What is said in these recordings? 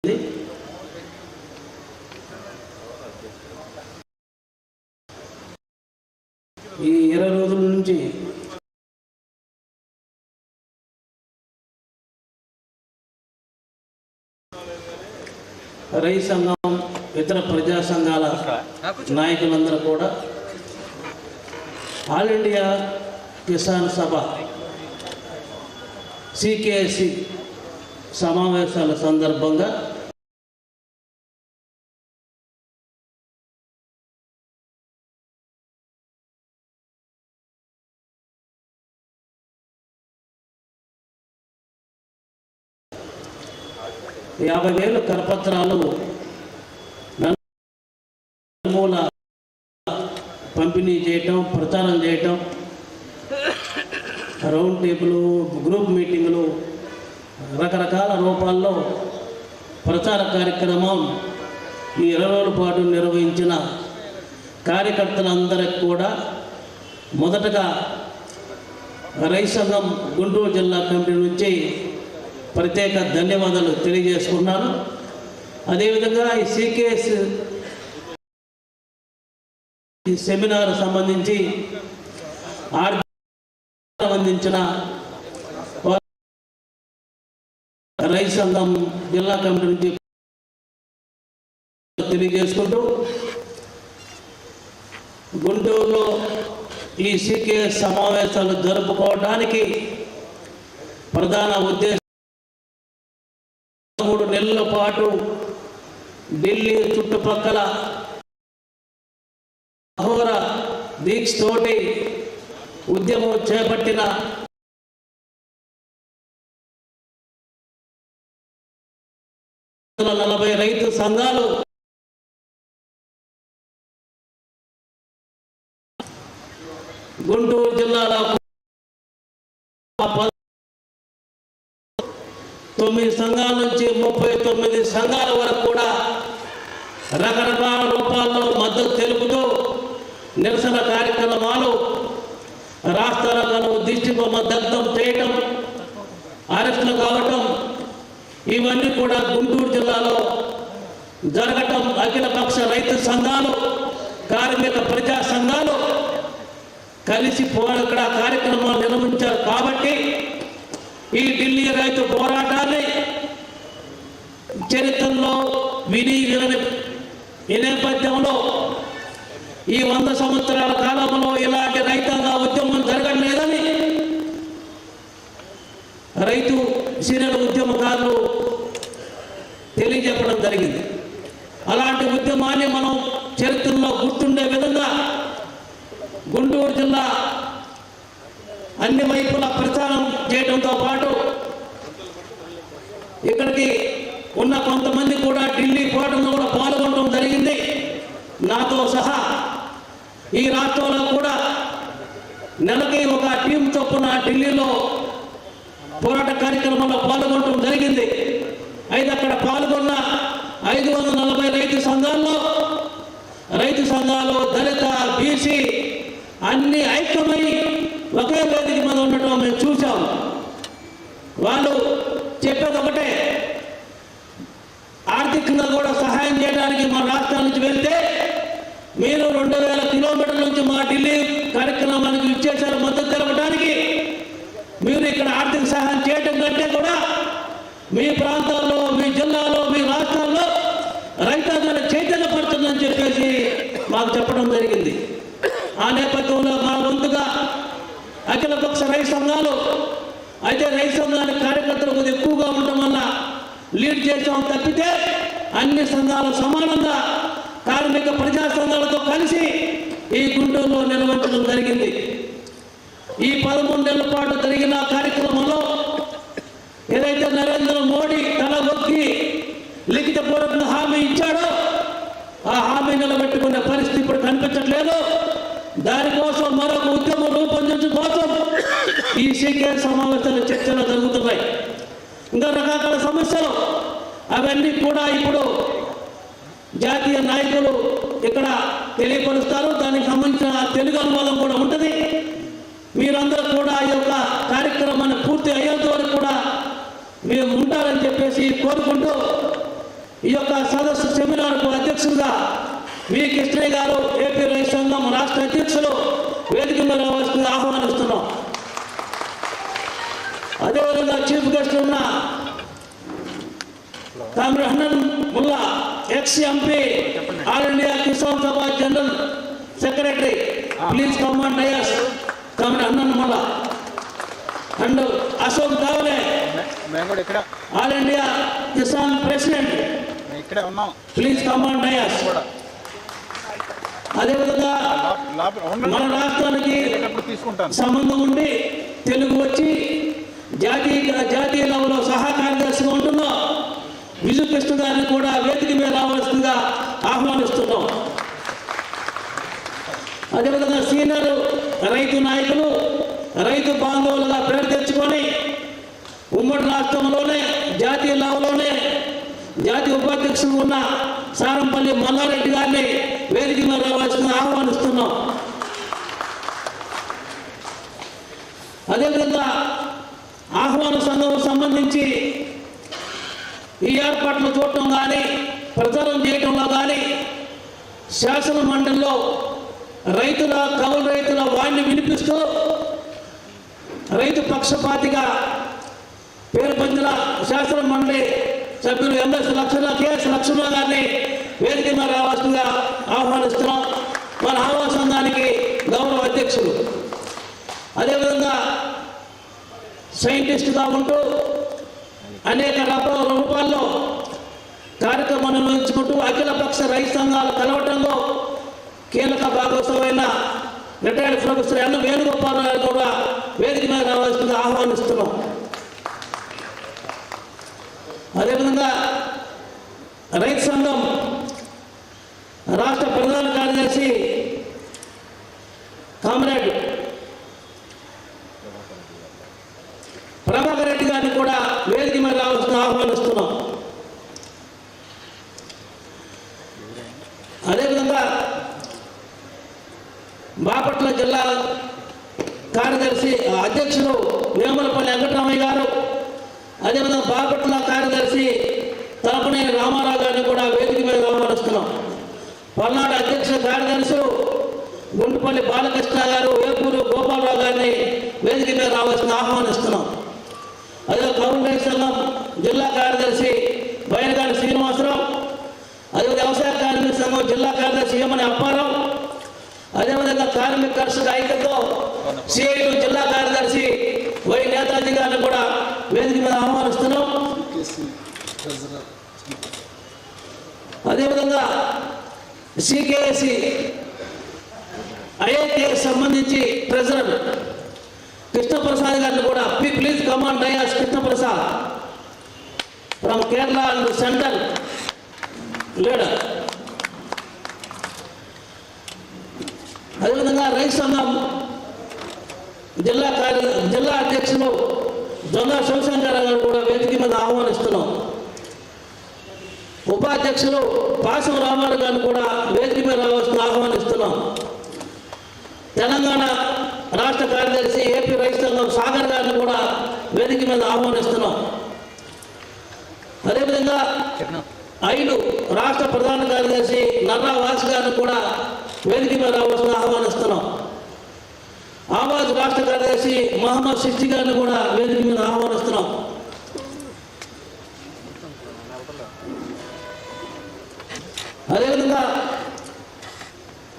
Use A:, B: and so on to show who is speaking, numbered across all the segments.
A: ఈ 20 రోజుల నుంచి రైతు సంఘం ఇతర ప్రజా సంఘాల నాయకులందరూ కూడా ఆల్ ఇండియా కిసాన్ సభ సికేసి సమావేశాల సందర్భంగా యాభై వేల కరపత్రాలు నలుమూల పంపిణీ చేయటం, ప్రచారం చేయటం, రౌండ్ టేబుల్, గ్రూప్ మీటింగులు, రకరకాల రూపాల్లో ప్రచార కార్యక్రమం ఈ 20 రోజుల పాటు నిర్వహించిన కార్యకర్తలందరికీ కూడా మొదటగా రైతు సంఘం గుంటూరు జిల్లా కమిటీ నుంచి ప్రత్యేక ధన్యవాదాలు తెలియజేసుకున్నాను. అదేవిధంగా ఈ సికేఎస్ సెమినార్ సంబంధించి అందించిన రైతు సంఘం జిల్లా కమిటీ నుంచి తెలియజేసుకుంటూ గుంటూరులో ఈ సికేఎస్ సమావేశాలు జరుపుకోవడానికి ప్రధాన ఉద్దేశం 3 నెలల పాటు ఢిల్లీ చుట్టుపక్కల అహోర దీక్షతోటి ఉద్యమం చేపట్టిన రైతు సంఘాలు గుంటూరు జిల్లాలో 9 సంఘాల నుంచి 39 సంఘాల వరకు కూడా రకరకాల రూపాల్లో మద్దతు తెలుపుతూ నిరసన కార్యక్రమాలు, రాష్ట్రాలను దిష్టిబొమ్మ దగ్ధం చేయటం, అరెస్టులు కావటం, ఇవన్నీ కూడా గుంటూరు జిల్లాలో జరగటం అఖిలపక్ష రైతు సంఘాలు, కార్మిక ప్రజా సంఘాలు కలిసి ఇక్కడ కార్యక్రమాలు నిర్వహించారు. కాబట్టి ఈ ఢిల్లీ రైతు పోరాటాన్ని చరిత్రలో విని ఈ నేపథ్యంలో ఈ 100 సంవత్సరాల కాలంలో ఇలాంటి రైతాంగ ఉద్యమం జరగలేదని రైతు సీనియర్ ఉద్యమకారులు తెలియజెప్పడం జరిగింది. అలాంటి ఉద్యమాన్ని మనం చరిత్రలో గుర్తుండే విధంగా గుంటూరు జిల్లా అన్ని వైపులా ప్రచారం చేయడంతో పాటు ఇక్కడికి ఉన్న కొంతమంది కూడా ఢిల్లీ పోవడంలో కూడా పాల్గొనడం జరిగింది. నాతో సహా ఈ రాష్ట్రంలో కూడా నెలకి ఒక టీం చొప్పున ఢిల్లీలో పోరాట కార్యక్రమంలో పాల్గొనడం జరిగింది. అయితే అక్కడ పాల్గొన్న 540 రైతు సంఘాలు దళిత, బీసీ అన్ని ఐక్యమై ఒకే వేదిక మీద ఉండటం మేము చూసాం. వాళ్ళు చెప్పేది ఒకటే, ఆర్థికంగా కూడా సహాయం చేయడానికి మా రాష్ట్రాల నుంచి వెళ్తే మీరు 2000 కిలోమీటర్ల నుంచి మా ఢిల్లీ కార్యక్రమానికి ఇచ్చేసారు మద్దతు తెలపడానికి. మీరు ఇక్కడ ఆర్థిక సహాయం చేయడం కంటే కూడా మీ ప్రాంతాల్లో, మీ జిల్లాలో, మీ రాష్ట్రాల్లో రైతాంగాన్ని చైతన్యపరచదని చెప్పేసి మాకు చెప్పడం జరిగింది. ఆ నేపథ్యంలో మా వంతుగా అఖిలపక్ష రైతు సంఘాలు అయితే రైతు సంఘానికి కార్యకర్తలు కొద్దిగా ఎక్కువగా ఉండటం వల్ల లీడ్ చేసాం తప్పితే అన్ని సంఘాలు సమానంగా కార్మిక ప్రజా సంఘాలతో కలిసి ఈ గుంటూరులో నిర్వహించడం జరిగింది. ఈ 13 నెలల పాటు జరిగిన కార్యక్రమంలో ఏదైతే నరేంద్ర మోడీ తల ఒక్కి లిఖితపూర్వక హామీ ఇచ్చాడో ఆ హామీ నిలబెట్టుకునే పరిస్థితి ఇప్పుడు కనిపించట్లేదు. దానికోసం మరొక ఉద్యమం రూపొందించడం కోసం ఈ సికేఎస్ సమావేశాలు చర్చలు జరుగుతున్నాయి. ఇంకా రకరకాల సమస్యలు అవన్నీ కూడా ఇప్పుడు జాతీయ నాయకులు ఇక్కడ తెలియపరుస్తారు. దానికి సంబంధించిన తెలుగు అనువాదం కూడా ఉంటుంది. మీరందరూ కూడా ఈ యొక్క కార్యక్రమాన్ని పూర్తి అయ్యేంత వరకు కూడా మేము ఉంటారని చెప్పేసి కోరుకుంటూ ఈ యొక్క సదస్సు సెమినార్కు అధ్యక్షులుగా వి కృష్ణయ్య గారు ఏపీ రైతు సంఘం రాష్ట్ర అధ్యక్షులు వేదిక మీద రావాల్సిందిగా ఆహ్వానిస్తున్నాం. అదేవిధంగా చీఫ్ గెస్ట్ ఉన్న comrade Hannan Mulla ex MP all India Kisan Sabha general secretary please come and dais comrade Hannan Mulla and Ashok Dhawale all India Kisan president please come and dais. అదేవిధంగా మన రాష్ట్రానికి సంబంధం ఉండి తెలుగు వచ్చి జాతీయ లెవెల్లో సహా కార్యదర్శిగా ఉంటున్నాం విజు కృష్ణ గారిని కూడా వేదిక మీద రావాల్సిందిగా ఆహ్వానిస్తున్నాం. అదేవిధంగా సీనియర్ రైతు నాయకులు రైతు బాంధవులుగా పేరు తెచ్చుకొని ఉమ్మడి రాష్ట్రంలోనే జాతీయ లెవెల్లోనే జాతీయ ఉపాధ్యక్షులు ఉన్న సారంపల్లి మల్లారెడ్డి గారిని వేదిక మీద రావాల్సిందిగా ఆహ్వానిస్తున్నాం. అదేవిధంగా ఆహ్వాన సంఘం సంబంధించి ఈ ఏర్పాట్లు చూడటం కానీ ప్రచారం చేయటంలో కానీ శాసన మండలిలో కౌలు రైతుల వాణ్ణి వినిపిస్తూ రైతు పక్షపాతిగా పేరు పొందిన శాసన మండలి సభ్యులు ఎంఎస్ కెఎస్ లక్ష్మణ గారిని వేదిక మీద రావాల్సిందిగా ఆహ్వానిస్తున్నాం. మన ఆహ్వాన సంఘానికి గౌరవ అధ్యక్షులు. అదేవిధంగా సైంటిస్టుగా ఉంటూ అనేక రూపాల్లో కార్యక్రమాన్ని నిర్వహించుకుంటూ అఖిలపక్ష రైతు సంఘాలు కలవటంలో కీలక భాగస్వామైన రిటైర్డ్ ప్రొఫెసర్ ఎన్ వేణుగోపాల్ గారు కూడా వేదిక మీద రావాల్సిందిగా ఆహ్వానిస్తున్నాం. అదేవిధంగా రైతు సంఘం రాష్ట్ర ప్రధాన కార్యదర్శి కామ్రేడ్ ప్రభాకర్ రెడ్డి గారిని కూడా వేదిక మీద రావాల్సిన ఆహ్వానిస్తున్నాం. అదేవిధంగా బాపట్ల జిల్లా కార్యదర్శి అధ్యక్షులు వేములపల్లి వెంకటరామయ్య గారు, అదేవిధంగా బాపట్ల కార్యదర్శి తలపనేని రామారావు గారిని కూడా వేదిక మీద ఆహ్వానిస్తున్నాం. పల్నాడు అధ్యక్ష కార్యదర్శులు గుంటుపల్లి బాలకృష్ణ గారు, ఏపూరు గోపాలరావు గారిని వేదిక మీద రావాల్సిన ఆహ్వానిస్తున్నాం. అదే కౌలు రైతు సంఘం జిల్లా కార్యదర్శి బయలుగారి శ్రీనివాసరావు, అదే వ్యవసాయ కార్మిక సంఘం జిల్లా కార్యదర్శి ఏమని అప్పారావు, అదేవిధంగా కార్మిక కర్షక ఐక్యతో సిఐటి జిల్లా కార్యదర్శి వై నేతాజీ గారిని కూడా వేదిక మీద ఆహ్వానిస్తున్నాం. అదేవిధంగా సికేఎస్సి ఐఐటికి సంబంధించి ప్రెసిడెంట్ కృష్ణప్రసాద్ గారిని కూడా please command dais Krishnaprasad from Kerala and central leader. అదేవిధంగా రైతు సంఘం జిల్లా అధ్యక్షులు జొన్న శివశంకర్ గారు కూడా వేదిక మీద ఆహ్వానిస్తున్నాం. ఉపాధ్యక్షులు పాసం రామారావు గారిని కూడా వేదిక మీద రావాల్సిన ఆహ్వానిస్తున్నాం. తెలంగాణ రాష్ట్ర కార్యదర్శి ఏపీ రైతు సంఘం సాగర్ గారిని కూడా వేదిక మీద ఆహ్వానిస్తున్నాం. అదేవిధంగా 5 రాష్ట్ర ప్రధాన కార్యదర్శి నర్రా వాస్ గారిని కూడా వేదిక మీద రావాల్సిన ఆహ్వానిస్తున్నాం. ఆవాజ్ రాష్ట్ర కార్యదర్శి మహమ్మద్ సిస్టి గారిని కూడా వేదిక మీద ఆహ్వానిస్తున్నాం. అదేవిధంగా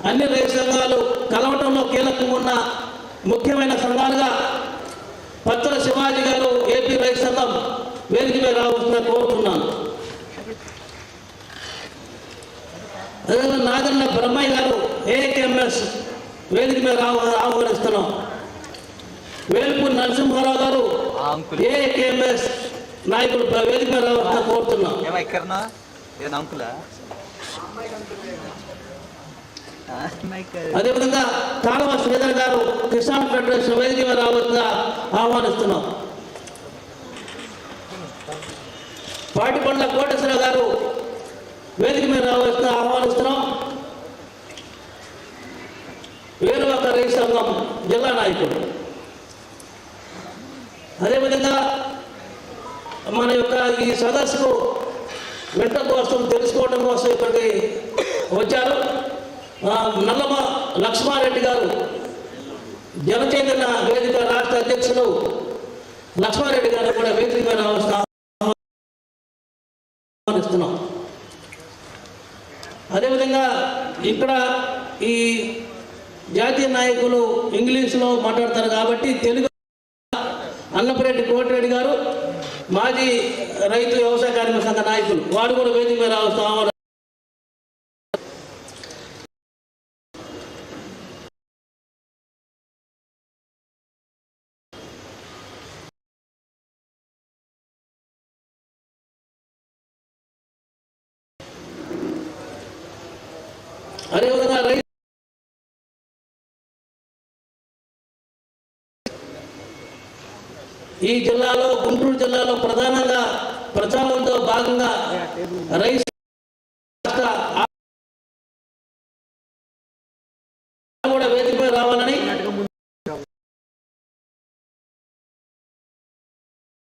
A: అన్ని రైతు సంఘాలు కలవటంలో కీలకంగా ఉన్న ముఖ్యమైన సంఘాలుగా పత్ర శివాజీ గారు ఏపీ రైతు సంఘం వేదిక మీద రావాల్సిన కోరుతున్నాను. అదేవిధంగా నాగన్న బ్రహ్మయ్య గారు ఏఐకేఎంఎస్ వేదిక మీద ఆహ్వానిస్తున్నాం. వేల్పూర్ నరసింహారావు గారు ఏఐకేఎంఎస్ నాయకులు వేదిక మీద రావాల్సిన కోరుతున్నాం. అదేవిధంగా కాలువ శ్రీధర్ గారు కిసాన్ ఫెడరేషన్ వేదిక మీద రావాల్సిన ఆహ్వానిస్తున్నాం. పాటిపండ్ల కోటేశ్వర గారు వేదిక మీద రావాల్సిన ఆహ్వానిస్తున్నాం. వేరువక రైతు సంఘం జిల్లా నాయకుడు. అదేవిధంగా మన యొక్క ఈ సదస్సుకు వినటం కోసం తెలుసుకోవడం కోసం ఇక్కడికి వచ్చారు. నల్లమ లక్ష్మారెడ్డి గారు జనచైతన్య వేదిక రాష్ట్ర అధ్యక్షులు లక్ష్మారెడ్డి గారు కూడా వేదిక మీద ఆహ్వానిస్తున్నాం. అదేవిధంగా ఇక్కడ ఈ జాతీయ నాయకులు ఇంగ్లీష్లో మాట్లాడతారు కాబట్టి తెలుగు అన్నపరెడ్డి కోటిరెడ్డి గారు మాజీ రైతు వ్యవసాయ కార్మిక సంఘ నాయకులు వారు కూడా వేదిక మీద రావడం. అదేవిధంగా ఈ జిల్లాలో గుంటూరు జిల్లాలో ప్రధానంగా ప్రచారంతో భాగంగా రైతు కూడా వేదికపై రావాలని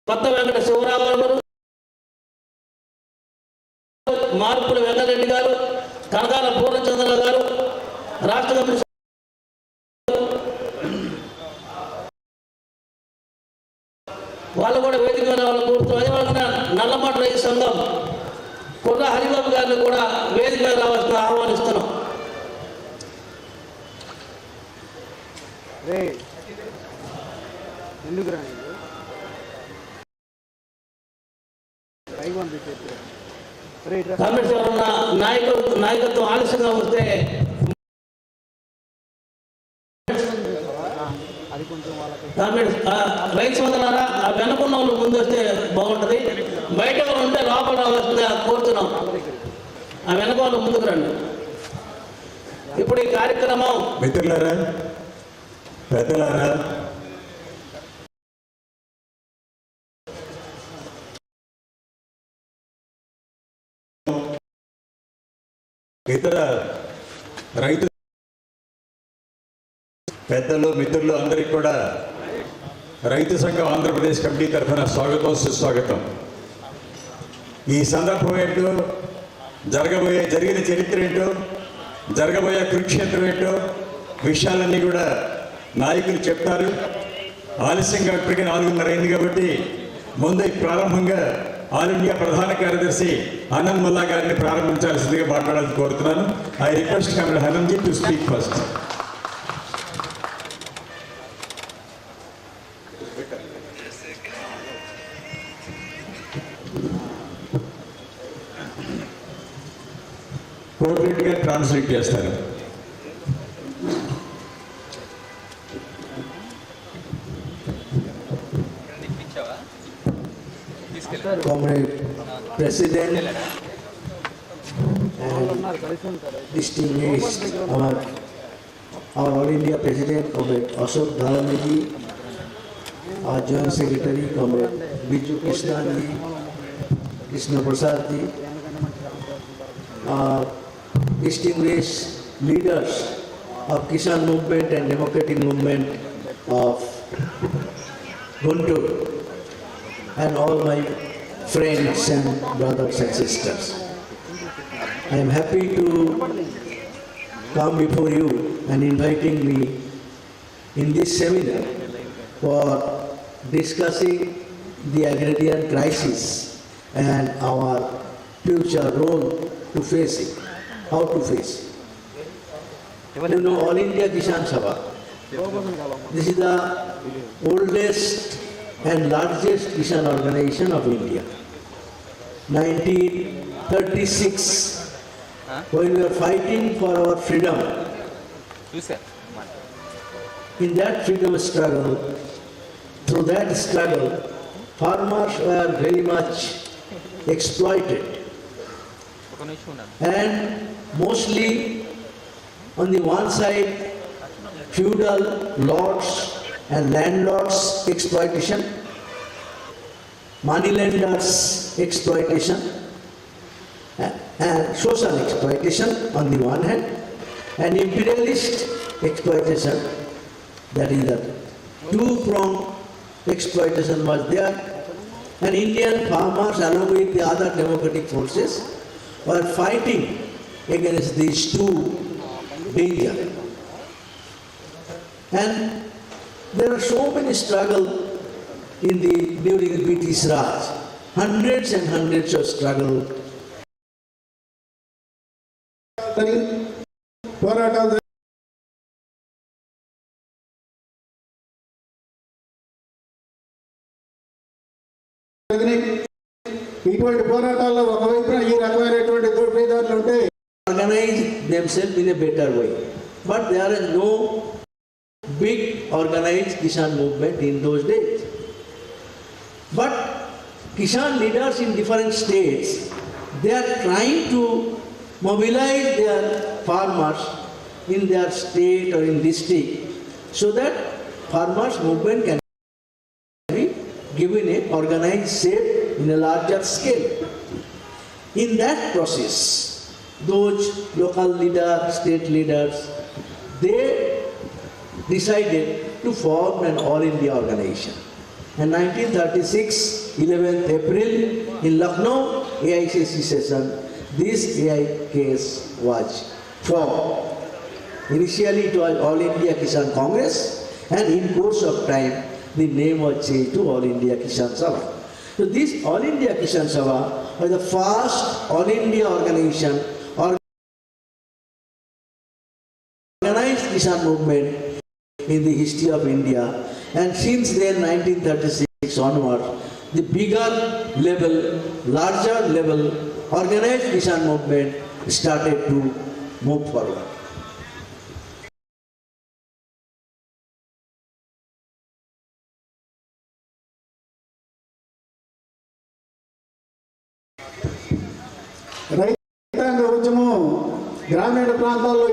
A: కొత్త వెంకట శివరావు గారు, మార్పుల వెంకటరెడ్డి గారు, కనకాల పూర్ణచంద్ర గారు, రాష్ట్ర కమిటీ వాళ్ళు కూడా వేదిక మీద వాళ్ళు కోరుతున్నారు. అదేవిధంగా నల్లమట రైతు సంఘం కుర్ర హరిబాబు గారిని కూడా వేదిక మీద రావాల్సిన ఆహ్వానిస్తున్నాం. కమిటీ నాయకత్వం ఆలస్యంగా వస్తే రైతు సోదరులారా, ఆ వెనుకున్న వాళ్ళు ముందు వస్తే బాగుంటుంది. బయట ఉంటే లోపల రావాల్సిందిగా కోరుతున్నాం. ఆ వెనక వాళ్ళు ముందుకు రండి. ఇప్పుడు ఈ కార్యక్రమం
B: మిత్రులారా, పెద్దలారా, ఇతర రైతు పెద్దలు మిత్రులు అందరికీ కూడా రైతు సంఘం ఆంధ్రప్రదేశ్ కమిటీ తరఫున స్వాగతం, సుస్వాగతం. ఈ సందర్భం ఏంటో, జరిగిన చరిత్ర ఏంటో, జరగబోయే కురుక్షేత్రం ఏంటో విషయాలన్నీ కూడా నాయకులు చెప్తారు. ఆలస్యంగా ఇప్పటికీ 4:30 అయింది కాబట్టి ముందు ప్రారంభంగా ఆల్ ఇండియా ప్రధాన కార్యదర్శి ఆనంద్ ముల్లా గారిని ప్రారంభించాల్సిందిగా మాట్లాడాలని కోరుతున్నాను. I request committee Hananji to speak first. కోఆర్డినేట్గా ట్రాన్స్లేట్ చేస్తారు.
C: Comrade President and distinguished our All India President, Comrade Ashok Dharamji, our Joint Secretary, Comrade Biju Krishnaji, Krishna Prasadji, our distinguished leaders of Kisan movement and democratic movement of Guntur, and all my friends and brothers and sisters. I am happy to come before you and inviting me in this seminar for discussing the agrarian crisis and our future role to face it, how to face it. You know, All India Kisan Sabha, this is the oldest and largest Kisan organization of India. 1936, when we were fighting for our freedom. In that freedom struggle, through that struggle, farmers were very much exploited. And mostly on the one side, feudal lords and landlords exploitation, moneylenders exploitation, and social exploitation on the one hand, and imperialist exploitation, that is the two-pronged exploitation was there. And Indian farmers, along with the other democratic forces, were fighting against these two dangers. And there are so many struggles during the British Raj, hundreds and hundreds of struggles.
D: పోరాటాలు ఇటువంటి పోరాటాల్లో ఒకవైపున ఈ రకమైనటువంటి దోపిడీదారులు ఉంటే
C: Organize themselves in a better way. But there is no big organized Kisan movement in those days. But Kisan leaders in different states, they are trying to mobilize their farmers in their state or in district so that farmers movement can be given a organized shape in a larger scale. In that process, those local leaders, state leaders, they decided to form an all India organization. In 1936, 11th April, in Lucknow, AICC session, this AIKS was formed. Initially it was All India Kisan Congress, and in course of time, the name was changed to All India Kisan Sabha. So this All India Kisan Sabha was the first All India organization, organized Kisan movement in the history of India. And since then, 1936 onward, the bigger level, larger level, organized Kisan movement started to move forward.
D: రైతాంగ ఉద్యమం గ్రామీణ ప్రాంతాల్లో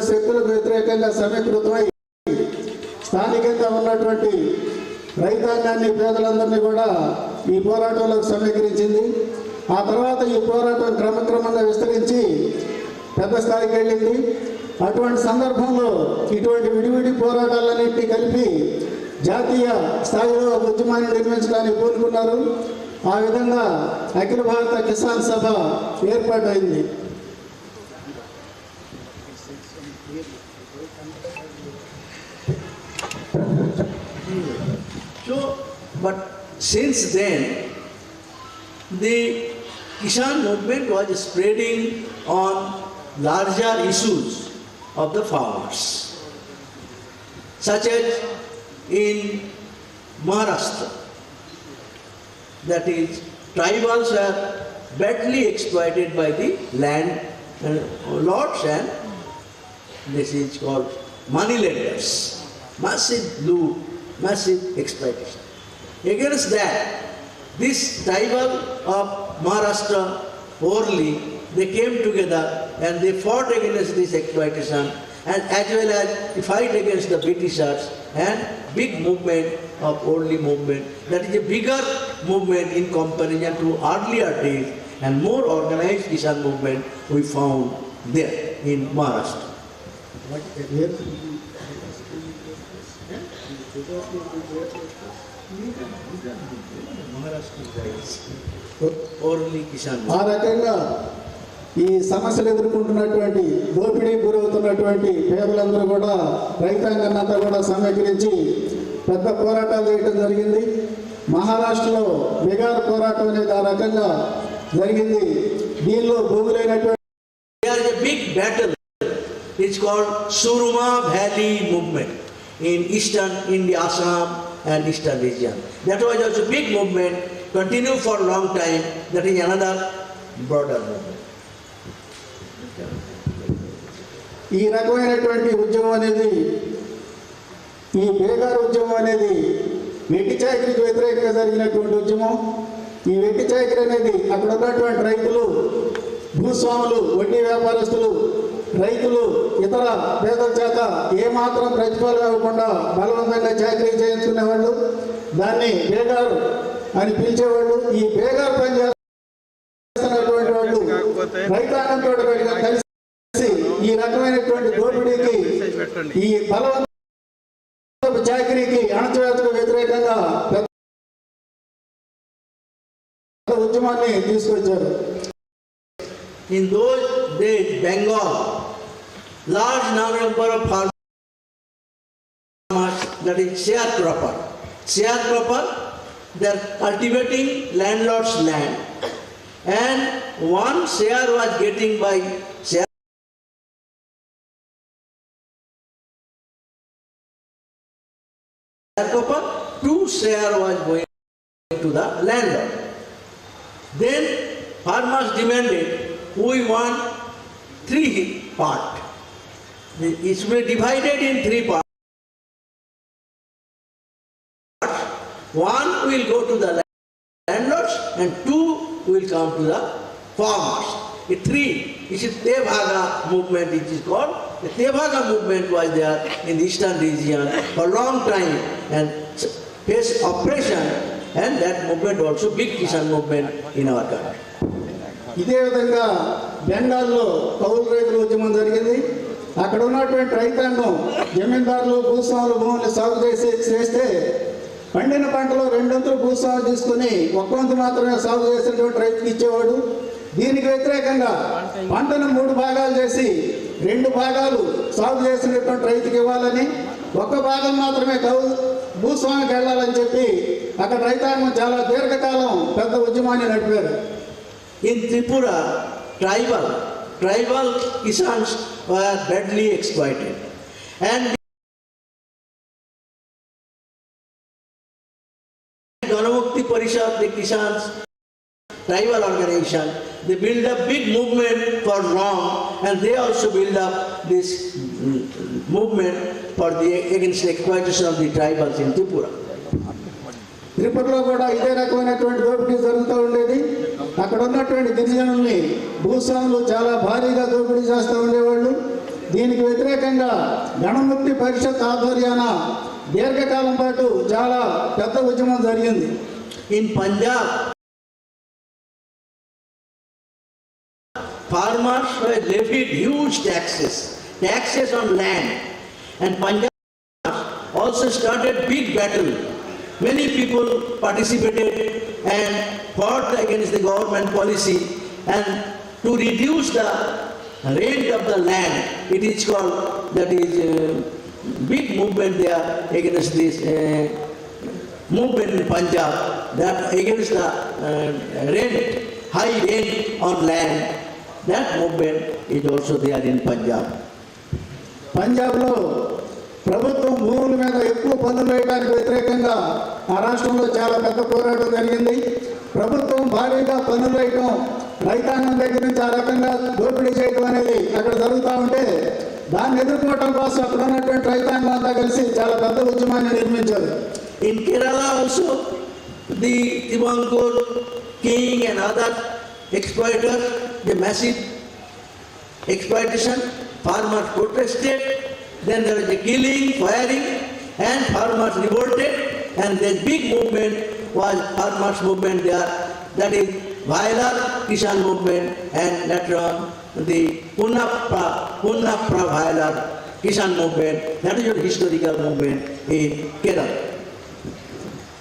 D: శక్తులకు వ్యతిరేకంగా సమీకృతమై స్థానికంగా ఉన్నటువంటి రైతాంగాన్ని, పేదలందరినీ కూడా ఈ పోరాటంలోకి సమీకరించింది. ఆ తర్వాత ఈ పోరాటం క్రమక్రమంగా విస్తరించి పెద్ద స్థాయికి వెళ్ళింది. అటువంటి సందర్భంలో ఇటువంటి విడివిడి పోరాటాలన్నింటినీ కలిపి జాతీయ స్థాయిలో ఉద్యమాన్ని నిర్మించడానికి కోరుకున్నారు. ఆ విధంగా అఖిల భారత కిసాన్ సభ ఏర్పాటైంది.
C: So, but since then, the Kisan movement was spreading on larger issues of the farmers, such as in Maharashtra, that is, tribals were badly exploited by the land lords, and this is called moneylenders. Massive loot, massive exploitation. Against that, this tribal of Maharashtra, Orli, they came together and they fought against this exploitation, and as well as the fight against the Britishers, and big movement of Orli movement. That is a bigger movement in comparison to earlier days, and more organized Kisan movement we found there in Maharashtra.
D: ఆ రకంగా ఈ సమస్యలు ఎదుర్కొంటున్నటువంటి దోపిడీ గురవుతున్నటువంటి పేదలందరూ కూడా రైతాంగాన్నంతా కూడా సమీకరించి పెద్ద పోరాటాలు చేయడం జరిగింది. మహారాష్ట్రలో బిగార్ పోరాటం అనేది ఆ రకంగా జరిగింది. దీనిలో భూములైనటువంటి
C: There is a big battle. It's called Suruma Valley movement in eastern India, Assam and eastern region. That was also a big movement, continued for a long time. That is another broader movement.
D: ఈ రకమైనటువంటి ఉద్యమం అనేది, ఈ బేగార్ ఉద్యమం అనేది వెట్టి చాకిరికి వ్యతిరేకంగా జరిగినటువంటి ఉద్యమం. ఈ వెట్టి చాకిరి అనేది అక్కడ ఉన్నటువంటి రైతులు, భూస్వాములు, వడ్డీ వ్యాపారస్తులు, రైతులు ఇతర పేదల చేత ఏమాత్రం ప్రతిఫలం ఇవ్వకుండా బలవంతంగా చాకరీ చేయించుకునేవాళ్ళు. దాన్ని బేగార్ అని పిలిచేవాళ్ళు. ఈ బేగార్ పని చేస్తున్నటువంటి వాళ్ళు రైతాంగంతో కలిసి ఈ రకమైనటువంటి దోపిడీకి, ఈ బలవంతపు చాకరీకి, అణచివేతకు వ్యతిరేకంగా పెద్ద ఉద్యమాన్ని తీసుకొచ్చారు.
C: In those days, Bengal, large number of farmers, that is sharecropper. Sharecropper, they are cultivating landlord's land, and one share was getting by sharecropper, two share was going to the landlord. Then farmers demanded, we want 3 parts. It should be divided in 3 parts. One will go to the landlords and 2 will come to the farmers. The 3, this is Tebhaga movement, it is called. The Tebhaga movement was there in the eastern region for a long time and faced oppression, and that movement also big Kisan movement in our country.
D: ఇదే విధంగా బెంగాల్లో కౌలు రైతుల ఉద్యమం జరిగింది. అక్కడ ఉన్నటువంటి రైతాంగం జమీందారులు భూస్వాములు భూములు సాగు చేస్తే పండిన పంటలో 2 వంతులు భూస్వాములు తీసుకుని 1 వంతు మాత్రమే సాగు చేసినటువంటి రైతుకి ఇచ్చేవాడు. దీనికి వ్యతిరేకంగా పంటను 3 భాగాలు చేసి 2 భాగాలు సాగు చేసినటువంటి రైతుకి ఇవ్వాలని, 1 భాగం మాత్రమే భూస్వామికి వెళ్ళాలని చెప్పి అక్కడ రైతాంగం చాలా దీర్ఘకాలం పెద్ద ఉద్యమాన్ని నడిపారు.
C: In Tripura, tribal Kisans were badly exploited, and Ganamukti Parishad, the Kisans tribal organization, they build a big movement for wrong, and they also build up this movement for against the exploitation of the tribals in Tripura.
D: త్రిపురలో కూడా ఇదే రకమైనటువంటి దోపిడీ జరుగుతూ ఉండేది. అక్కడ ఉన్నటువంటి గిరిజనుల్ని భూస్వాములు చాలా భారీగా దోపిడీ చేస్తూ ఉండేవాళ్ళు. దీనికి వ్యతిరేకంగా గణముక్తి పరిషత్ ఆధ్వర్యాన దీర్ఘకాలం పాటు చాలా పెద్ద ఉద్యమం జరిగింది.
C: In Punjab, farmers were levied huge taxes on land, and Punjab also started big battle. Many people participated and fought against the government policy, and to reduce the rent of the land, it is called, that is big movement there against this movement in Punjab, that against the rent, high rent on land. That movement is also there in Punjab.
D: పంజాబ్లో ప్రభుత్వం భూముల మీద ఎక్కువ పన్నులు వేయడానికి వ్యతిరేకంగా ఆ రాష్ట్రంలో చాలా పెద్ద పోరాటం జరిగింది. ప్రభుత్వం భారీగా పన్నులు వేయటం, రైతాంగం దగ్గర నుంచి ఆ రకంగా దోపిడీ చేయడం అనేది అక్కడ జరుగుతూ ఉంటే దాన్ని ఎదుర్కోవడం కోసం అక్కడ ఉన్నటువంటి రైతాంగం అంతా కలిసి చాలా పెద్ద ఉద్యమాన్ని నిర్మించారు.
C: In Kerala also, the Tibankur king and other exploiters, the massive exploitation, farmers protested, then there was a killing, firing, and farmers revolted, and the big movement was farmers movement there, that is Vailar Kisan movement, and later on the Punnapra Vailar Kisan movement. That is a historical movement in Kerala.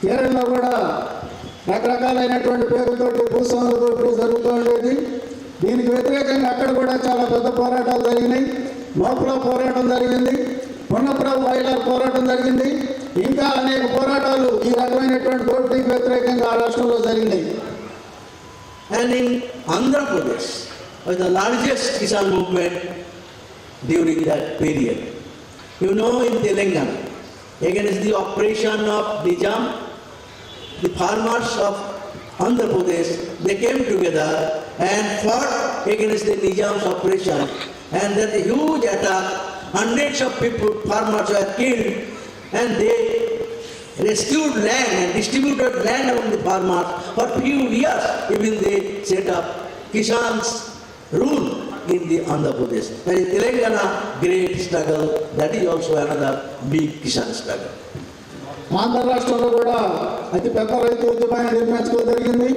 D: కేరళలో కూడా రకరకాలైనటువంటి పేరుతోటి భూస్వాముల దోపిడీ జరుగుతూ ఉండేది. దీనికి వ్యతిరేకంగా అక్కడ కూడా చాలా పెద్ద పోరాటాలు జరిగినాయి. మోపులో పోరాటం జరిగింది, పున్నప్ర వైలార్ పోరాటం జరిగింది, ఇంకా అనేక పోరాటాలు ఈ రకమైనటువంటి దోపిడీకి వ్యతిరేకంగా ఆ రాష్ట్రంలో జరిగినాయి.
C: And in Andhra Pradesh was the largest Kisan movement during that period. You know, in Telangana, against the oppression of Nizam, the farmers of Andhra Pradesh, they came together and fought against the Nizam's oppression, and there was a huge attack. Hundreds of people, farmers were killed, and they rescued land and distributed land among the farmers. For few years, even they set up Kisan's rule in the Andhra Pradesh. That is Telangana great struggle. That is also another big Kisan struggle.
D: Andhra రాష్ట్రంలో కూడా అతి పెద్ద రైతు ఉద్యమాన్ని నిర్మించడం జరిగింది.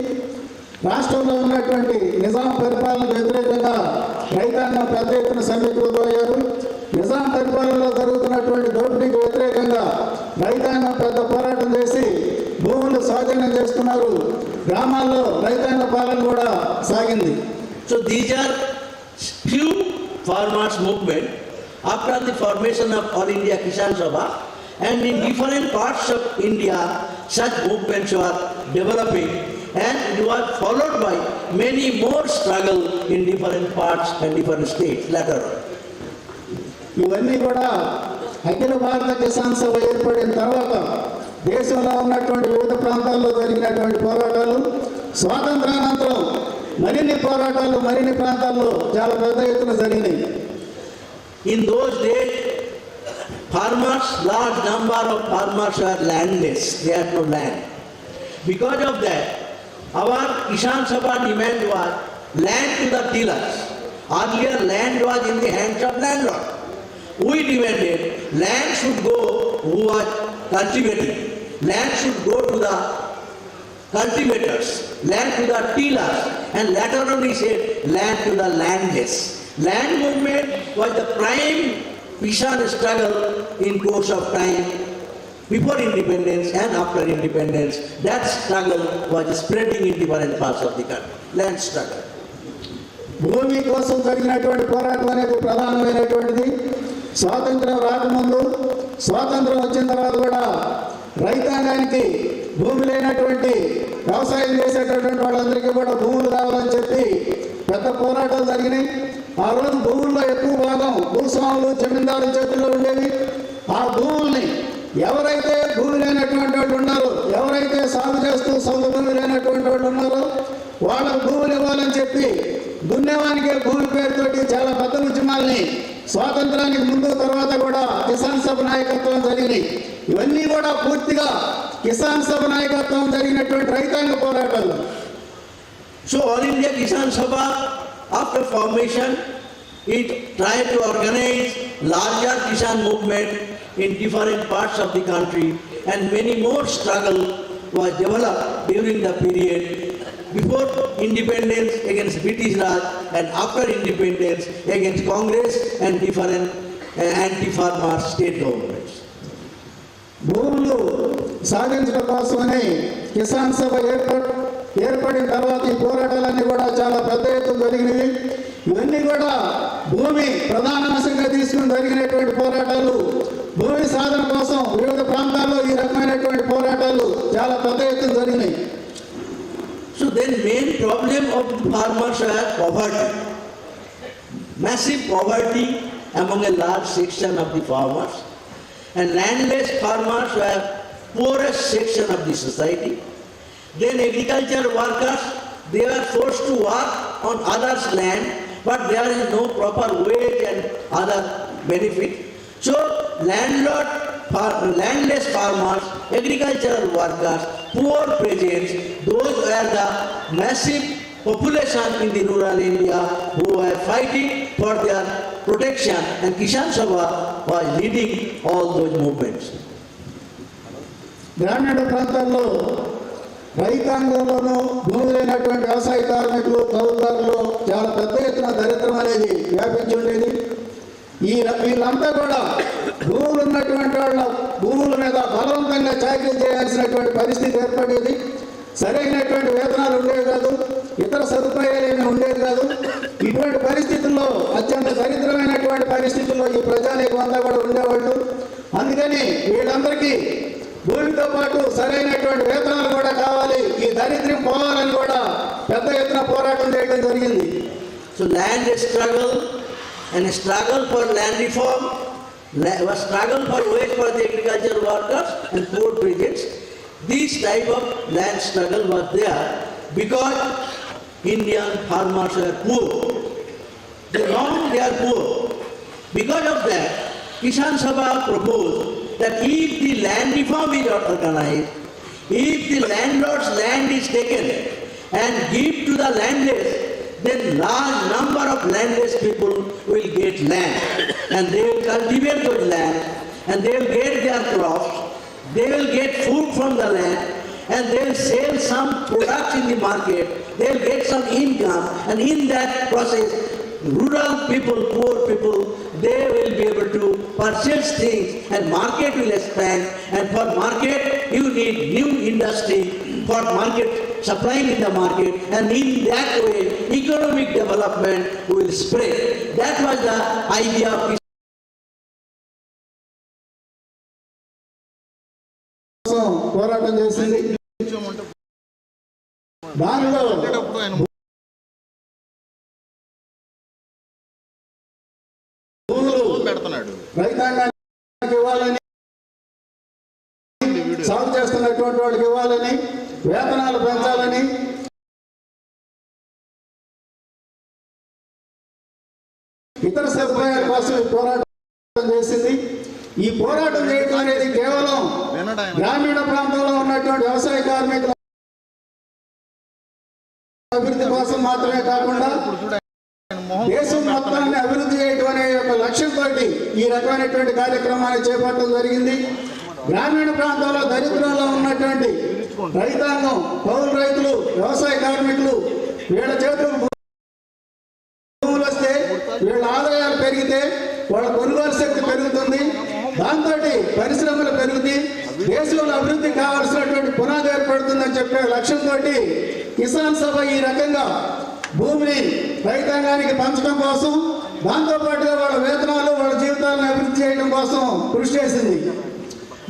D: రాష్ట్రంలో ఉన్నటువంటి నిజాం పరిపాలనకు వ్యతిరేకంగా రైతాంగం పెద్ద ఎత్తున సమీకృతమయ్యారు. నిజాం పరిపాలనలో జరుగుతున్నటువంటి దోపిడీకి వ్యతిరేకంగా రైతాంగం పెద్ద పోరాటం చేసి భూములు స్వాధీనం చేసుకున్నారు. గ్రామాల్లో రైతాంగ పాలన కూడా సాగింది.
C: So these are few farmers movement after the formation of All India Kisan Sabha, and in different parts of India such movements were developing, and it was followed by many more struggle in different parts and different states later on.
D: ఇవన్నీ కూడా అఖిల భారత కిసాన్ సభ ఏర్పడిన తర్వాత దేశంలో ఉన్నటువంటి వివిధ ప్రాంతాల్లో జరిగినటువంటి పోరాటాలు, స్వాతంత్రానంతరం మరిన్ని పోరాటాలు మరిన్ని ప్రాంతాల్లో చాలా పెద్ద ఎత్తున జరిగినాయి.
C: In those days, farmers, large number of farmers were landless, they had no land. Because of that, our Kisan Sabha demand was land to the tillers. Earlier land was in the hands of landlord. We demanded land should go who was cultivating, land should go to the cultivators, land to the tillers, and later on he said land to the landless. Land movement was the prime Kisan struggle in course of time before independence and after independence. That struggle was spreading in different parts of the country. Land struggle.
D: భూమి కోసం జరిగినటువంటి పోరాటం అనేది ప్రధానమైనటువంటిది. స్వాతంత్రం రాకముందు, స్వాతంత్రం వచ్చిన తర్వాత కూడా రైతాంగానికి భూమి లేనటువంటి వ్యవసాయం చేసేటటువంటి వాళ్ళందరికీ కూడా భూములు కావాలని చెప్పి పెద్ద పోరాటాలు జరిగినాయి. ఆ రోజు భూముల్లో ఎక్కువ భాగం భూస్వాములు, జమీందారుల చేతుల్లో ఉండేవి. ఆ భూముల్ని ఎవరైతే భూమి లేనటువంటి వాళ్ళు ఉన్నారో, ఎవరైతే సాగు చేస్తూ సొంత భూమి లేనటువంటి వాళ్ళు ఉన్నారో వాళ్ళకు భూములు ఇవ్వాలని చెప్పి దున్నేవానికే భూమి పేరుతోటి చాలా పెద్ద ఉద్యమాల్ని స్వాతంత్రానికి ముందు తర్వాత కూడా కిసాన్ సభ నాయకత్వం జరిగినాయి. ఇవన్నీ కూడా పూర్తిగా కిసాన్ సభ నాయకత్వం జరిగినటువంటి రైతాంగ పోరాటాలు.
C: So All India Kisan Sabha, after formation, it tried to organize larger Kisan movement in different parts of the country, and many more struggle was developed during the period before independence against British Raj, and after independence against Congress and different anti-farmer state governments.
D: భూములు సాధించడం కోసమని కిసాన్ సభ ఏర్పడిన తర్వాత ఈ పోరాటాలన్నీ కూడా చాలా పెద్ద ఎత్తున జరిగినవి. ఇవన్నీ కూడా భూమి ప్రధాన అంశంగా తీసుకుని జరిగినటువంటి పోరాటాలు. భూమి సాధన కోసం వివిధ ప్రాంతాల్లో ఈ రకమైనటువంటి పోరాటాలు చాలా పెద్ద ఎత్తున జరిగినాయి.
C: So then main problem of farmers are poverty. Massive poverty among a large section of the farmers, and landless farmers were poorest section of the society. Then agriculture workers, they were forced to work on others' land, but there is no proper wage and other benefit. So landless farmers, agricultural workers, poor peasants, those were the massive population in the rural India who were fighting for their protection, and Kisan Sabha was leading all those movements.
D: గ్రామీణ ప్రాంతాల్లో రైతాంగంలోనూ భూమి లేనటువంటి వ్యవసాయ కార్మికులు, కౌలుదారులు చాలా పెద్ద ఎత్తున దరిద్రం అనేది వ్యాపించి ఉండేది. వీళ్ళంతా కూడా భూములు ఉన్నటువంటి వాళ్ళ భూముల మీద బలవంతంగా చాకరీ చేయాల్సినటువంటి పరిస్థితి ఏర్పడేది. సరైనటువంటి వేతనాలు ఉండేవి కాదు, ఇతర సదుపాయాలు ఏమీ ఉండేది కాదు. ఇటువంటి పరిస్థితుల్లో, అత్యంత దరిద్రమైనటువంటి పరిస్థితుల్లో ఈ ప్రజానీకం అంతా కూడా ఉండేవాళ్ళు. అందుకని వీళ్ళందరికీ భూమితో పాటు సరైనటువంటి వేతనాలు కూడా కావాలి, ఈ దరిద్రం పోవాలని కూడా పెద్ద ఎత్తున పోరాటం చేయడం జరిగింది.
C: So land struggle and struggle for land reform, was struggle for wage for the agricultural workers and poor peasants. This type of land struggle was there because Indian farmers were poor. They are poor. Because of that, Kisan Sabha proposed that if the land reform is organized, if the landlord's land is taken and give to the landless, then large number of landless people will get land, and they will cultivate those land, and they will get their crops, they will get food from the land, and they'll sell some products in the market, they'll get some income, and in that process, rural people, poor people, they will be able to purchase things and market will expand, and for market you need new industry for market, supplying in the market, and in that way economic development will spread. That was the idea of
D: పోరాటం చేసింది. దానిలో రైతాంగానికి ఇవ్వాలని, సాగు చేస్తున్నటువంటి వాళ్ళకి ఇవ్వాలని, వేతనాలు పెంచాలని, ఇతర సదుపాయాల కోసం పోరాటం చేసింది. ఈ పోరాటం చేయడం అనేది కేవలం గ్రామీణ ప్రాంతంలో ఉన్నటువంటి వ్యవసాయ కార్మికుల అభివృద్ధి కోసం మాత్రమే కాకుండా దేశం మొత్తాన్ని అభివృద్ధి చేయడం అనే ఒక లక్ష్యంతో ఈ రకమైనటువంటి కార్యక్రమాన్ని చేపట్టడం జరిగింది. గ్రామీణ ప్రాంతాల్లో దరిద్రంలో ఉన్నటువంటి రైతాంగం, కౌలు రైతులు, వ్యవసాయ కార్మికులు, వీళ్ళ చేతులకు భూములు వస్తే, వీళ్ళ ఆదాయాలు పెరిగితే వాళ్ళ కొనుగోలు శక్తి పెరుగుతుంది. దాంతో పరిశ్రమలు పెరుగుతాయి, దేశంలో అభివృద్ధి కావాల్సినటువంటి పునాది ఏర్పడుతుందని చెప్పే లక్ష్యంతో కిసాన్ సభ ఈ రకంగా భూమిని రైతాంగానికి పంచడం కోసం, దాంతోపాటుగా వాళ్ళ వేతనాలు, వాళ్ళ జీవితాలను అభివృద్ధి చేయడం కోసం కృషి చేసింది.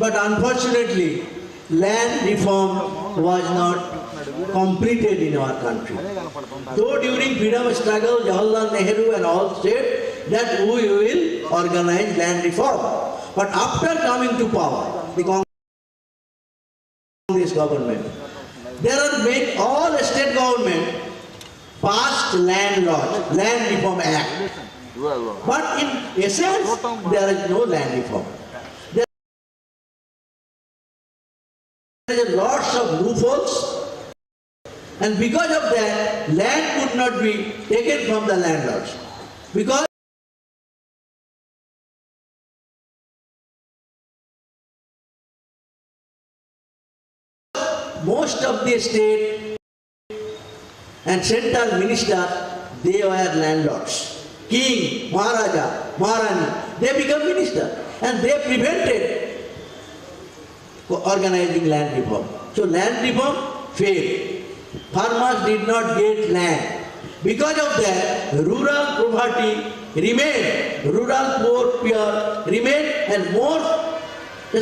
C: But unfortunately, land reform was not completed in our country. Though during freedom struggle, Jawaharlal Nehru and all said that we will organize land reform. But after coming to power, the Congress government, there are made all state government passed land laws, land reform act. But in essence, there is no land reform. There are lots of loopholes, and because of that, land could not be taken from the landlords. Because most of the state and central ministers, they were landlords. King, Maharaja, Maharani, they become minister, and they prevented organizing land reform. So land reform failed. Farmers did not get land. Because of that, rural poverty remained, rural poor remained, and more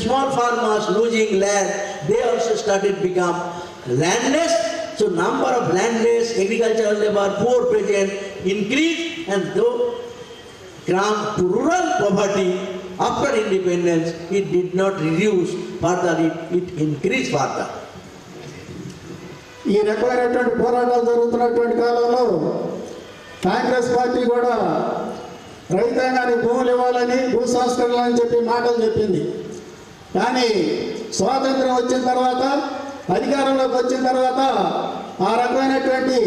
C: small farmers losing land, they also started become landless. So number of landless, agricultural labor, poor peasant increased, and though to rural poverty after independence, it did not reduce further, it increased further.
D: ఈ రకమైనటువంటి పోరాటాలు జరుగుతున్నటువంటి కాలంలో Congress party కూడా రైతాంగానికి భూములు ఇవ్వాలని, భూ సంస్కరణలు అని చెప్పి మాటలు చెప్పింది. కానీ స్వాతంత్రం వచ్చిన తర్వాత, అధికారంలోకి వచ్చిన తర్వాత ఆ రకమైనటువంటి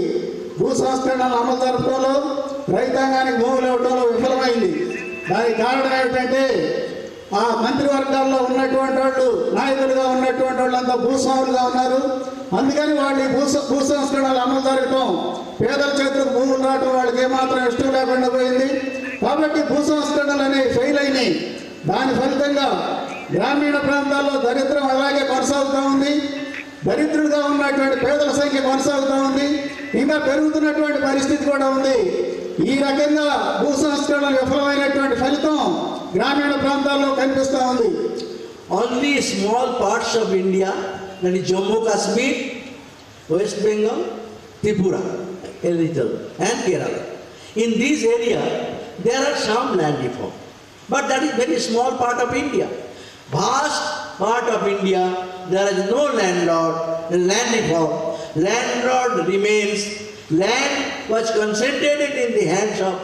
D: భూ సంస్కరణలు అమలు జరపడంలో, రైతాంగానికి భూములు ఇవ్వడంలో విఫలమైంది. దానికి కారణం ఏమిటంటే ఆ మంత్రివర్గాల్లో ఉన్నటువంటి వాళ్ళు, నాయకులుగా ఉన్నటువంటి వాళ్ళంతా భూస్వాములుగా ఉన్నారు. అందుకని వాళ్ళు భూ సంస్కరణలు అమలు జరగటం, పేదల చేతులకు భూములు రావడం వాళ్ళకి ఏమాత్రం ఇష్టం లేకుండా పోయింది. కాబట్టి భూ సంస్కరణలు అనేవి ఫెయిల్ అయినాయి. దాని ఫలితంగా గ్రామీణ ప్రాంతాల్లో దరిద్రం అలాగే కొనసాగుతూ ఉంది. దరిద్రులుగా ఉన్నటువంటి పేదల సంఖ్య కొనసాగుతూ ఉంది. ఇంకా పెరుగుతున్నటువంటి పరిస్థితి కూడా ఉంది. ఈ రకంగా భూ సంస్కరణలు విఫలమైనటువంటి ఫలితం గ్రామీణ ప్రాంతాల్లో కనిపిస్తూ ఉంది.
C: Only small parts of India, that is Jammu Kashmir, West Bengal, Tripura, a little, and Kerala. In this area, there are some land reform, but that is very small part of India. Vast part of India, there is no landlord, land reform. Landlord remains. Land was concentrated in the hands of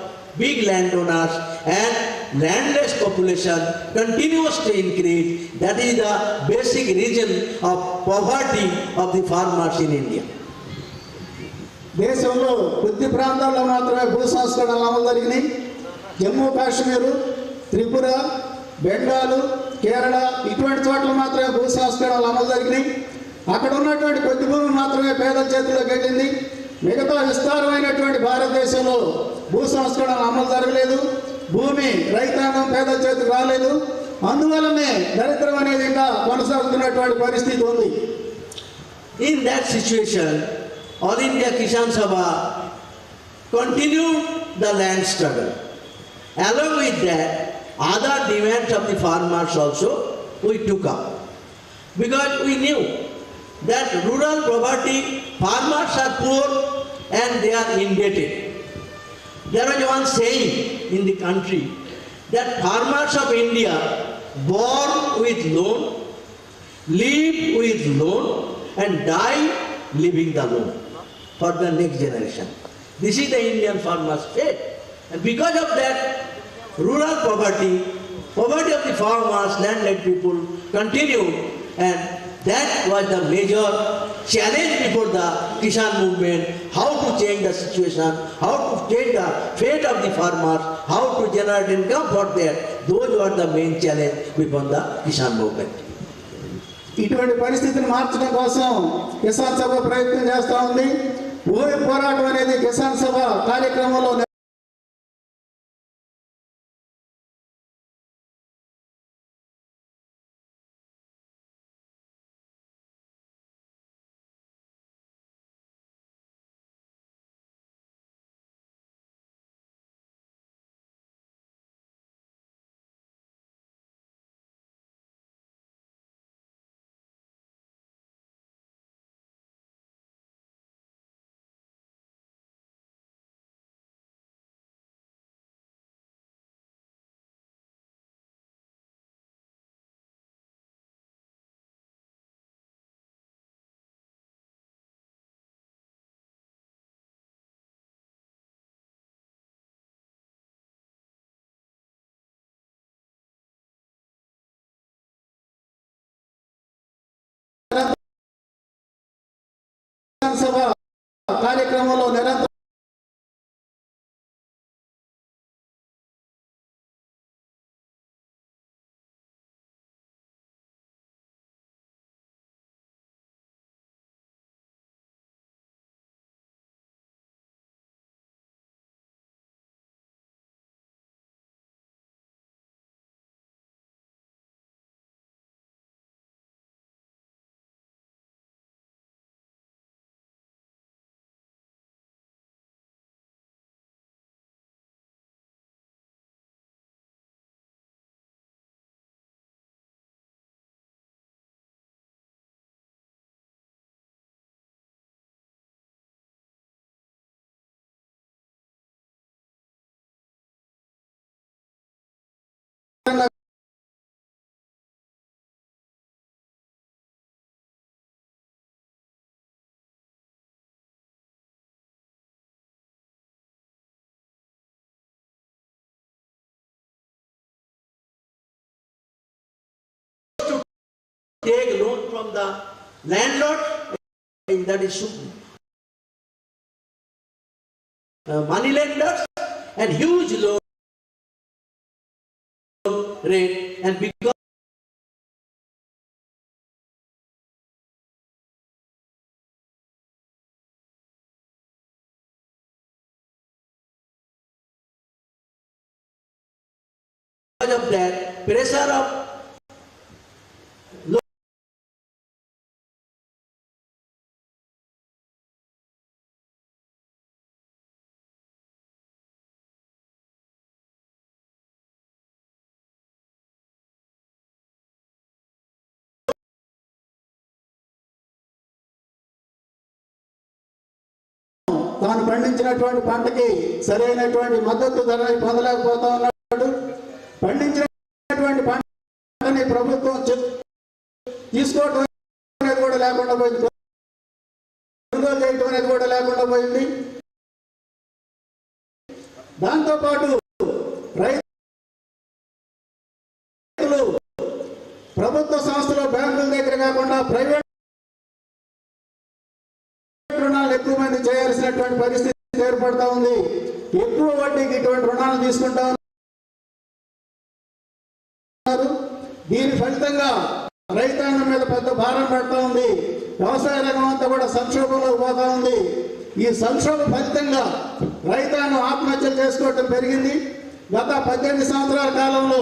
C: big landowners, and landless population continues to increase. That is the basic reason of poverty of the farmers in India.
D: దేశంలో కొద్ది ప్రాంతాల్లో మాత్రమే భూ సంస్కరణలు అమలు జరిగినాయి. జమ్మూ కాశ్మీరు, త్రిపుర, బెంగాలు, కేరళ ఇటువంటి చోట్ల మాత్రమే భూ సంస్కరణలు అమలు జరిగినాయి. అక్కడ ఉన్నటువంటి కొద్ది భూమి మాత్రమే పేదల చేతుల్లోకి వెళ్ళింది. మిగతా విస్తారమైనటువంటి భారతదేశంలో భూ సంస్కరణ అమలు జరగలేదు. భూమి రైతాంగం పేదల చేతికి రాలేదు. అందువల్లనే దరిద్రం అనేది ఇంకా కొనసాగుతున్నటువంటి పరిస్థితి ఉంది.
C: In that situation, All India Kisan Sabha continued the land struggle. Along with that, other demands of the farmers also we took up. Because we knew that rural poverty, farmers are poor and they are indebted. There was one saying in the country that farmers of India born with loan, live with loan and die living the loan for the next generation. This is the Indian farmer's fate. And because of that, rural poverty of the farmers, landless people continued, and that was the major challenge before the Kisan movement, how to change the situation, how to change the fate of the farmers, how to generate income for them. Those were the main challenge before the Kisan movement.
D: ఇటువంటి పరిస్థితిని మార్చడం కోసం కిసాన్ సభ ప్రయత్నం చేస్తూ ఉంది. భూమి పోరాటం అనేది కిసాన్ సభ కార్యక్రమంలో సభ కార్యక్రమంలో నిరంతరం
C: take loan from the landlord, that is money lenders, and huge loan rate, and because of that pressure of
D: తాను పండించినటువంటి పంటకి సరైనటువంటి మద్దతు ధరని పొందలేకపోతా ఉన్నాడు. పండించినటువంటి పంటని ప్రభుత్వం తీసుకోవడం అనేది కూడా లేకుండా పోయింది, కొనుగోలు చేయడం అనేది కూడా లేకుండా పోయింది. దాంతోపాటు రైతులు ప్రభుత్వ సంస్థలు బ్యాంకుల దగ్గర కాకుండా ప్రైవేట్ రుణాలు ఎక్కువ మంది చేయాల్సినటువంటి పరిస్థితి ఏర్పడతా ఉంది. ఎక్కువ వడ్డీకి ఇటువంటి రుణాలు తీసుకుంటా ఉన్నారు. దీని ఫలితంగా రైతాంగం మీద పెద్ద భారం పడతా ఉంది. వ్యవసాయ రంగం అంతా కూడా సంక్షోభంలో పోతా ఉంది. ఈ సంక్షోభ ఫలితంగా రైతాంగం ఆత్మహత్యలు చేసుకోవటం పెరిగింది. గత 18 సంవత్సరాల కాలంలో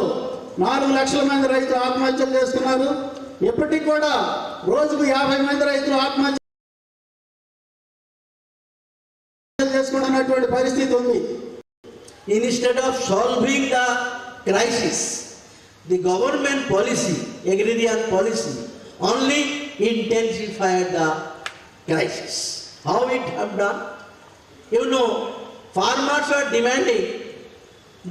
D: 4 లక్షల మంది రైతులు ఆత్మహత్యలు చేసుకున్నారు. ఇప్పటికి కూడా రోజుకు 50 మంది రైతులు ఆత్మహత్య చేసుకున్నటువంటి పరిస్థితి ఉంది.
C: Instead of solving the crisis, the government policy, agrarian policy, only intensified the crisis. How it have done? You know, farmers are demanding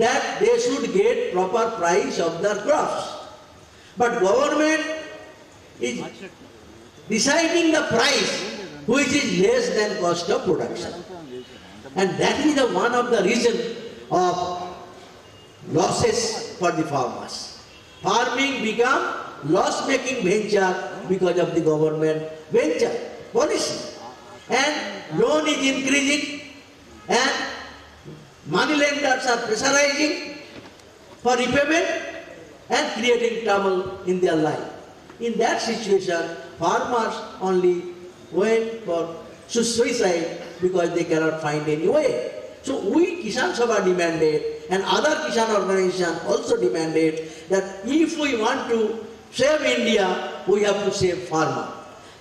C: that they should get proper price of their crops. But government is deciding the price which is less than cost of production. And that is the one of the reason of losses for the farmers. Farming become loss-making venture because of the government venture policy. And loan is increasing and money lenders are pressurizing for repayment and creating trouble in their life. In that situation, farmers only went for suicide because they cannot find any way. So we Kisan Sabha demanded, and other Kisan organizations also demanded, that if we want to save India, we have to save farmer.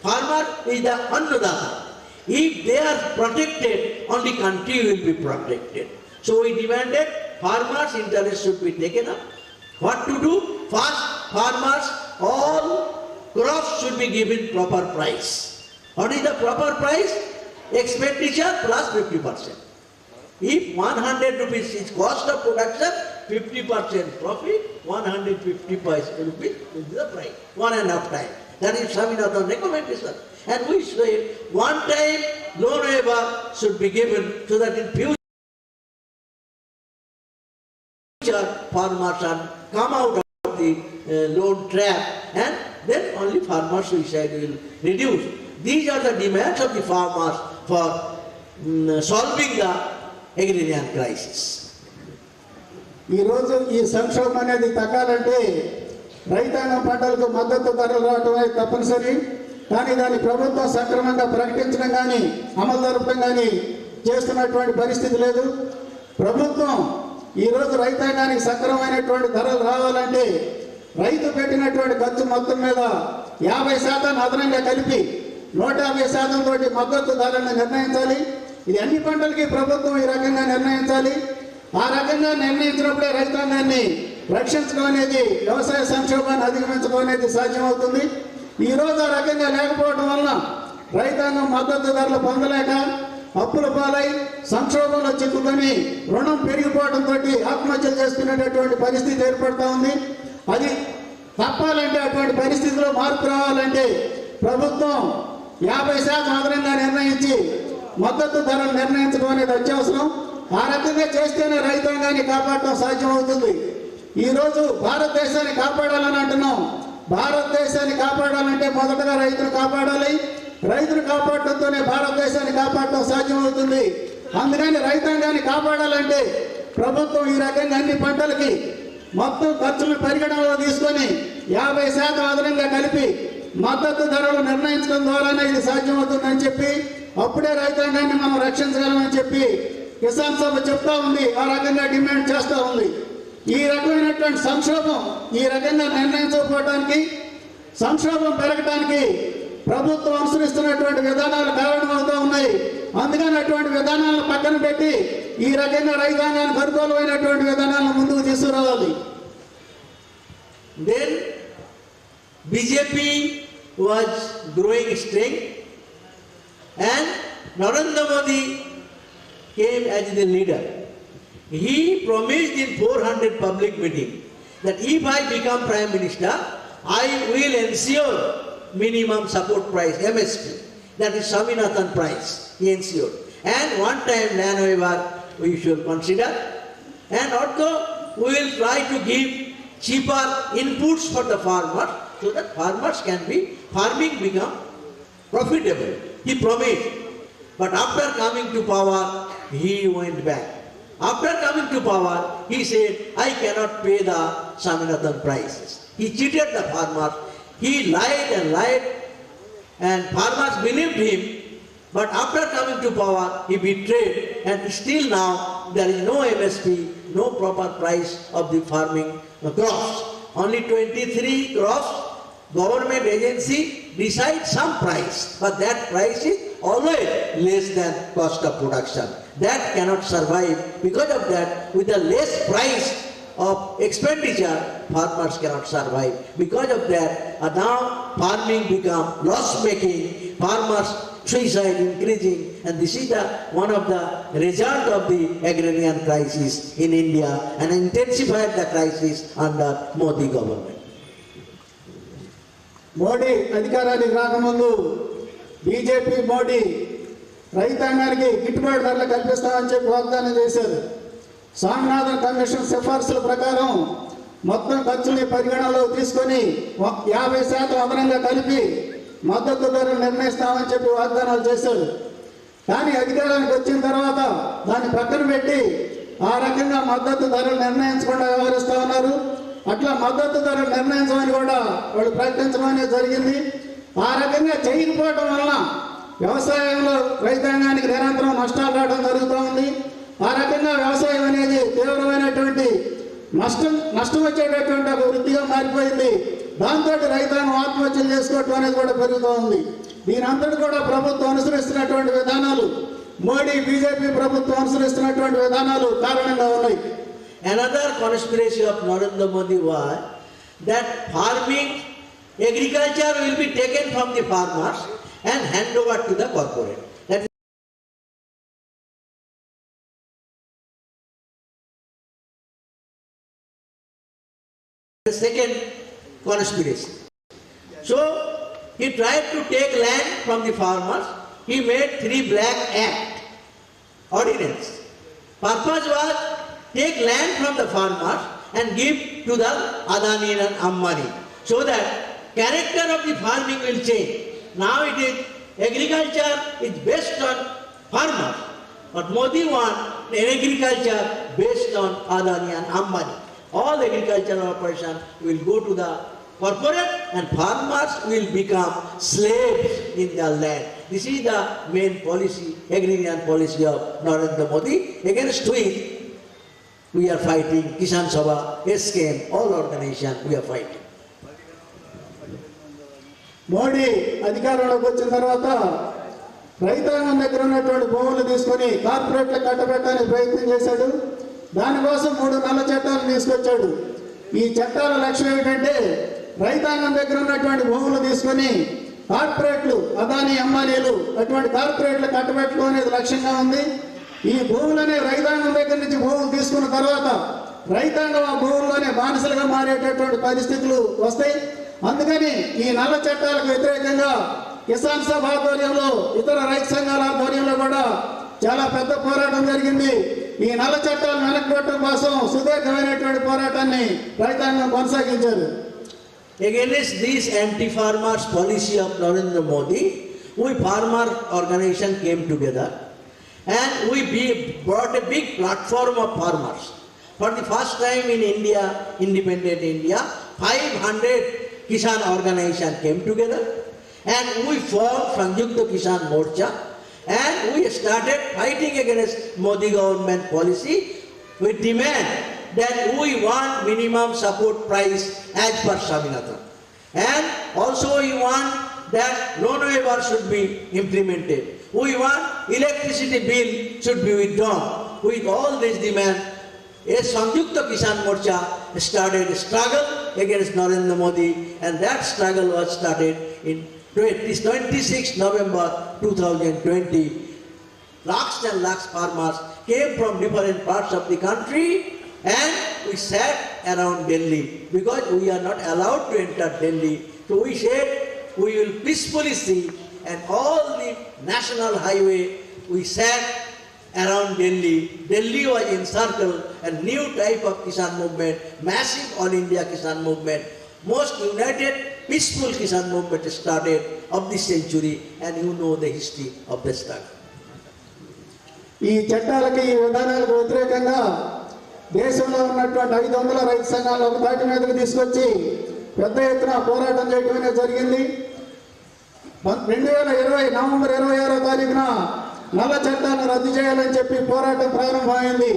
C: Farmer is the annadata. If they are protected, only country will be protected. So we demanded farmers' interest should be taken up. What to do? First, farmers, all crops should be given proper price. What is the proper price? Expenditure plus 50%. If 100 rupees is cost of production, 50% profit, 150 rupees is the price. 1.5 times. That is Swaminathan recommendation. And we say one time loan waiver should be given so that in future farmers can come out of the loan trap, and then only farmer suicide will reduce. These are the demands of the farmers for solving the agrarian crisis.
D: ఈరోజు ఈ సంక్షోభం అనేది తగ్గాలంటే రైతాంగం పంటలకు మద్దతు ధరలు రావడం అనేది తప్పనిసరి. కానీ దాన్ని ప్రభుత్వం సక్రమంగా ప్రకటించడం కానీ అమలు జరపడం కానీ చేస్తున్నటువంటి పరిస్థితి లేదు. ప్రభుత్వం ఈరోజు రైతాంగానికి సక్రమైనటువంటి ధరలు రావాలంటే రైతు పెట్టినటువంటి ఖర్చు మొత్తం మీద 50% అదనంగా కలిపి 150% తోటి మద్దతు ధరలను నిర్ణయించాలి. ఇది అన్ని పంటలకి ప్రభుత్వం ఈ రకంగా నిర్ణయించాలి. ఆ రకంగా నిర్ణయించినప్పుడే రైతాంగాన్ని రక్షించడం అనేది, వ్యవసాయ సంక్షోభాన్ని అధిగమించడం అనేది సాధ్యమవుతుంది. ఈరోజు ఆ రకంగా లేకపోవడం వలన రైతాంగం మద్దతు ధరలు పొందలేక అప్పుల పాలై సంక్షోభంలో చిక్కుకొని రుణం పెరిగిపోవడంతో ఆత్మహత్యలు చేసుకునేటటువంటి పరిస్థితి ఏర్పడుతూ ఉంది. అది తప్పాలంటే, అటువంటి పరిస్థితిలో మార్పు రావాలంటే ప్రభుత్వం 50% అదనంగా నిర్ణయించి మద్దతు ధరలు నిర్ణయించడం అనేది అత్యవసరం. ఆ రకంగా చేస్తేనే రైతాంగాన్ని కాపాడటం సాధ్యమవుతుంది. ఈరోజు భారతదేశాన్ని కాపాడాలని అంటున్నాం. భారతదేశాన్ని కాపాడాలంటే మొదటగా రైతులు కాపాడాలి. రైతులు కాపాడటంతోనే భారతదేశాన్ని కాపాడటం సాధ్యమవుతుంది. అందుకని రైతాంగాన్ని కాపాడాలంటే ప్రభుత్వం ఈ రకంగా అన్ని పంటలకి మొత్తం ఖర్చులను పరిగణనలో తీసుకొని 50% అదనంగా కలిపి మద్దతు ధరలు నిర్ణయించడం ద్వారానే ఇది సాధ్యమవుతుందని చెప్పి, అప్పుడే రైతాంగాన్ని మనం రక్షించగలమని చెప్పి కిసాన్ సభ చెప్తా ఉంది. ఆ రకంగా డిమాండ్ చేస్తూ ఉంది. ఈ రకమైనటువంటి సంక్షోభం ఈ రకంగా నిర్ణయించకపోవడానికి, సంక్షోభం పెరగడానికి ప్రభుత్వం అనుసరిస్తున్నటువంటి విధానాలు కారణమవుతూ ఉన్నాయి. అందుకని అటువంటి విధానాలను పక్కన పెట్టి ఈ రకంగా రైతాంగానికి అనుకూలమైనటువంటి విధానాలను ముందుకు తీసుకురావాలి.
C: Then BJP was growing strength, and Narendra Modi came as the leader. He promised in 400 public meeting that if I become Prime Minister, I will ensure minimum support price, MSP. That is Swaminathan price, he ensured. And one time land waiver we should consider. And also we will try to give cheaper inputs for the farmers so that farmers can be, farming become profitable. He promised. But after coming to power, he went back. After coming to power, he said, I cannot pay the Swaminathan prices. He cheated the farmers. He lied and lied and farmers believed him, but after coming to power, he betrayed, and still now there is no MSP, no proper price of the farming crops. Only 23 crops, government agency decides some price, but that price is always less than cost of production. That cannot survive. Because of that, with a less price of expenditure, farmers cannot survive. Because of that, now farming become loss-making, farmers suicide increasing, and this is one of the result of the agrarian crisis in India, and intensified the crisis under Modi government.
D: Modi అధికారానికి రాకముందు BJP Modi రైతాంగానికి గిట్టుబాటు ధరలు కల్పిస్తామని చెప్పి వాగ్దానం చేశారు. Swaminathan commission సిఫార్సుల ప్రకారం మొత్తం ఖర్చుని పరిగణనలో తీసుకొని 50% అదనంగా కలిపి మద్దతు ధరలు నిర్ణయిస్తామని చెప్పి వాగ్దానాలు చేశారు. కానీ అధికారానికి వచ్చిన తర్వాత దాన్ని పక్కన పెట్టి ఆ రకంగా మద్దతు ధరలు నిర్ణయించకుండా వ్యవహరిస్తూ ఉన్నారు. అట్లా మద్దతు ధరలు నిర్ణయించమని కూడా వాళ్ళు ప్రకటించడం అనేది జరిగింది. ఆ రకంగా చేయకపోవడం వలన వ్యవసాయంలో రైతాంగానికి నిరంతరం నష్టాలు రావడం జరుగుతూ ఉంది. ఆ రకంగా వ్యవసాయం అనేది తీవ్రమైనటువంటి నష్టం వచ్చేటటువంటి ఒక వృత్తిగా మారిపోయింది. దాంతో రైతాంగం ఆత్మహత్యలు చేసుకోవటం అనేది కూడా పెరుగుతూ ఉంది. దీని అంతటి కూడా ప్రభుత్వం అనుసరిస్తున్నటువంటి విధానాలు, మోడీ బీజేపీ ప్రభుత్వం అనుసరిస్తున్నటువంటి విధానాలు కారణంగా ఉన్నాయి.
C: Another conspiracy of Narendra Modi was that farming, agriculture will be taken from the farmers and hand over to the corporate. That is the second conspiracy. So he tried to take land from the farmers. He made 3 Black Act ordinance. Purpose was take land from the farmers and give to the Adani and Ambani, so that character of the farming will change. Now it is agriculture is based on farmers, but Modi wants agriculture based on Adani and Ambani. All agricultural operations will go to the corporate and farmers will become slaves in their land. This is the main policy, agrarian policy of Narendra Modi. Against which we are fighting. Kisan Sabha, SKM, all organizations we are fighting.
D: Modi అధికారంలోకి వచ్చిన తర్వాత రైతాంగం దగ్గర ఉన్నటువంటి భూములు తీసుకొని కార్పొరేట్లకు కట్టబెట్టడానికి ప్రయత్నం చేశాడు. దానికోసం 3 నల్ల చట్టాలు తీసుకొచ్చాడు. ఈ చట్టాల లక్ష్యం ఏంటంటే రైతాంగం దగ్గర ఉన్నటువంటి భూములు తీసుకొని కార్పొరేట్లు, అదానీ అంబానీలు అటువంటి కార్పొరేట్లు కట్టబెట్టడం అనేది లక్ష్యంగా ఉంది. ఈ భూములనే రైతాంగం దగ్గర నుంచి భూములు తీసుకున్న తర్వాత రైతాంగం ఆ భూముల్లోనే బానిసలుగా మారేటటువంటి పరిస్థితులు వస్తాయి. అందుకని ఈ నల్ల చట్టాలకు వ్యతిరేకంగా కిసాన్ సభ ఆధ్వర్యంలో, ఇతర రైతు సంఘాల ఆధ్వర్యంలో కూడా చాలా పెద్ద పోరాటం జరిగింది. ఈ నల్ల చట్టాలను వెనక్కిపెట్టడం కోసం సుదీర్ఘమైనటువంటి పోరాటాన్ని రైతాంగం కొనసాగించారు.
C: Against this anti-farmers policy of Narendra Modi, we farmer organization came together and we brought a big platform of farmers. For the first time in India, independent India, 500 Kisan organization came together and we formed Sanjukta Kisan Morcha, and we started fighting against Modi government policy. We demand that we want minimum support price as per Swaminathan, and also we want that loan waiver should be implemented. We want electricity bill should be withdrawn. With all these demands, a Sanjukta Kisan Morcha started a struggle against Narendra Modi, and that struggle was started in 26 November 2020. Lakhs and lakhs farmers came from different parts of the country and we sat around Delhi because we are not allowed to enter Delhi. So we said we will peacefully see, and all the national highway we sat around Delhi. Delhi was encircled, a new type of Kisan movement, massive all India Kisan movement, most united peaceful Kisan movement started of this century, and you know the history of the struggle.
D: ఈ చట్టాలకి, ఈ విధానాలకు వ్యతిరేకంగా దేశంలో ఉన్నటువంటి 500 రైతు సంఘాలు ఒక తాటి మీదకి తీసుకొచ్చి పెద్ద ఎత్తున పోరాటం చేయడం అనేది జరిగింది. 2020 నవంబర్ 26వ తారీఖున నల్ల చట్టాన్ని రద్దు చేయాలని చెప్పి పోరాటం ప్రారంభమైంది.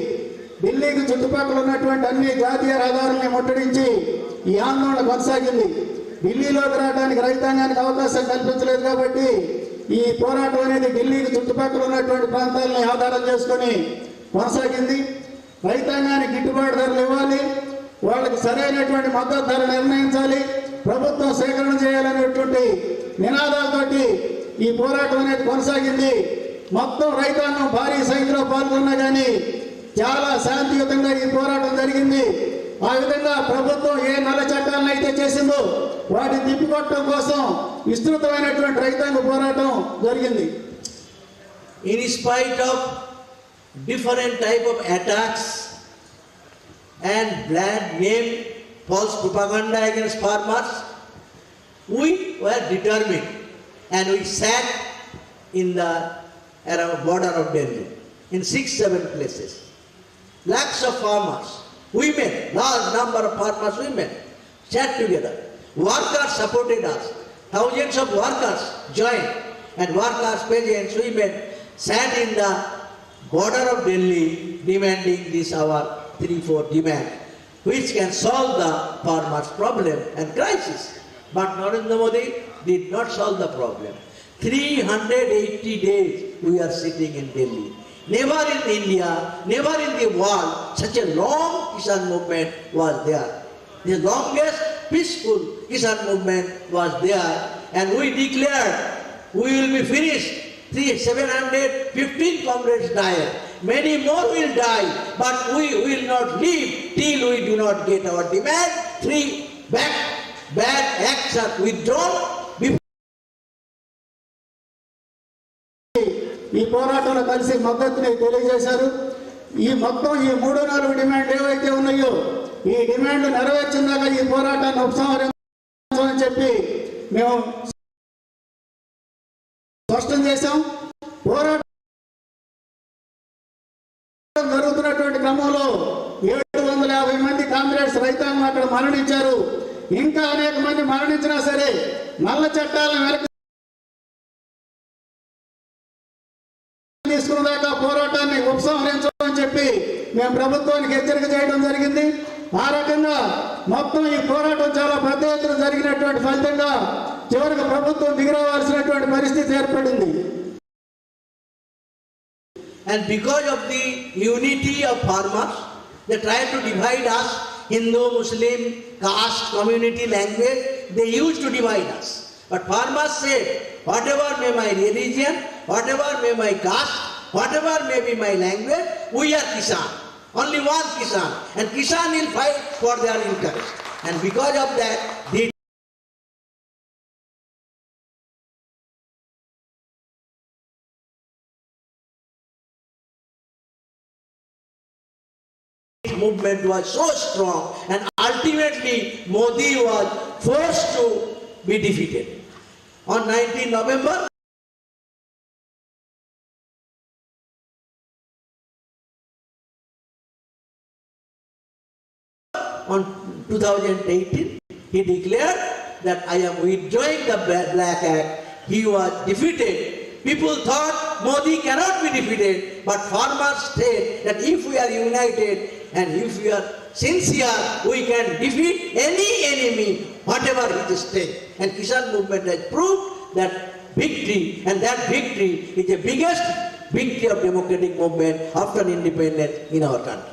D: ఢిల్లీకి చుట్టుపక్కల ఉన్నటువంటి అన్ని జాతీయ రహదారుల్ని ముట్టడించి ఈ ఆందోళన కొనసాగింది. ఢిల్లీలోకి రావడానికి రైతాంగానికి అవకాశం కల్పించలేదు కాబట్టి ఈ పోరాటం అనేది ఢిల్లీకి చుట్టుపక్కల ఉన్నటువంటి ప్రాంతాలని ఆధారం చేసుకొని కొనసాగింది. రైతాంగానికి గిట్టుబాటు ధరలు ఇవ్వాలి, వాళ్ళకి సరైనటువంటి మద్దతు ధర నిర్ణయించాలి, ప్రభుత్వం సేకరణ చేయాలనేటువంటి నినాదాలతోటి ఈ పోరాటం అనేది కొనసాగింది. మొత్తం రైతాంగం భారీ సంఖ్యలో పాల్గొన్నా కానీ చాలా శాంతియుతంగా ఈ పోరాటం జరిగింది. ఆ విధంగా ప్రభుత్వం ఏ నల్ల చట్టాలను అయితే చేసిందో వాటిని తిప్పికొట్టడం కోసం విస్తృతమైనటువంటి రైతాంగ పోరాటం జరిగింది.
C: In spite of different type of attacks and bad name, false propaganda against farmers, we were determined and we sat in the around border of Delhi in 6-7 places. Lakhs of farmers, women, large number of farmers, women sat together. Workers supported us. Thousands of workers joined, and workers, peasants, women sat in the border of Delhi demanding this our 3-4 demand, which can solve the farmers' problem and crisis. But Narendra Modi did not solve the problem. 380 days we are sitting in Delhi. Never in India, never in the world, such a long Kisan movement was there. The longest peaceful Kisan movement was there, and we declared we will be finished. 715 comrades died. Many more will die, but we will not leave till we do not get our demand. 3 bad acts are withdrawn.
D: ఈ పోరాటంలో కలిసి మద్దతుని తెలియజేశారు. ఈ మొత్తం ఈ 3-4 డిమాండ్లు ఏవైతే ఉన్నాయో ఈ డిమాండ్లు నెరవేర్చిందాక ఈ పోరాటాన్ని ఉపసంహరించాలని చెప్పి మేము స్పష్టం చేశాం. పోరాటం జరుగుతున్నటువంటి క్రమంలో 750 మంది కామ్రేడ్స్ రైతాంగం అక్కడ మరణించారు. ఇంకా అనేక మంది మరణించినా సరే నల్ల చట్టాలను వెనక్కి తీసుకున్నదాకా పోరాటాన్ని ఉపసంహరించాలని చెప్పి మేము ప్రభుత్వానికి హెచ్చరిక చేయడం జరిగింది. ఆ రకంగా మొత్తం ఈ పోరాటం చాలా పెద్ద ఎత్తున జరిగినటువంటి ఫలితంగా చివరికి ప్రభుత్వం దిగిరావాల్సినటువంటి పరిస్థితి ఏర్పడింది.
C: And because of the unity of farmers, they tried to divide us, Hindu, Muslim, caste, community, language, they used to divide us. But farmers said, whatever may my religion, whatever may my caste, whatever may be my language, we are Kisan. Only one Kisan. And Kisan will fight for their interest. And because of that, the movement was so strong, and ultimately Modi was forced to be defeated. On 19 November, on 2018, he declared that I am withdrawing the Black Act. He was defeated. People thought Modi cannot be defeated, but farmers said that if we are united and if we are sincere, we can defeat any enemy, whatever his state. And Kisan movement has proved that victory, and that victory is the biggest victory of democratic movement after independence in our country.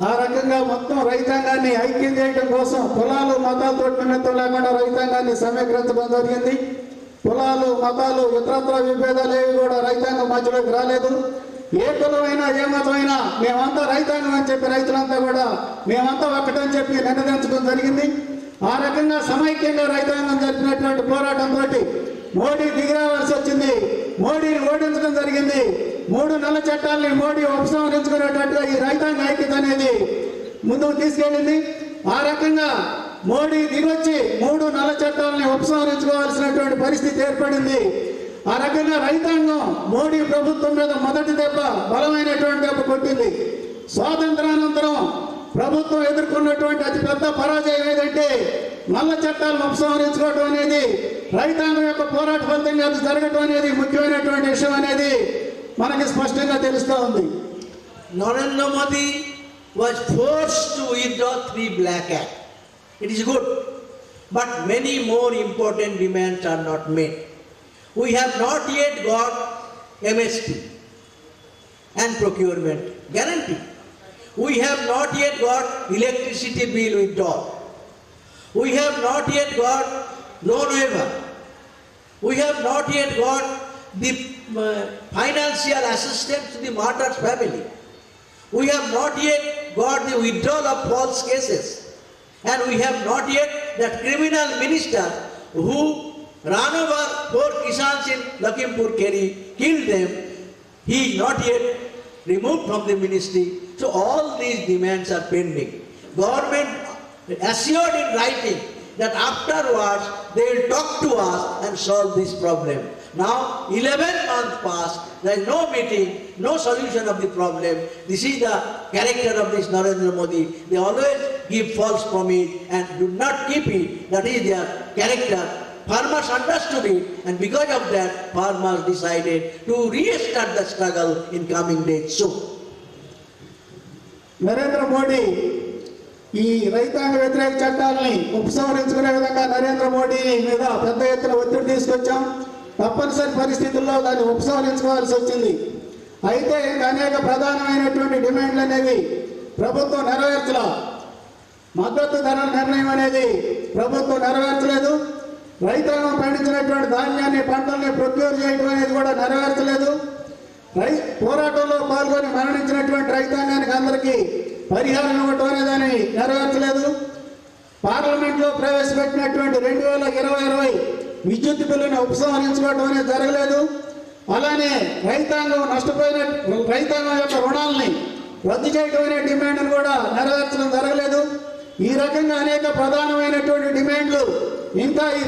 D: ఆ రకంగా మొత్తం రైతాంగాన్ని ఐక్యం చేయడం కోసం కులాలు మతాలతో నిమిత్తం లేకుండా రైతాంగాన్ని సమీకరించడం జరిగింది. కులాలు మతాలు ఇతరత్ర విభేదాలు ఏవి కూడా రైతాంగం మధ్యలోకి రాలేదు. ఏ కులమైనా ఏ మతమైనా మేమంతా రైతాంగం అని చెప్పి రైతులంతా కూడా మేమంతా ఒక్కటని చెప్పి నిర్ణయించడం జరిగింది. ఆ రకంగా సమైక్యంగా రైతాంగం జరిపినటువంటి పోరాటంతో మోడీ దిగిరావాల్సి వచ్చింది. మోడీని ఓడించడం జరిగింది. 3 నల్ల చట్టాలని మోడీ ఉపసంహరించుకునేటట్టుగా ఈ రైతాంగ ఐక్యత అనేది ముందుకు తీసుకెళ్ళింది. ఆ రకంగా మోడీ దిగొచ్చి 3 నల్ల చట్టాలని ఉపసంహరించుకోవాల్సినటువంటి పరిస్థితి ఏర్పడింది. ఆ రకంగా రైతాంగం మోడీ ప్రభుత్వం మీద మొదటి దెబ్బ, బలమైనటువంటి దెబ్బ కొట్టింది. స్వాతంత్రానంతరం ప్రభుత్వం ఎదుర్కొన్నటువంటి అతిపెద్ద పరాజయం ఏదంటే నల్ల చట్టాలను ఉపసంహరించుకోవడం అనేది రైతాంగం యొక్క పోరాట ఫలితంగా అది జరగడం అనేది ముఖ్యమైనటువంటి విషయం అనేది మనకి స్పష్టంగా తెలుస్తూ ఉంది.
C: Narendra Modi was forced to withdraw 3 Black Act. It is good, but many more important demands are not met. We have not yet got MSP and procurement guarantee. We have not yet got electricity bill withdrawal. We have not yet got loan waiver. We have not yet got the financial assistance to the martyr's family. We have not yet got the withdrawal of false cases. And we have not yet that criminal minister who ran over 4 Kisans in Lakhimpur Kheri, killed them. He is not yet removed from the ministry. So all these demands are pending. Government assured in writing that afterwards they will talk to us and solve this problem. Now 11 months passed, there is no meeting, no solution of the problem. This is the character of this Narendra Modi. They always give false promise and do not keep it. That is their character. Farmers understood it, and because of that, farmers decided to restart the struggle in coming days soon.
D: Narendra Modi ఈ రైతాంగ వ్యతిరేక చట్టాలని ఉపసంహరించుకునే విధంగా నరేంద్ర మోడీ మీద పెద్ద ఎత్తున ఒత్తిడి తీసుకొచ్చాం. తప్పనిసరి పరిస్థితుల్లో దాన్ని ఉపసంహరించుకోవాల్సి వచ్చింది. అయితే అనేక ప్రధానమైనటువంటి డిమాండ్లు అనేవి ప్రభుత్వం నెరవేర్చలా. మద్దతు ధరల నిర్ణయం అనేది ప్రభుత్వం నెరవేర్చలేదు. రైతాంగం పండించినటువంటి ధాన్యాన్ని పంటల్ని ప్రొక్యూర్ చేయడం అనేది కూడా నెరవేర్చలేదు. పోరాటంలో పాల్గొని మరణించినటువంటి రైతాంగానికి అందరికీ పరిహారం ఇవ్వటం అనే దాన్ని నెరవేర్చలేదు. పార్లమెంట్లో ప్రవేశపెట్టినటువంటి 2020 విద్యుత్ బిల్లును ఉపసంహరించుకోవడం అనేది జరగలేదు. అలానే రైతాంగం నష్టపోయిన రైతాంగం యొక్క రుణాలని రద్దు చేయడం అనే డిమాండ్ను కూడా నెరవేర్చడం జరగలేదు. ఈ రకంగా అనేక ప్రధానమైనటువంటి డిమాండ్లు ఇంకా ఈ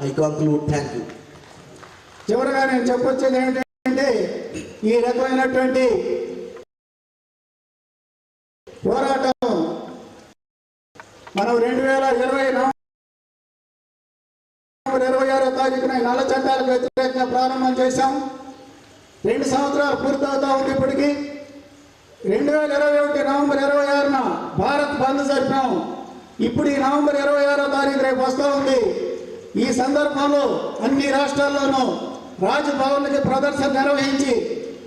C: I conclude. Thank you.
D: చివరగా నేను చెప్పొచ్చేది ఏమిటంటే ఈ రకమైనటువంటి పోరాటం మనం 2020 నవంబర్ 26వ తారీఖున నల్ల చట్టాలకు వ్యతిరేకంగా ప్రారంభం చేశాం. 2 సంవత్సరాలు పూర్తవుతా ఉంది. ఇప్పటికీ 2021 నవంబర్ 26న భారత్ బంద్ జరిపాం. ఇప్పుడు ఈ నవంబర్ 26వ తారీఖు రేపు వస్తూ ఉంది. ఈ సందర్భంలో అన్ని రాష్ట్రాల్లోనూ రాజ్భవన్లకి ప్రదర్శన నిర్వహించి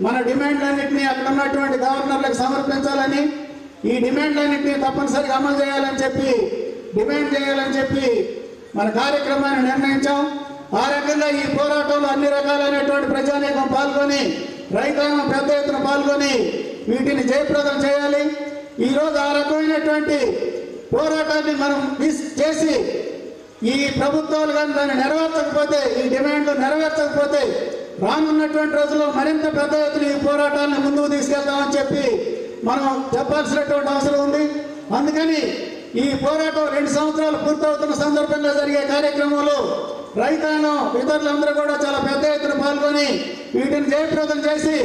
D: మన డిమాండ్లన్నింటినీ అక్కడ ఉన్నటువంటి గవర్నర్లకు సమర్పించాలని, ఈ డిమాండ్లన్నింటినీ తప్పనిసరిగా అమలు చేయాలని చెప్పి డిమాండ్ చేయాలని చెప్పి మన కార్యక్రమాన్ని నిర్ణయించాం. ఆ రకంగా ఈ పోరాటంలో అన్ని రకాలైనటువంటి ప్రజానీకం పాల్గొని రైతాంగం పెద్ద ఎత్తున పాల్గొని వీటిని జయప్రదం చేయాలి. ఈరోజు ఆ రకమైనటువంటి పోరాటాన్ని మనం చేసి ఈ ప్రభుత్వాలు కానీ దాన్ని నెరవేర్చకపోతే, ఈ డిమాండ్లు నెరవేర్చకపోతే రానున్నటువంటి రోజుల్లో మరింత పెద్ద ఎత్తున ఈ పోరాటాలను ముందుకు తీసుకెళ్తామని చెప్పి మనం చెప్పాల్సినటువంటి అవసరం ఉంది. అందుకని ఈ పోరాటం 2 సంవత్సరాలు పూర్తవుతున్న సందర్భంగా జరిగే కార్యక్రమంలో రైతాంగం ఇతరులందరూ కూడా చాలా పెద్ద ఎత్తున పాల్గొని వీటిని జయప్రదం చేసి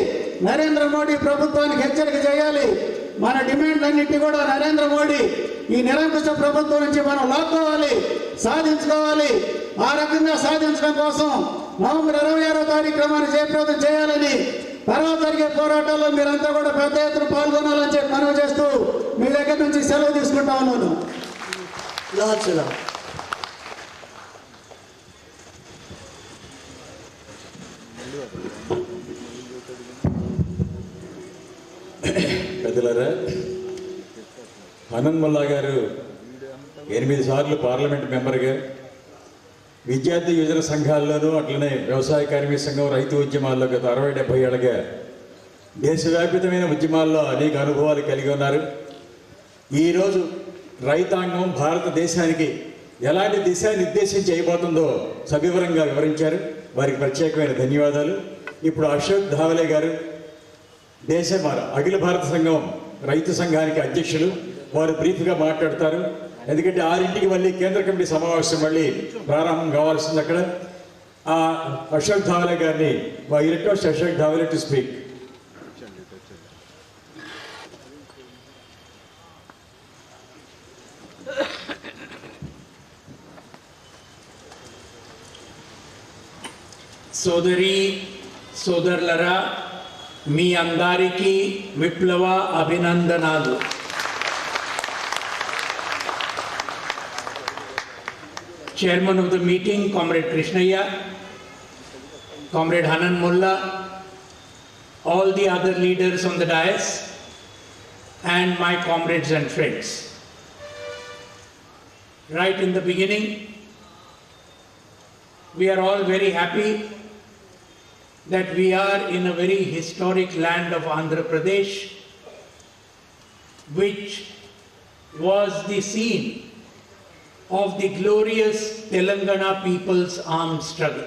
D: నరేంద్ర మోడీ ప్రభుత్వానికి హెచ్చరిక చేయాలి. మన డిమాండ్లన్నింటినీ కూడా నరేంద్ర మోడీ ఈ నిరంకుశ ప్రభుత్వం నుంచి మనం లాక్కోవాలి, సాధించుకోవాలి. ఆ రకంగా సాధించడం కోసం నవంబర్ 26వ తారీఖు క్రమాన్ని జయప్రదం చేయాలని, తర్వాత జరిగే పోరాటాల్లో మీరంతా కూడా పెద్ద ఎత్తున పాల్గొనాలని చెప్పి మనవి చేస్తూ మీ దగ్గర నుంచి సెలవు తీసుకుంటా ఉన్నాను.
B: పెద్దలారా, హనుమల్లా గారు 8 సార్లు పార్లమెంట్ మెంబర్గా, విద్యార్థి యువజన సంఘాల్లోనూ అట్లనే వ్యవసాయ కార్మిక సంఘం, రైతు ఉద్యమాల్లో గత 60-70 ఏళ్ళగా దేశవ్యాపితమైన ఉద్యమాల్లో అనేక అనుభవాలు కలిగి ఉన్నారు. ఈరోజు రైతాంగం భారతదేశానికి ఎలాంటి దిశానిర్దేశం చేయబోతుందో సవివరంగా వివరించారు. వారికి ప్రత్యేకమైన ధన్యవాదాలు. ఇప్పుడు అశోక్ ధావలే గారు అఖిల భారత సంఘం రైతు సంఘానికి అధ్యక్షులు, వారు బ్రీఫ్గా మాట్లాడతారు. ఎందుకంటే 6ంటికి మళ్ళీ కేంద్ర కమిటీ సమావేశం మళ్ళీ ప్రారంభం కావాల్సింది. అక్కడ అశోక్ ధావలే గారిని request Ashok Dhawale to speak.
E: సోదరి సోదరులరా, మీ అందరికీ విప్లవ అభినందనాలు. Chairman of the meeting, Comrade Krishnaya, Comrade Hanan Mullah, all the other leaders on the dais, and my comrades and friends. Right in the beginning, we are all very happy that we are in a very historic land of Andhra Pradesh, which was the scene of the glorious Telangana people's armed struggle.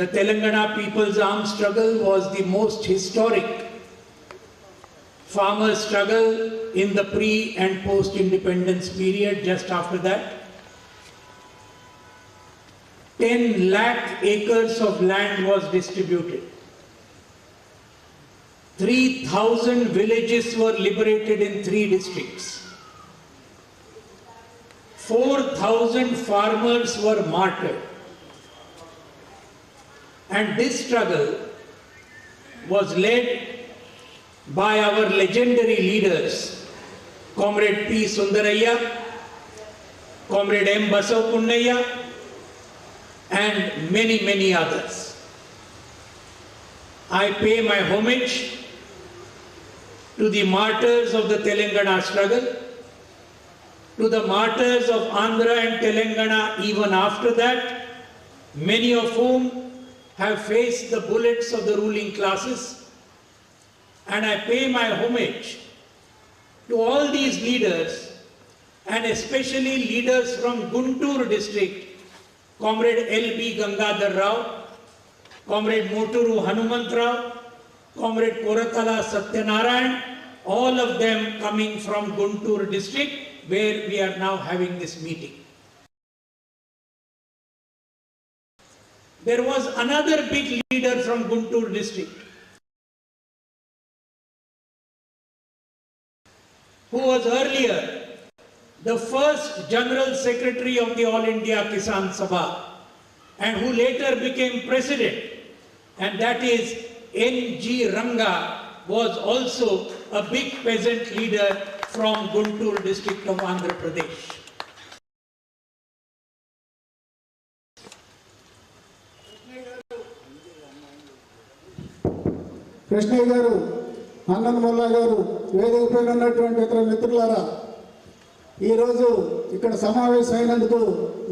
E: The Telangana people's armed struggle was the most historic farmer struggle in the pre- and post-independence period. Just after that, 10 lakh acres of land was distributed. 3,000 villages were liberated in 3 districts. 4,000 farmers were martyred. And this struggle was led by our legendary leaders, Comrade P. Sundaraya, Comrade M. Basavapunnaya, and many, many others. I pay my homage to the martyrs of the Telangana struggle, to the martyrs of Andhra and Telangana even after that, many of whom have faced the bullets of the ruling classes. And I pay my homage to all these leaders, and especially leaders from Guntur district, Comrade L.B. Gangadhar Rao, Comrade Moturu Hanumant Rao, Comrade Koratala Satyanarayan, all of them coming from Guntur district, where we are now having this meeting. There was another big leader from Guntur district who was earlier the first General Secretary of the All India Kisan Sabha and who later became President, and that is N.G. Ranga, was also a big peasant leader from Guntur district of Andhra Pradesh.
D: Krishnaiah గారు, అన్నన్ మొల్లా గారు, వేదిక పైన ఉన్నటువంటి ఇతర మిత్రులారా, ఈరోజు ఇక్కడ సమావేశమైనందుకు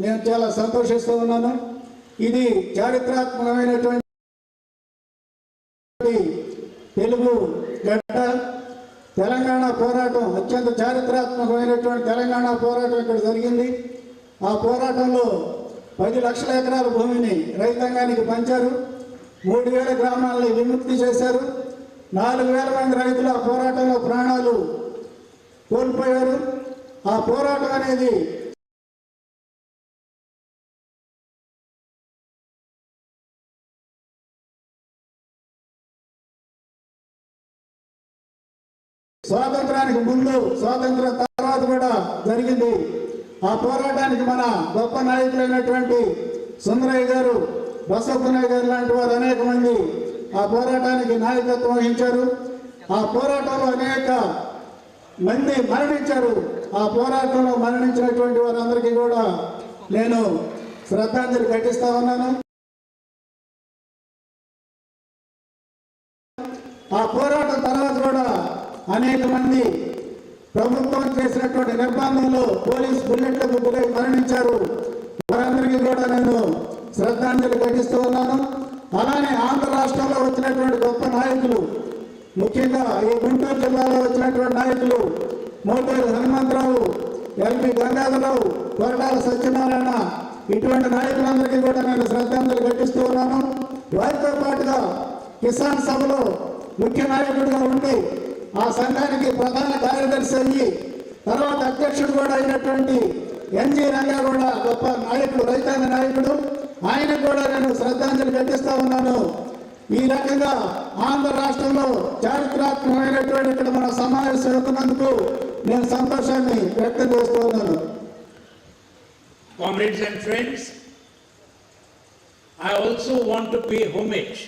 D: నేను చాలా సంతోషిస్తూ ఉన్నాను. ఇది చారిత్రాత్మకమైనటువంటి తెలుగు గడ్డ. తెలంగాణ పోరాటం, అత్యంత చారిత్రాత్మకమైనటువంటి తెలంగాణ పోరాటం ఇక్కడ జరిగింది. ఆ పోరాటంలో 10 లక్షల ఎకరాల భూమిని రైతాంగానికి పంచారు. 3,000 గ్రామాలని విముక్తి చేశారు. 4,000 మంది రైతులు ఆ పోరాటంలో ప్రాణాలు కోల్పోయారు. ఆ పోరాటం అనేది స్వాతంత్రానికి ముందు, స్వాతంత్రం తర్వాత కూడా జరిగింది. ఆ పోరాటానికి మన గొప్ప నాయకులైనటువంటి సుందరయ్య గారు, బసవపున్నయ్య గారు లాంటి వారు అనేక మంది ఆ పోరాటానికి నాయకత్వం వహించారు. ఆ పోరాటంలో అనేక మంది మరణించారు. ఆ పోరాటంలో మరణించినటువంటి వారందరికీ కూడా నేను శ్రద్ధాంజలి ఘటిస్తా ఉన్నాను. ఆ పోరాటం తర్వాత కూడా అనేక మంది ప్రభుత్వం చేసినటువంటి నిర్బంధంలో పోలీస్ బుల్లెట్లకు గురై మరణించారు. వారందరికీ కూడా నేను శ్రద్ధాంజలి ఘటిస్తూ ఉన్నాను. అలానే ఆంధ్ర రాష్ట్రంలో వచ్చినటువంటి గొప్ప నాయకులు, ముఖ్యంగా ఈ గుంటూరు జిల్లాలో వచ్చినటువంటి నాయకులు మోటూరు హనుమంతరావు, ఎల్పి గంగాధరరావు, కొరటాల సత్యనారాయణ, ఇటువంటి నాయకులందరికీ కూడా నేను శ్రద్ధాంజలి ఘటిస్తూ ఉన్నాను. వారితో పాటుగా కిసాన్ సభలో ముఖ్య నాయకుడిగా ఉండి ఆ సంఘానికి ప్రధాన కార్యదర్శి అయ్యి తర్వాత అధ్యక్షుడు కూడా అయినటువంటి ఎన్జి రంగా కూడా గొప్ప నాయకుడు, రైతాంగ నాయకుడు. ఆయన కూడా నేను శ్రద్ధాంజలి ఘటిస్తా ఉన్నాను. ఈ రకంగా ఆంధ్ర రాష్ట్రంలో చారిత్రాత్మకమైనటువంటి ఇక్కడ మన సమావేశం అవుతున్నందుకు నేను సంతోషాన్ని వ్యక్తం చేస్తూ ఉన్నాను.
E: Comrades and friends, I also want to pay homage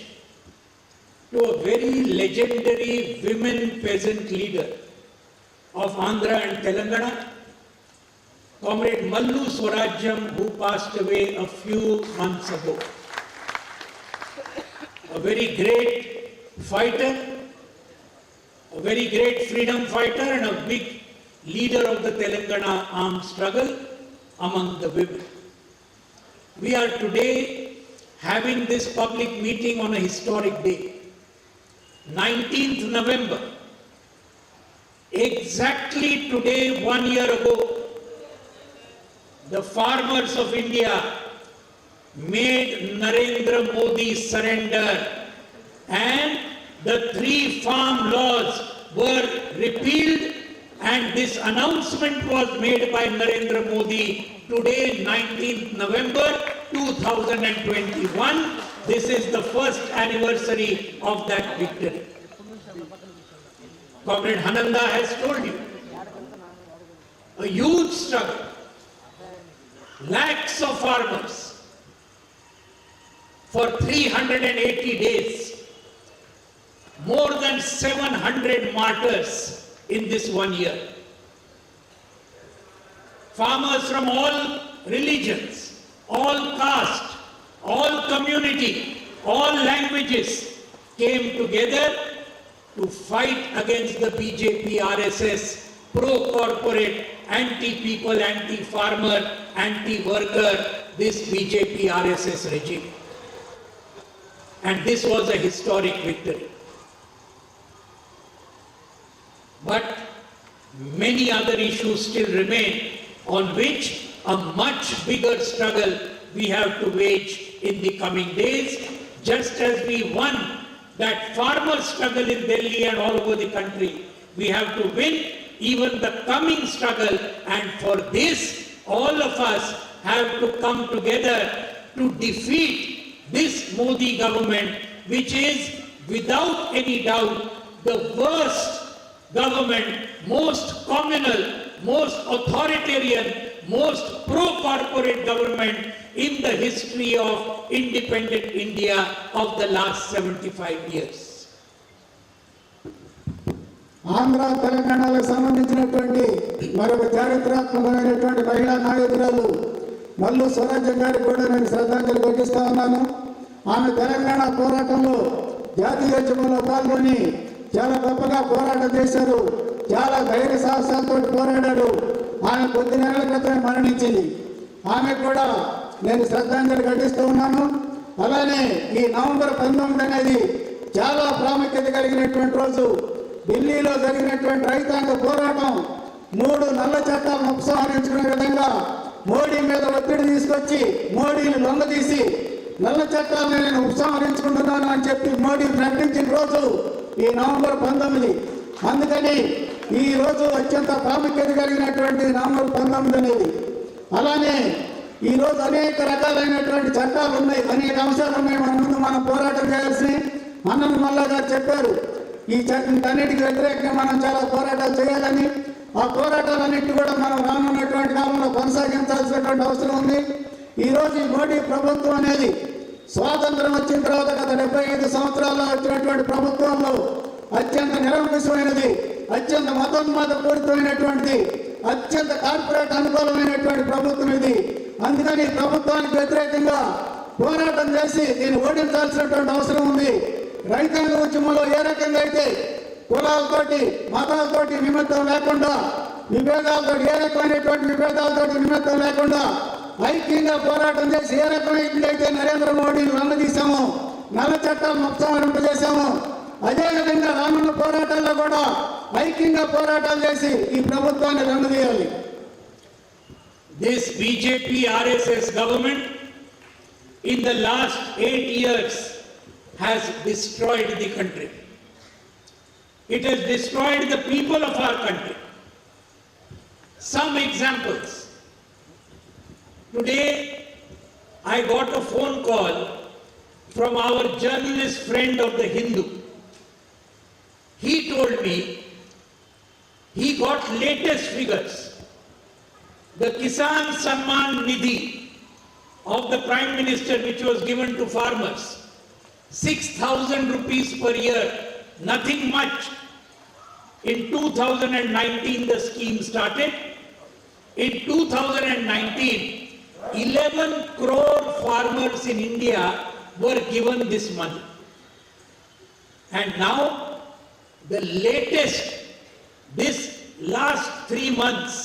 E: to a very legendary women peasant leader of Andhra and Telangana, Comrade Mallu Swarajyam, who passed away a few months ago. A very great fighter, a very great freedom fighter and a big leader of the Telangana armed struggle among the women. We are today having this public meeting on a historic day. 19th November, exactly today 1 year ago, the farmers of India made Narendra Modi surrender and the 3 farm laws were repealed, and this announcement was made by Narendra Modi today 19th November 2021. This is the first anniversary of that victory. Comrade Hananda has told you, a huge struggle, lakhs of farmers for 380 days, more than 700 martyrs in this 1 year. Farmers from all religions, all caste, all community, all languages came together to fight against the BJP RSS pro-corporate, anti-people, anti-farmer, anti-worker, this BJP RSS regime. And this was a historic victory. But many other issues still remain on which a much bigger struggle we have to wage in the coming days, just as we won that farmer struggle in Delhi and all over the country. We have to win even the coming struggle, and for this all of us have to come together to defeat this Modi government, which is without any doubt the worst government, most communal, most authoritarian, most pro-corporate government in the history of independent India of the last 75 years.
D: Andhra తెలంగాణలకు సంబంధించినటువంటి మరొక చారిత్రాత్మకమైనటువంటి మహిళా నాయకురాలు మల్లు స్వరాజ్యం గారికి కూడా నేను శ్రద్ధాంజలి ఘటిస్తా ఉన్నాను. ఆమె తెలంగాణ పోరాటంలో జాతీయోద్యమంలో పాల్గొని చాలా గొప్పగా పోరాటం చేశారు. చాలా ధైర్య సాహసాలతో పోరాడారు. ఆమె కొద్ది నెలల క్రితమే మరణించింది. ఆమె కూడా నేను శ్రద్ధాంజలి ఘటిస్తూ ఉన్నాను. అలానే ఈ నవంబర్ 19 అనేది చాలా ప్రాముఖ్యత కలిగినటువంటి రోజు. ఢిల్లీలో జరిగినటువంటి రైతాంగ పోరాటం 3 నల్ల చట్టాలను ఉపసంహరించుకునే విధంగా మోడీ మీద ఒత్తిడి తీసుకొచ్చి మోడీని లొంగదీసి నల్ల చట్టాలను నేను ఉపసంహరించుకుంటున్నాను అని చెప్పి మోడీ ప్రకటించిన రోజు ఈ నవంబర్ 19. అందుకని ఈ రోజు అత్యంత ప్రాముఖ్యత కలిగినటువంటి నవంబర్ 19 అనేది. అలానే ఈ రోజు అనేక రకాలైనటువంటి చట్టాలు ఉన్నాయి, అనేక అంశాలు ఉన్నాయి మన ముందు మనం పోరాటం చేయాల్సి. అన్నను మల్లా గారు చెప్పారు, ఈ చట్టాలన్నిటికీ వ్యతిరేకంగా మనం చాలా పోరాటాలు చేయాలని. ఆ పోరాటాలన్నింటినీ కూడా మనం రానున్నటువంటి కాలంలో కొనసాగించాల్సినటువంటి అవసరం ఉంది. ఈరోజు ఈ మోడీ ప్రభుత్వం అనేది స్వాతంత్రం వచ్చిన తర్వాత గత 75 సంవత్సరాల్లో వచ్చినటువంటి ప్రభుత్వంలో అత్యంత నిరంకుశమైనది, అత్యంత మతోన్మాదపూరితమైనటువంటిది, అత్యంత కార్పొరేట్ అనుకూలమైనటువంటి ప్రభుత్వం ఇది. అందుకని ప్రభుత్వానికి వ్యతిరేకంగా పోరాటం చేసి దీన్ని ఓడించాల్సినటువంటి అవసరం ఉంది. రైతాంగ ఉద్యమంలో ఏ రకంగా అయితే కులాలతోటి మతాలతోటి నిమిత్తం లేకుండా, విభేదాలతో ఏ రకమైనటువంటి విభేదాలతో నిమిత్తం లేకుండా ఐక్యంగా పోరాటం చేసి ఏ రకమైనట్లయితే నరేంద్ర మోడీని వెల్లదీశామో, నల్ల చట్టాలు ఉపసంహరింపజేశామో, అదేవిధంగా రానున్న పోరాటాల్లో కూడా ఐక్యంగా పోరాటాలు చేసి ఈ ప్రభుత్వాన్ని వెల్లదీయాలి.
E: This BJP RSS government in the last 8 years has destroyed the country. It has destroyed the people of our country. Some examples. Today I got a phone call from our journalist friend of the Hindu. He told me he got latest figures. The Kisan Sabha of the Prime Minister, which was given to farmers, 6,000 rupees per year, nothing much. In 2019 the scheme started. In 2019, 11 crore farmers in India were given this money. And now the latest, this last 3 months,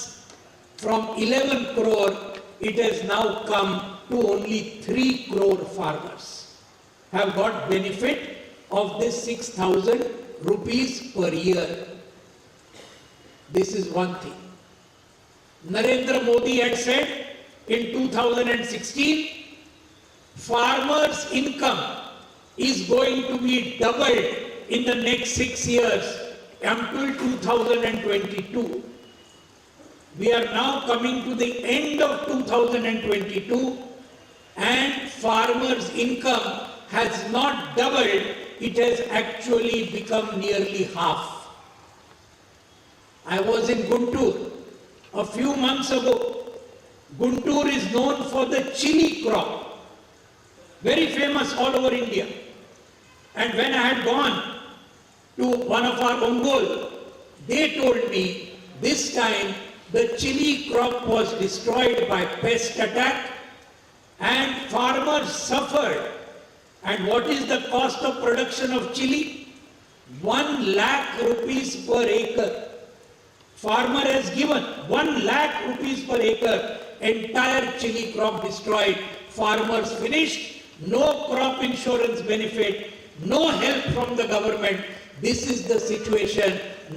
E: from 11 crore, it has now come to only 3 crore farmers have got benefit of this 6,000 rupees per year. This is one thing. Narendra Modi had said in 2016, farmers' income is going to be doubled in the next 6 years until 2022. We are now coming to the end of 2022 and farmers' income has not doubled, it has actually become nearly half. I was in Guntur a few months ago. Guntur is known for the chili crop, very famous all over India. And when I had gone to one of our Ongol, they told me this time the chili crop was destroyed by pest attack and farmers suffered. And what is the cost of production of chili? 1 lakh rupees per acre. Farmer has given 1 lakh rupees per acre, entire chili crop destroyed, farmers finished, no crop insurance benefit, no help from the government. This is the situation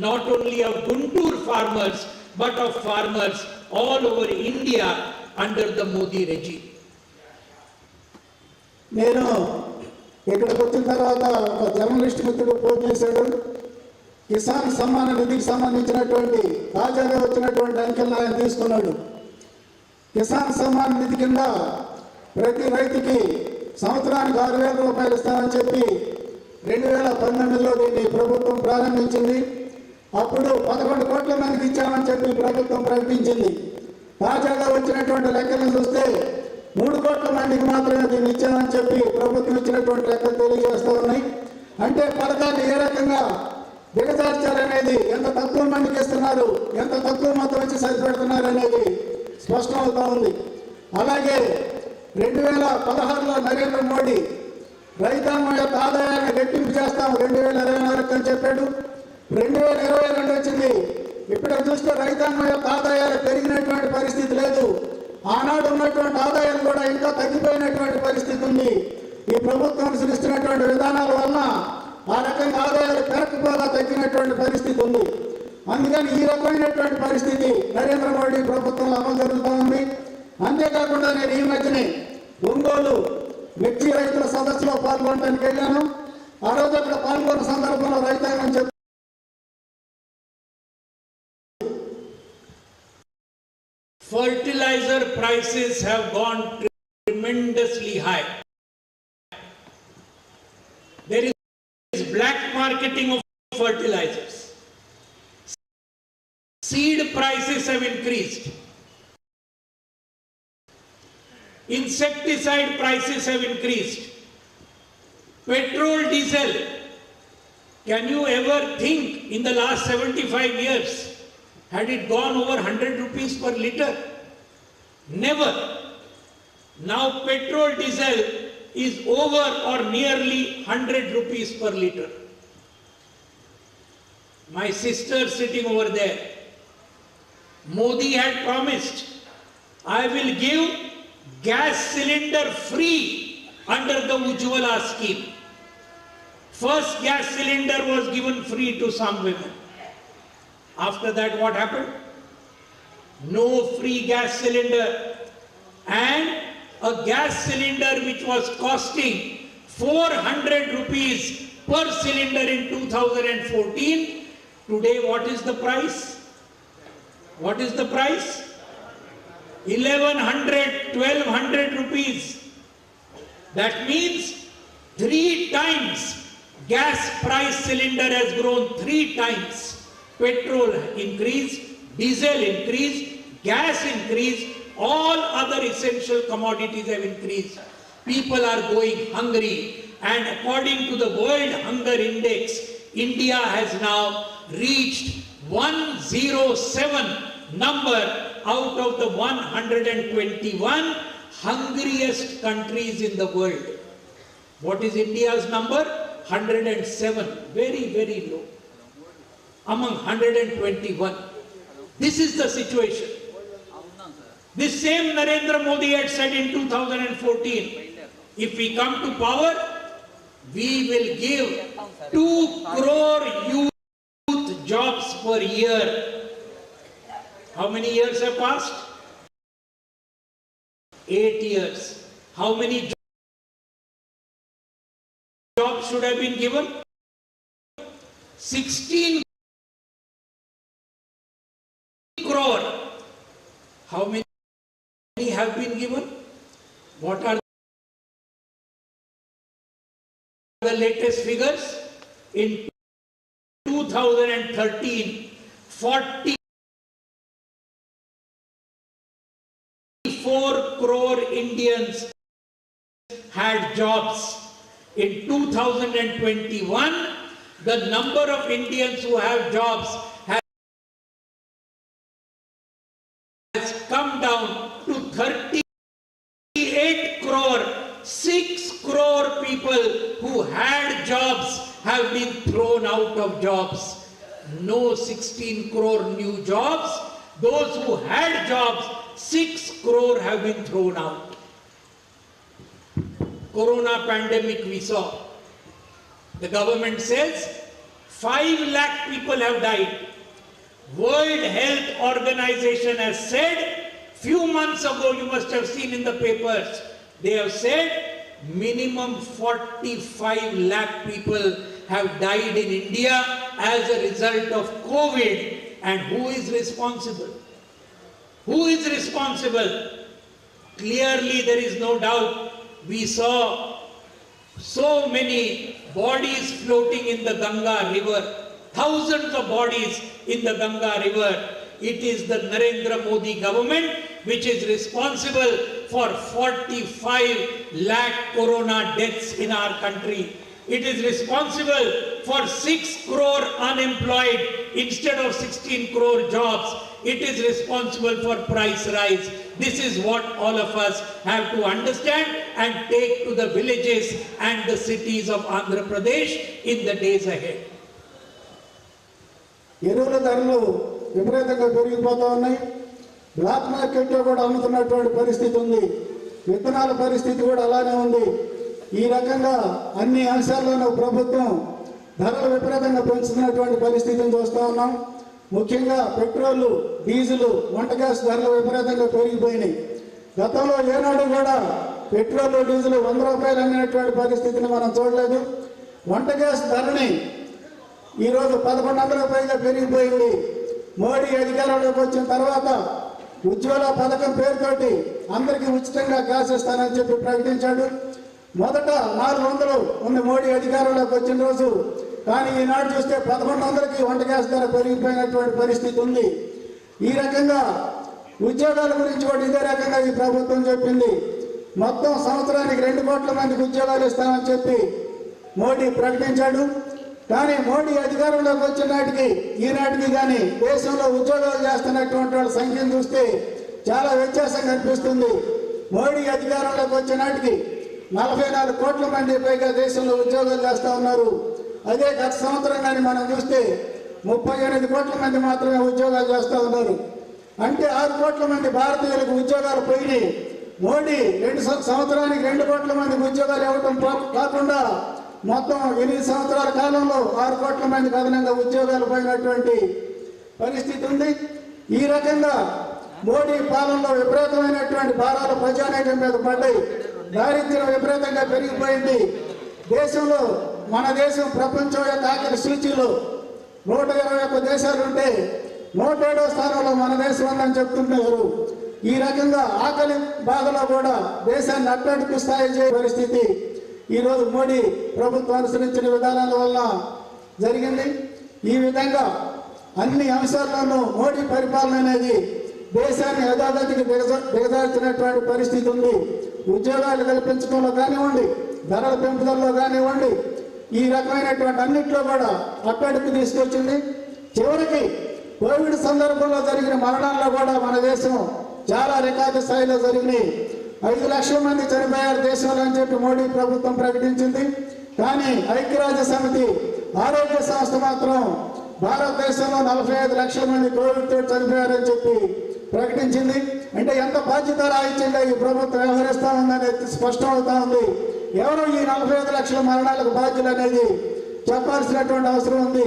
E: not only of Guntur farmers, but of farmers all over India under the Modi regime.
D: నేను ఇక్కడికి వచ్చిన తర్వాత ఒక journalist మిత్రుడు phone చేశాడు. కిసాన్ సమ్మాన్ నిధికి సంబంధించినటువంటి తాజాగా వచ్చినటువంటి అంకెలను ఆయన తీసుకున్నాడు. కిసాన్ సమ్మాన్ నిధి కింద ప్రతి రైతుకి సంవత్సరానికి 6,000 రూపాయలు ఇస్తామని చెప్పి 2019లో దీన్ని ప్రభుత్వం ప్రారంభించింది. అప్పుడు 11 కోట్ల మందికి ఇచ్చామని చెప్పి ప్రభుత్వం ప్రకటించింది. తాజాగా వచ్చినటువంటి లెక్కలను చూస్తే 3 కోట్ల మందికి మాత్రమే దీన్ని ఇచ్చామని చెప్పి ప్రభుత్వం ఇచ్చినటువంటి లెక్కలు తెలియజేస్తూ ఉన్నాయి. అంటే పథకాన్ని ఏ రకంగా దిగజార్చారనేది, ఎంత తక్కువ మందికి ఇస్తున్నారు, ఎంత తక్కువ మొత్తం వచ్చి సరిపెడుతున్నారు అనేది స్పష్టమవుతూ ఉంది. అలాగే 2016లో నరేంద్ర మోడీ రైతాంగం యొక్క ఆదాయాన్ని రెట్టింపు చేస్తాము 2024 అని చెప్పాడు. 2022 వచ్చింది. ఇప్పుడు చూస్తే రైతాంగం యొక్క ఆదాయాలు పెరిగినటువంటి పరిస్థితి లేదు. ఆనాడు ఉన్నటువంటి ఆదాయం కూడా ఇంకా తగ్గిపోయినటువంటి పరిస్థితి ఉంది. ఈ ప్రభుత్వం అనుసరిస్తున్నటువంటి విధానాల వల్ల ఆ రకంగా ఆదాయాలు పెరగకపోగా తగ్గినటువంటి పరిస్థితి ఉంది. అందుకని ఈ రకమైనటువంటి పరిస్థితి నరేంద్ర మోడీ ప్రభుత్వంలో అమలు జరుగుతూ ఉంది. అంతేకాకుండా నేను ఈ మధ్యనే ఒంగోలు మిర్చి రైతుల సదస్సులో పాల్గొనడానికి వెళ్ళాను. ఆ రోజు అక్కడ పాల్గొన్న సందర్భంలో రైతాంగం
E: fertilizer prices have gone tremendously high. There is black marketing of fertilizers. Seed prices have increased. Insecticide prices have increased. Petrol, diesel. Can you ever think in the last 75 years, had it gone over 100 rupees per liter? Never. Now petrol, diesel is over or nearly 100 rupees per liter. My sister sitting over there, Modi had promised, I will give gas cylinder free under the Ujjwala scheme. First gas cylinder was given free to some women. After that, what happened? No free gas cylinder. And a gas cylinder which was costing 400 rupees per cylinder in 2014, today what is the price? What is the price? 1100, 1200 rupees. That means 3 times gas price cylinder has grown 3 times. Petrol increased, diesel increased, gas increased, all other essential commodities have increased. People are going hungry, and according to the World Hunger Index, India has now reached 107 number out of the 121 hungriest countries in the world. What is India's number? 107. Very, very low. Among 121. This is the situation. This same Narendra Modi had said in 2014, if we come to power, we will give 2 crore youth jobs per year. How many years have passed? 8 years. How many jobs should have been given? 16 crore. How many have been given? What are the latest figures? In 2013, 44 crore Indians had jobs. In 2021, the number of Indians who have jobs has come down to 38 crore. 6 crore people who had jobs have been thrown out of jobs. No 16 crore new jobs. Those who had jobs, 6 crore have been thrown out. Corona pandemic we saw. The government says 5 lakh people have died. World Health Organization has said, few months ago, you must have seen in the papers, they have said minimum 45 lakh people have died in India as a result of COVID. And who is responsible? Who is responsible? Clearly there is no doubt. We saw so many bodies floating in the Ganga river. Thousands of bodies in the Ganga river. It is the Narendra Modi government which is responsible for 45 lakh corona deaths in our country. It is responsible for 6 crore unemployed instead of 16 crore jobs. It is responsible for price rise. This is what all of us have to understand and take to the villages and the cities of Andhra Pradesh in the days ahead.
D: ఎరువుల ధరలు విపరీతంగా పెరిగిపోతూ ఉన్నాయి. Black మార్కెట్లో కూడా అమ్ముతున్నటువంటి పరిస్థితి ఉంది. విత్తనాల పరిస్థితి కూడా అలానే ఉంది. ఈ రకంగా అన్ని అంశాల్లోనూ ప్రభుత్వం ధరలు విపరీతంగా పెంచుతున్నటువంటి పరిస్థితిని చూస్తూ ఉన్నాం. ముఖ్యంగా పెట్రోల్, డీజిల్, వంట గ్యాస్ ధరలు విపరీతంగా పెరిగిపోయినాయి. గతంలో ఏనాడు కూడా పెట్రోల్, డీజిల్ 100 రూపాయలు అమ్మినటువంటి పరిస్థితిని మనం చూడలేదు. వంట గ్యాస్ ధరని ఈరోజు 1100 రూపాయలుగా పెరిగిపోయింది. మోడీ అధికారంలోకి వచ్చిన తర్వాత ఉజ్వల పథకం పేరుతోటి అందరికీ ఉచితంగా గ్యాస్ ఇస్తానని చెప్పి ప్రకటించాడు. మొదట 400 ఉన్న మోడీ అధికారంలోకి వచ్చిన రోజు, కానీ ఈనాడు చూస్తే 1100కి వంట గ్యాస్ ధర పెరిగిపోయినటువంటి పరిస్థితి ఉంది. ఈ రకంగా ఉద్యోగాల గురించి కూడా ఇదే రకంగా ఈ ప్రభుత్వం చెప్పింది. మొత్తం సంవత్సరానికి 2 కోట్ల మందికి ఉద్యోగాలు ఇస్తామని చెప్పి మోడీ ప్రకటించాడు. కానీ మోడీ అధికారంలోకి వచ్చిన నాటికి ఈనాటికి కానీ దేశంలో ఉద్యోగాలు చేస్తున్నటువంటి వాళ్ళ సంఖ్యను చూస్తే చాలా వ్యత్యాసం కనిపిస్తుంది. మోడీ అధికారంలోకి వచ్చిన నాటికి 44 కోట్ల మంది పైగా దేశంలో ఉద్యోగాలు చేస్తూ ఉన్నారు. అదే గత సంవత్సరం కానీ మనం చూస్తే 38 కోట్ల మంది మాత్రమే ఉద్యోగాలు చేస్తూ ఉన్నారు. అంటే 6 కోట్ల మంది భారతీయులకు ఉద్యోగాలు పోయినాయి. మోడీ సంవత్సరానికి 2 కోట్ల మందికి ఉద్యోగాలు ఇవ్వటం కాకుండా మొత్తం 8 సంవత్సరాల కాలంలో 6 కోట్ల మందికి అదనంగా ఉద్యోగాలు పోయినటువంటి పరిస్థితి ఉంది. ఈ రకంగా మోడీ పాలనలో విపరీతమైనటువంటి భారాలు ప్రజానీకం మీద పడ్డాయి. దారిద్ర్యం విపరీతంగా పెరిగిపోయింది. దేశంలో మన దేశం ప్రపంచం యొక్క ఆఖరి సూచీలో 121 దేశాలు ఉంటే 107వ స్థానంలో మన దేశం ఉందని చెప్తుంటారు. ఈ రకంగా ఆకలి బాధలో కూడా దేశాన్ని అట్టడుగు స్థాయి చేయ పరిస్థితి ఈరోజు మోడీ ప్రభుత్వం అనుసరించిన విధానాల వల్ల జరిగింది. ఈ విధంగా అన్ని అంశాల్లోనూ మోడీ పరిపాలన అనేది దేశాన్ని యథాగతికి దిగజార్చినటువంటి పరిస్థితి ఉంది. ఉద్యోగాలు కల్పించడంలో కానివ్వండి, ధరల పెంపుదలలో కానివ్వండి, ఈ రకమైనటువంటి అన్నింటిలో కూడా అట్టడుగు తీసుకొచ్చింది. చివరికి కోవిడ్ సందర్భంలో జరిగిన మరణాల్లో కూడా మన దేశం చాలా రికార్డు స్థాయిలో జరిగినాయి. 5 లక్షల మంది చనిపోయారు దేశంలో అని చెప్పి మోడీ ప్రభుత్వం ప్రకటించింది. కానీ ఐక్యరాజ్య సమితి ఆరోగ్య సంస్థ మాత్రం భారతదేశంలో 45 లక్షల మంది కోవిడ్తో చనిపోయారని చెప్పి ప్రకటించింది. అంటే ఎంత బాధ్యత రాయించిందో ఈ ప్రభుత్వం వ్యవహరిస్తా ఉందనేది స్పష్టం అవుతా ఉంది. ఎవరు ఈ 45 లక్షల మరణాలకు బాధ్యులు అనేది చెప్పాల్సినటువంటి అవసరం ఉంది.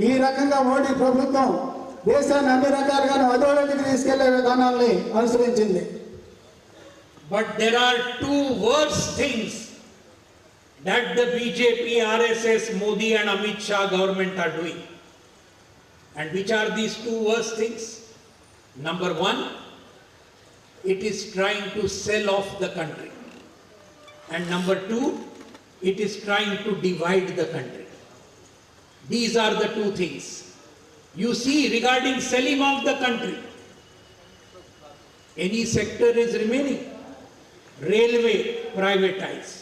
D: ఈ రకంగా మోడీ ప్రభుత్వం దేశాన్ని అన్ని రకాలుగాను అధోగతికి తీసుకెళ్లే విధానాల్ని అనుసరించింది.
E: But there are 2 worse things that the BJP, RSS, Modi and Amit Shah government are doing. And which are these 2 worse things? Number 1, it is trying to sell off the country. And number 2, it is trying to divide the country. These are the 2 things. You see, regarding selling off the country, any sector is remaining. Railway privatized,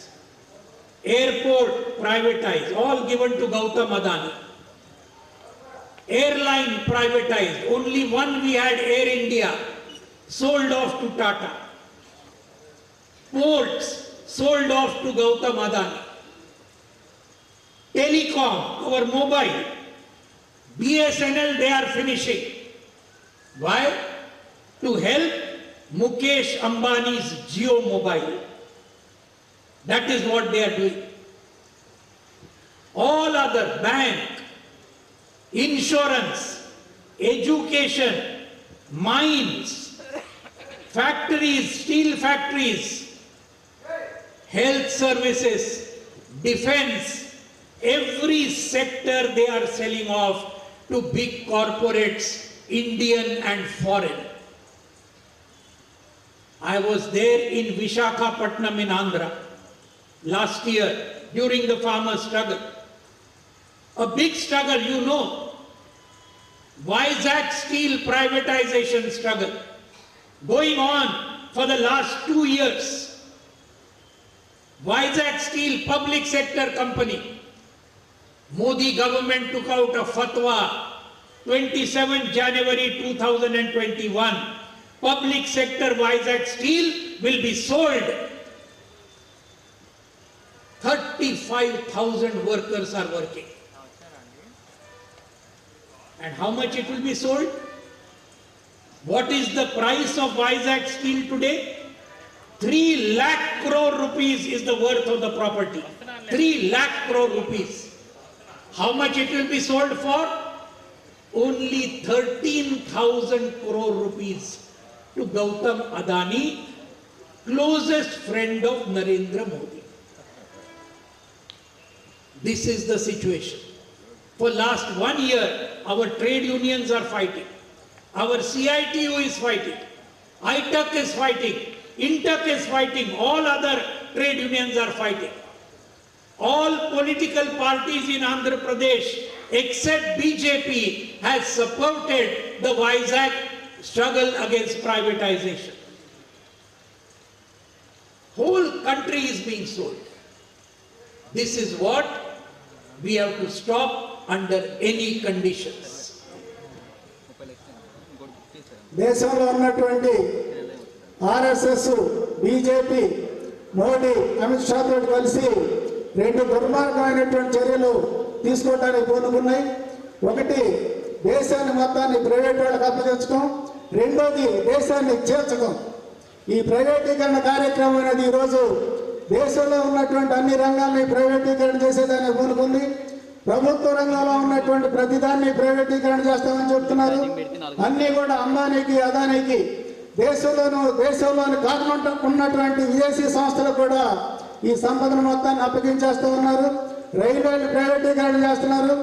E: airport privatized, all given to Gautam Adani. Airline privatized, only one we had, Air India, sold off to Tata. Ports sold off to Gautam Adani. Telecom, our mobile, BSNL, they are finishing. Why? To help Mukesh Ambani's Jio Mobile. That is what they are doing. All other, bank, insurance, education, mines, factories, steel factories, health services, defense, every sector they are selling off to big corporates, Indian and foreign. I was there in Visakhapatnam in Andhra last year during the farmer struggle. A big struggle, you know. Vizag steel privatization struggle going on for the last 2 years. Vizag Steel public sector company. Modi government took out a fatwa 27 January 2021. Public sector Vizag Steel will be sold. 35,000 workers are working. And how much it will be sold? What is the price of Vizag Steel today? 3 lakh crore rupees is the worth of the property. 3 lakh crore rupees. How much it will be sold for? Only 13,000 crore rupees to Gautam Adani, closest friend of Narendra Modi. This is the situation. For last 1 year, our trade unions are fighting. Our CITU is fighting. ITUC is fighting, INTUC is fighting, all other trade unions are fighting. All political parties in Andhra Pradesh except BJP has supported the Vizag struggle against privatization. Whole country is being sold. This is what we have to stop under any conditions.
D: దేశంలో ఉన్నటువంటి RSS, BJP, Modi, Amit Shah తోటి కలిసి రెండు దుర్మార్గమైనటువంటి చర్యలు తీసుకోవడానికి పూనుకున్నాయి. ఒకటి, దేశాన్ని మొత్తాన్ని ప్రైవేట్ వాళ్ళకి అప్పగించడం. రెండోది, దేశాన్ని చేర్చడం. ఈ ప్రైవేటీకరణ కార్యక్రమం అనేది ఈరోజు దేశంలో ఉన్నటువంటి అన్ని రంగాల్ని ప్రైవేటీకరణ చేసేదాన్ని పూనుకుంది. ప్రభుత్వ రంగంలో ఉన్నటువంటి ప్రతిదాన్ని ప్రైవేటీకరణ చేస్తామని చెప్తున్నారు. అన్నీ కూడా అంబానీకి, అదానీకి, దేశంలోని కాకుండా ఉన్నటువంటి విదేశీ సంస్థలకు కూడా ఈ సంపదను మొత్తాన్ని అప్పగించేస్తూ ఉన్నారు. రైల్వేలు ప్రైవేటీకరణ చేస్తున్నారు,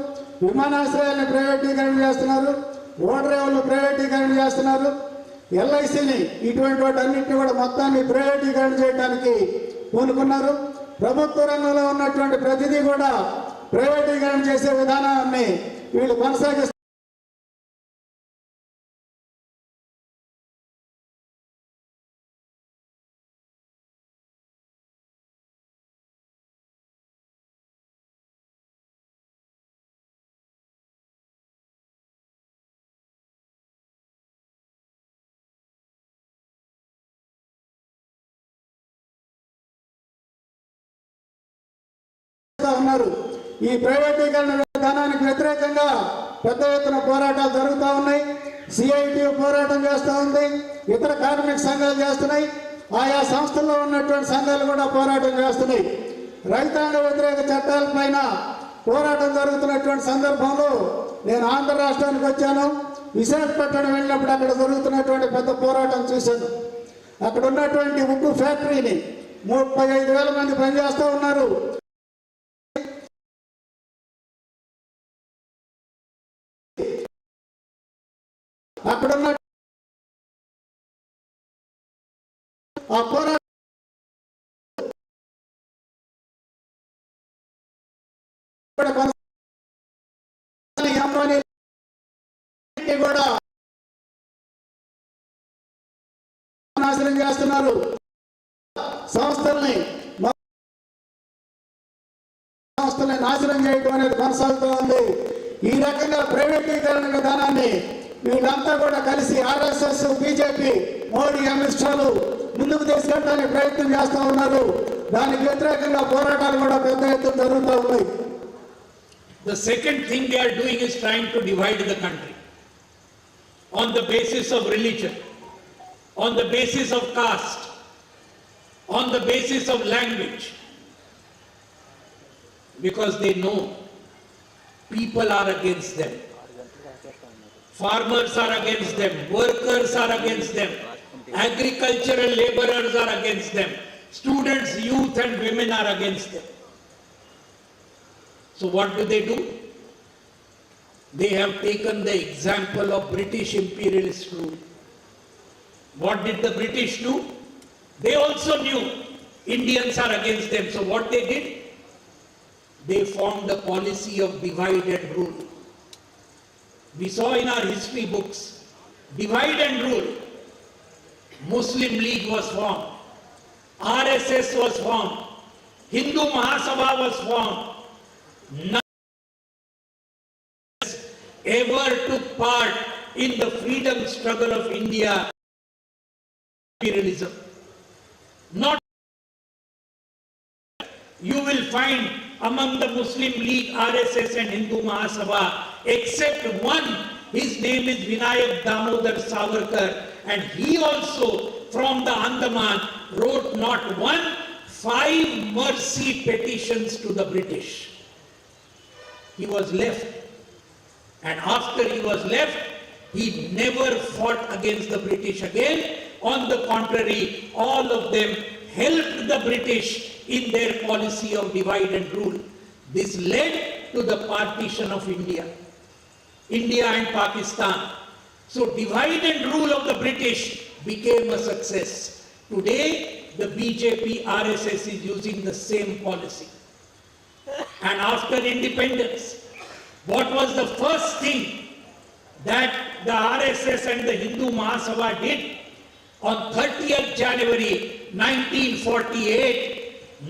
D: విమానాశ్రయాలను ప్రైవేటీకరణ చేస్తున్నారు, ఓడరేవులు ప్రైవేటీకరణ చేస్తున్నారు, ఎల్ఐసిని, ఇటువంటి వాటి అన్నింటినీ కూడా మొత్తాన్ని ప్రైవేటీకరణ చేయడానికి పూనుకున్నారు. ప్రభుత్వ రంగంలో ఉన్నటువంటి ప్రతిదీ కూడా ప్రైవేటీకరణ చేసే విధానాన్ని వీళ్ళు కొనసాగిస్తారు. ఉన్నారు. ఈ ప్రైవేటీకరణ విధానానికి వ్యతిరేకంగా పెద్ద ఎత్తున పోరాటాలు జరుగుతూ ఉన్నాయి. సిఐటియు పోరాటం చేస్తూ ఉంది, ఇతర కార్మిక సంఘాలు చేస్తున్నాయి, ఆయా సంస్థల్లో ఉన్నటువంటి సంఘాలు కూడా పోరాటం చేస్తున్నాయి. రైతాంగ వ్యతిరేక చట్టాలపైన పోరాటం జరుగుతున్నటువంటి సందర్భంలో నేను ఆంధ్ర రాష్ట్రానికి వచ్చాను. విశాఖపట్నం వెళ్ళినప్పుడు అక్కడ జరుగుతున్నటువంటి పెద్ద పోరాటం చూశాను. అక్కడ ఉన్నటువంటి ఉక్కు ఫ్యాక్టరీని 35,000 మంది పనిచేస్తూ ఉన్నారు. అక్కడున్న ఆ పోరాటం కూడా నాశనం చేస్తున్నారు. సంస్థల్ని నాశనం చేయడం అనేది కొనసాగుతూ ఉంది. ఈ రకంగా ప్రైవేటీకరణ విధానాన్ని వీళ్ళంతా కూడా కలిసి ఆర్ఎస్ఎస్, బీజేపీ, మోడీ, అమిత్ షాలు ముందుకు తీసుకెళ్ళడానికి ప్రయత్నం చేస్తూ ఉన్నారు. దానికి వ్యతిరేకంగా పోరాటాలు కూడా పెద్ద ఎత్తున జరుగుతూ ఉన్నాయి.
E: The second thing they are doing is trying to divide the country on the basis of religion, on the basis of caste, on the basis of language, because they know people are against them. Farmers are against them, workers are against them, agricultural laborers are against them, students, youth and women are against them. So what do? They have taken the example of British imperialist rule. What did the British do? They also knew Indians are against them. So what they did? They formed a policy of divide and rule. We saw in our history books, divide and rule. Muslim League was formed, RSS was formed, Hindu Mahasabha was formed. None ever took part in the freedom struggle of India. Imperialism. Not you will find among the Muslim League, RSS and Hindu Mahasabha, except one, his name is Vinayak Damodar Savarkar, and he also from the Andaman wrote not one, 5 mercy petitions to the British. He was left, and after he was left, he never fought against the British again. On the contrary, all of them helped the British in their policy of divide and rule. This led to the partition of India and Pakistan. So divide and rule of the British became a success. Today, the BJP RSS is using the same policy. And after independence, what was the first thing that the RSS and the Hindu Mahasabha did? On 30th January 1948,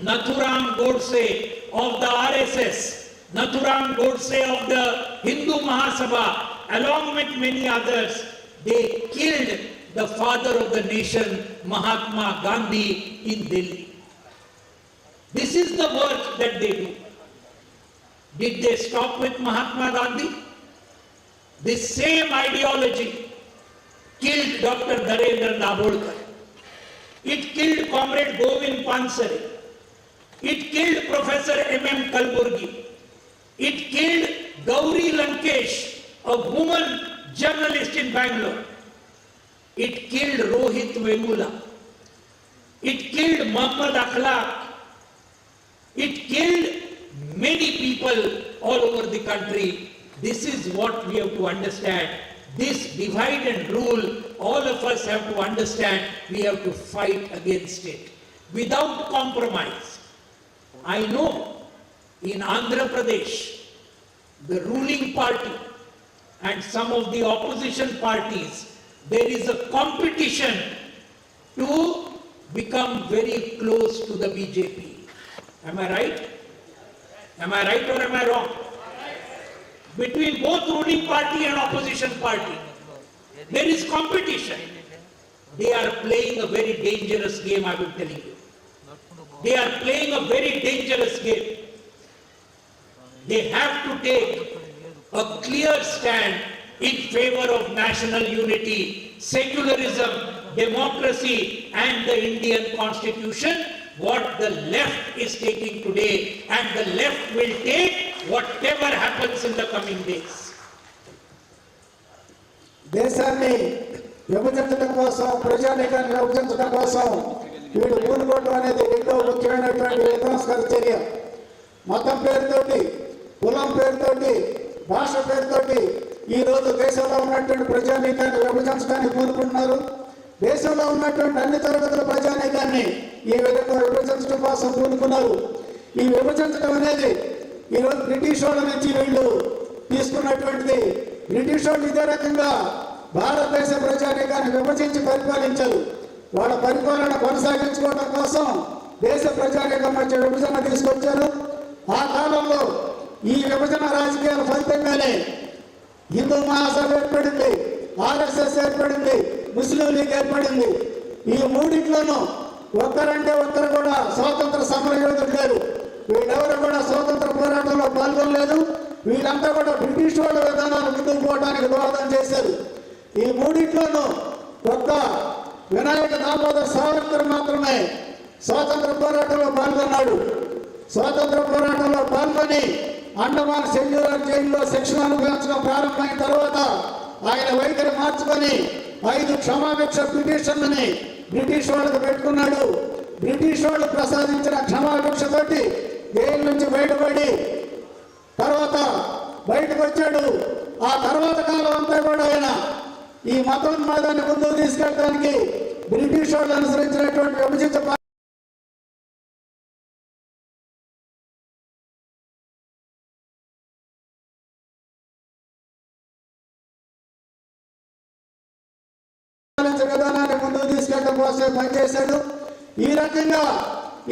E: Nathuram Godse of the RSS, Nathuram Godse of the Hindu Mahasabha, along with many others, they killed the father of the nation, Mahatma Gandhi, in Delhi. This is the work that they do. Did they stop with Mahatma Gandhi? This same ideology killed Dr. Narendra Dabholkar. It killed Comrade Govind Pansare. It killed Professor M.M. Kalburgi. It killed Gauri Lankesh, a woman journalist in Bangalore. It killed Rohit Vemula. It killed Muhammad Akhlaq. It killed many people all over the country. This is what we have to understand. This divide and rule, all of us have to understand, we have to fight against it without compromise. I know in Andhra Pradesh, the ruling party and some of the opposition parties, there is a competition to become very close to the BJP. Am I right? Am I right or am I wrong? Between both ruling party and opposition party, there is competition. They are playing a very dangerous game, I will tell you. They are playing a very dangerous game. They have to take a clear stand in favor of national unity, secularism, democracy, and the Indian Constitution. What the left is taking today, and the left will take whatever happens in the coming days.
D: దేశాన్ని విభజించడం కోసం, ప్రజానీకాన్ని విభజించడం కోసం వీడు పూనుకోవడం అనేది రెండో ముఖ్యమైనటువంటి విధ్వంసకర చర్య. మతం పేరుతోటి, కులం పేరుతోటి, భాష పేరుతోటి ఈరోజు దేశంలో ఉన్నటువంటి ప్రజానీకాన్ని విభజించడానికి పూనుకుంటున్నారు. దేశంలో ఉన్నటువంటి అన్ని తరగతుల ప్రజానీకాన్ని ఈ విధంగా విభజించడం కోసం పూనుకున్నారు. ఈ విభజించడం అనేది ఈరోజు బ్రిటిష్ వాళ్ళ నుంచి వీళ్ళు తీసుకున్నటువంటిది. బ్రిటిష్ వాళ్ళు ఇదే రకంగా భారతదేశ ప్రజానీకాన్ని విభజించి పరిపాలించారు. వాళ్ళ పరిపాలన కొనసాగించుకోవడం కోసం దేశ ప్రజానీకం మధ్య విభజన తీసుకొచ్చారు. ఆ కాలంలో ఈ విభజన రాజకీయాల ఫలితంగానే హిందూ మహాసభ ఏర్పడింది, ఆర్ఎస్ఎస్ ఏర్పడింది, ముస్లిం లీగ్ ఏర్పడింది. ఈ మూడింట్లోనూ ఒక్కరంటే ఒక్కరు కూడా స్వాతంత్ర సమర యోధులు లేరు. వీళ్ళెవరు కూడా స్వాతంత్ర పోరాటంలో పాల్గొనలేదు. వీళ్ళంతా కూడా బ్రిటిష్ వాళ్ళ విధానాలు ముందుకు పోవడానికి దోహదం చేశారు. ఈ మూడింట్లోనూ ఒక్క వినాయక దామోదర్ సావర్కర్ మాత్రమే స్వాతంత్ర పోరాటంలో పాల్గొన్నాడు. స్వాతంత్ర పోరాటంలో పాల్గొని అండమాన్ సెల్యులర్ జైల్లో శిక్షణ అనుభవించడం ప్రారంభమైన తర్వాత ఆయన వైఖరి మార్చుకొని 5 క్షమాభిక్ష పిటిషన్లని బ్రిటిష్ వాళ్ళకు పెట్టుకున్నాడు. బ్రిటిష్ వాళ్ళు ప్రసాదించిన క్షమాభిక్షతోటి జైలు నుంచి బయటపడి తర్వాత బయటకు వచ్చాడు. ఆ తర్వాత కాలం అంతా కూడా ఆయన ఈ మతోన్మాదాన్ని ముందుకు తీసుకెళ్ళడానికి బ్రిటిష్ వాళ్ళు అనుసరించినటువంటి విభజిత విధానాన్ని ముందుకు తీసుకెళ్ళడం కోసం పనిచేశాడు. ఈ రకంగా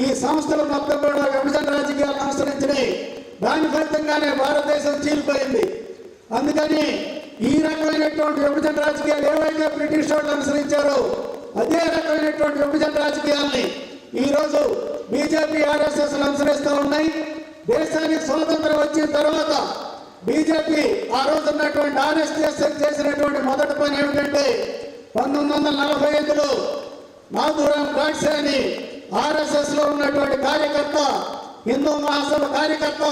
D: ఈ సంస్థలు మొత్తం కూడా విభజన రాజకీయాలను అనుసరించినాయి. దాని ఫలితంగానే భారతదేశం చీలిపోయింది. అందుకని ఈ రకమైనటువంటి విభజన రాజకీయాలు ఏవైతే బ్రిటిష్ వాళ్ళు అనుసరించారో అదే రకమైనటువంటి విభజన రాజకీయాల్ని ఈరోజు బీజేపీ ఆర్ఎస్ఎస్లు అనుసరిస్తూ ఉన్నాయి. దేశానికి స్వాతంత్రం వచ్చిన తర్వాత బీజేపీ ఆ రోజు ఉన్నటువంటి ఆర్ఎస్ఎస్ చేసినటువంటి మొదటి పని ఏమిటంటే 1945లో నాథూరాం గాడ్సే అని ఆర్ఎస్ఎస్ లో ఉన్నటువంటి కార్యకర్త, హిందూ మహాసభ కార్యకర్త,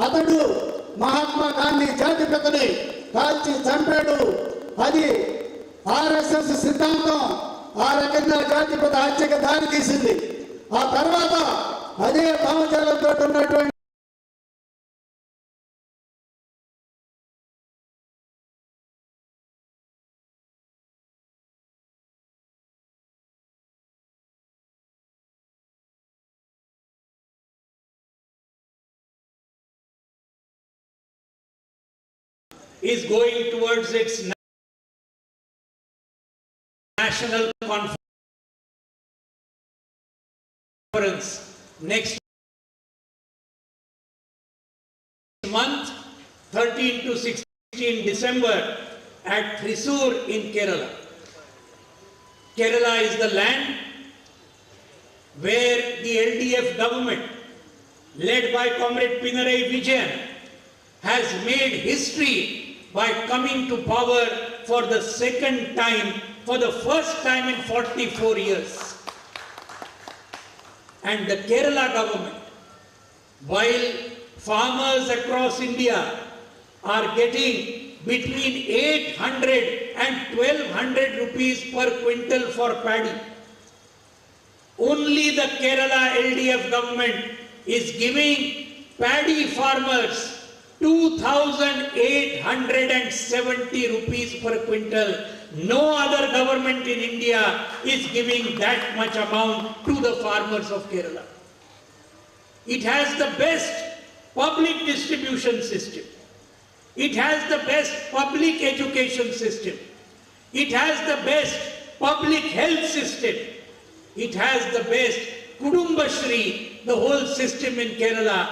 D: అతడు మహాత్మా గాంధీ జాతిపితని కాల్చి చంపాడు. అది ఆర్ఎస్ఎస్ సిద్ధాంతం ఆ రకంగా జాతిపిత హత్యకు దారి తీసింది. ఆ తర్వాత అదే భావజాలంతో ఉన్నటువంటి
E: is going towards its national conference next month, 13 to 16 December at Thrissur in Kerala. Kerala is the land where the LDF government, led by Comrade Pinarayi Vijayan, has made history by coming to power for the second time, for the first time in 44 years. And the Kerala government, while farmers across India are getting between 800 and 1200 rupees per quintal for paddy, only the Kerala LDF government is giving paddy farmers 2,870 rupees per quintal. No other government in India is giving that much amount to the farmers of Kerala. It has the best public distribution system. It has the best public education system. It has the best public health system. It has the best Kudumbashri, the whole system in Kerala.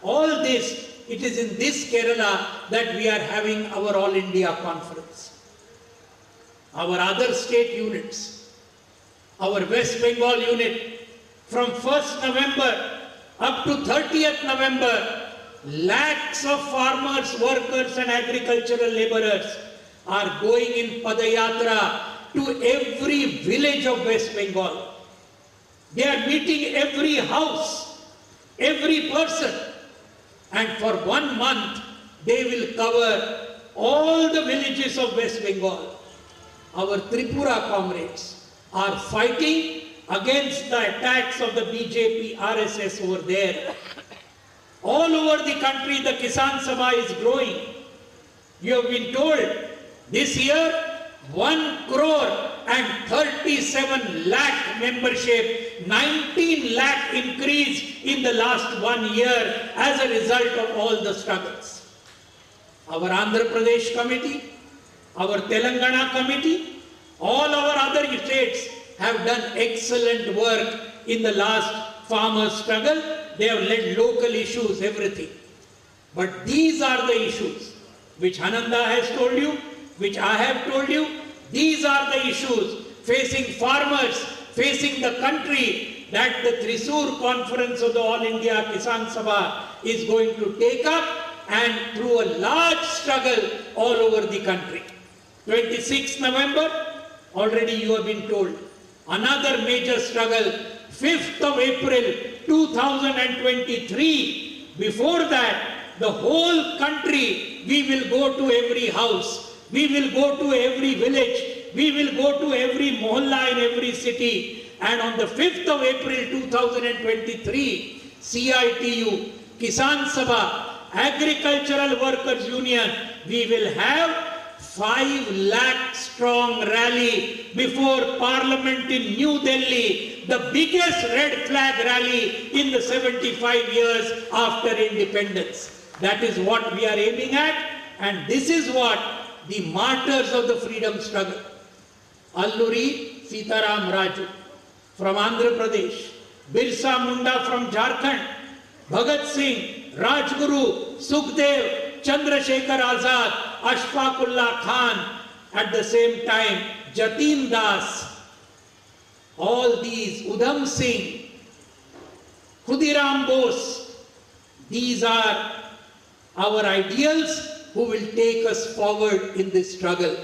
E: All this, it is in this Kerala that we are having our All India conference. Our other state units, our West Bengal unit, from 1st November up to 30th November, lakhs of farmers, workers and agricultural laborers are going in Padayatra to every village of West Bengal. They are meeting every house, every person, and for 1 month they will cover all the villages of West Bengal. Our Tripura comrades are fighting against the attacks of the BJP, RSS over there. All over the country, the Kisan Sabha is growing. You have been told this year 1,37 lakh membership, 19 lakh increase in the last 1 year as a result of all the struggles. Our Andhra Pradesh committee, our Telangana committee, all our other states have done excellent work in the last farmer struggle. They have led local issues, everything. But these are the issues which Hananda has told you, which I have told you. These are the issues facing farmers, facing the country, that the Thrissur conference of the All India Kisan Sabha is going to take up, and through a large struggle all over the country. 26th November, already you have been told. Another major struggle, 5th of April 2023. Before that, the whole country, we will go to every house, we will go to every village, we will go to every mohalla in every city. And on the 5th of April 2023, CITU, Kisan Sabha, Agricultural Workers Union, we will have 5 lakh strong rally before Parliament in New Delhi, the biggest red flag rally in the 75 years after independence. That is what we are aiming at, and this is what the martyrs of the freedom struggle, Alluri Sitaram Raju from Andhra Pradesh, Birsa Munda from Jharkhand, Bhagat Singh, Rajguru, Sukhdev, Chandrasekhar Azad, Ashfaqullah Khan, at the same time Jatin Das, all these, Udham Singh, Khudiram Bose, these are our ideals who will take us forward in this struggle.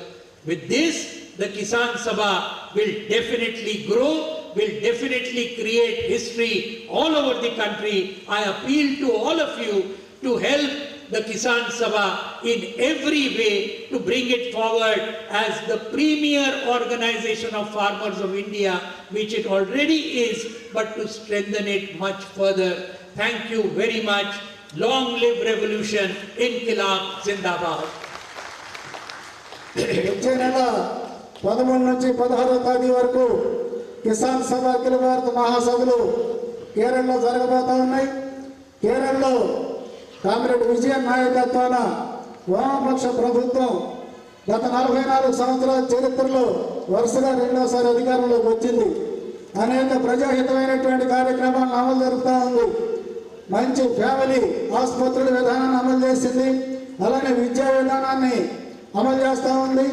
E: With this, the Kisan Sabha will definitely grow, will definitely create history all over the country. I appeal to all of you to help the Kisan Sabha in every way to bring it forward as the premier organization of farmers of India, which it already is, but to strengthen it much further. Thank you very much. Long live revolution, Inqilab Zindabad.
D: వచ్చే నెల 13 నుంచి 16వ తేదీ వరకు కిసాన్ సభ అఖిల భారత మహాసభలు కేరళలో జరగబోతా ఉన్నాయి. కేరళలో కామ్రేడ్ విజయన్ నాయకత్వాన వామపక్ష ప్రభుత్వం గత 44 సంవత్సరాల చరిత్రలో వరుసగా రెండోసారి అధికారంలోకి వచ్చింది. అనేక ప్రజాహితమైనటువంటి కార్యక్రమాలను అమలు జరుపుతూ ఉంది. మంచి ఫ్యామిలీ ఆసుపత్రుల విధానాన్ని అమలు చేసింది. అలానే విద్యా విధానాన్ని అమలు చేస్తూ ఉంది.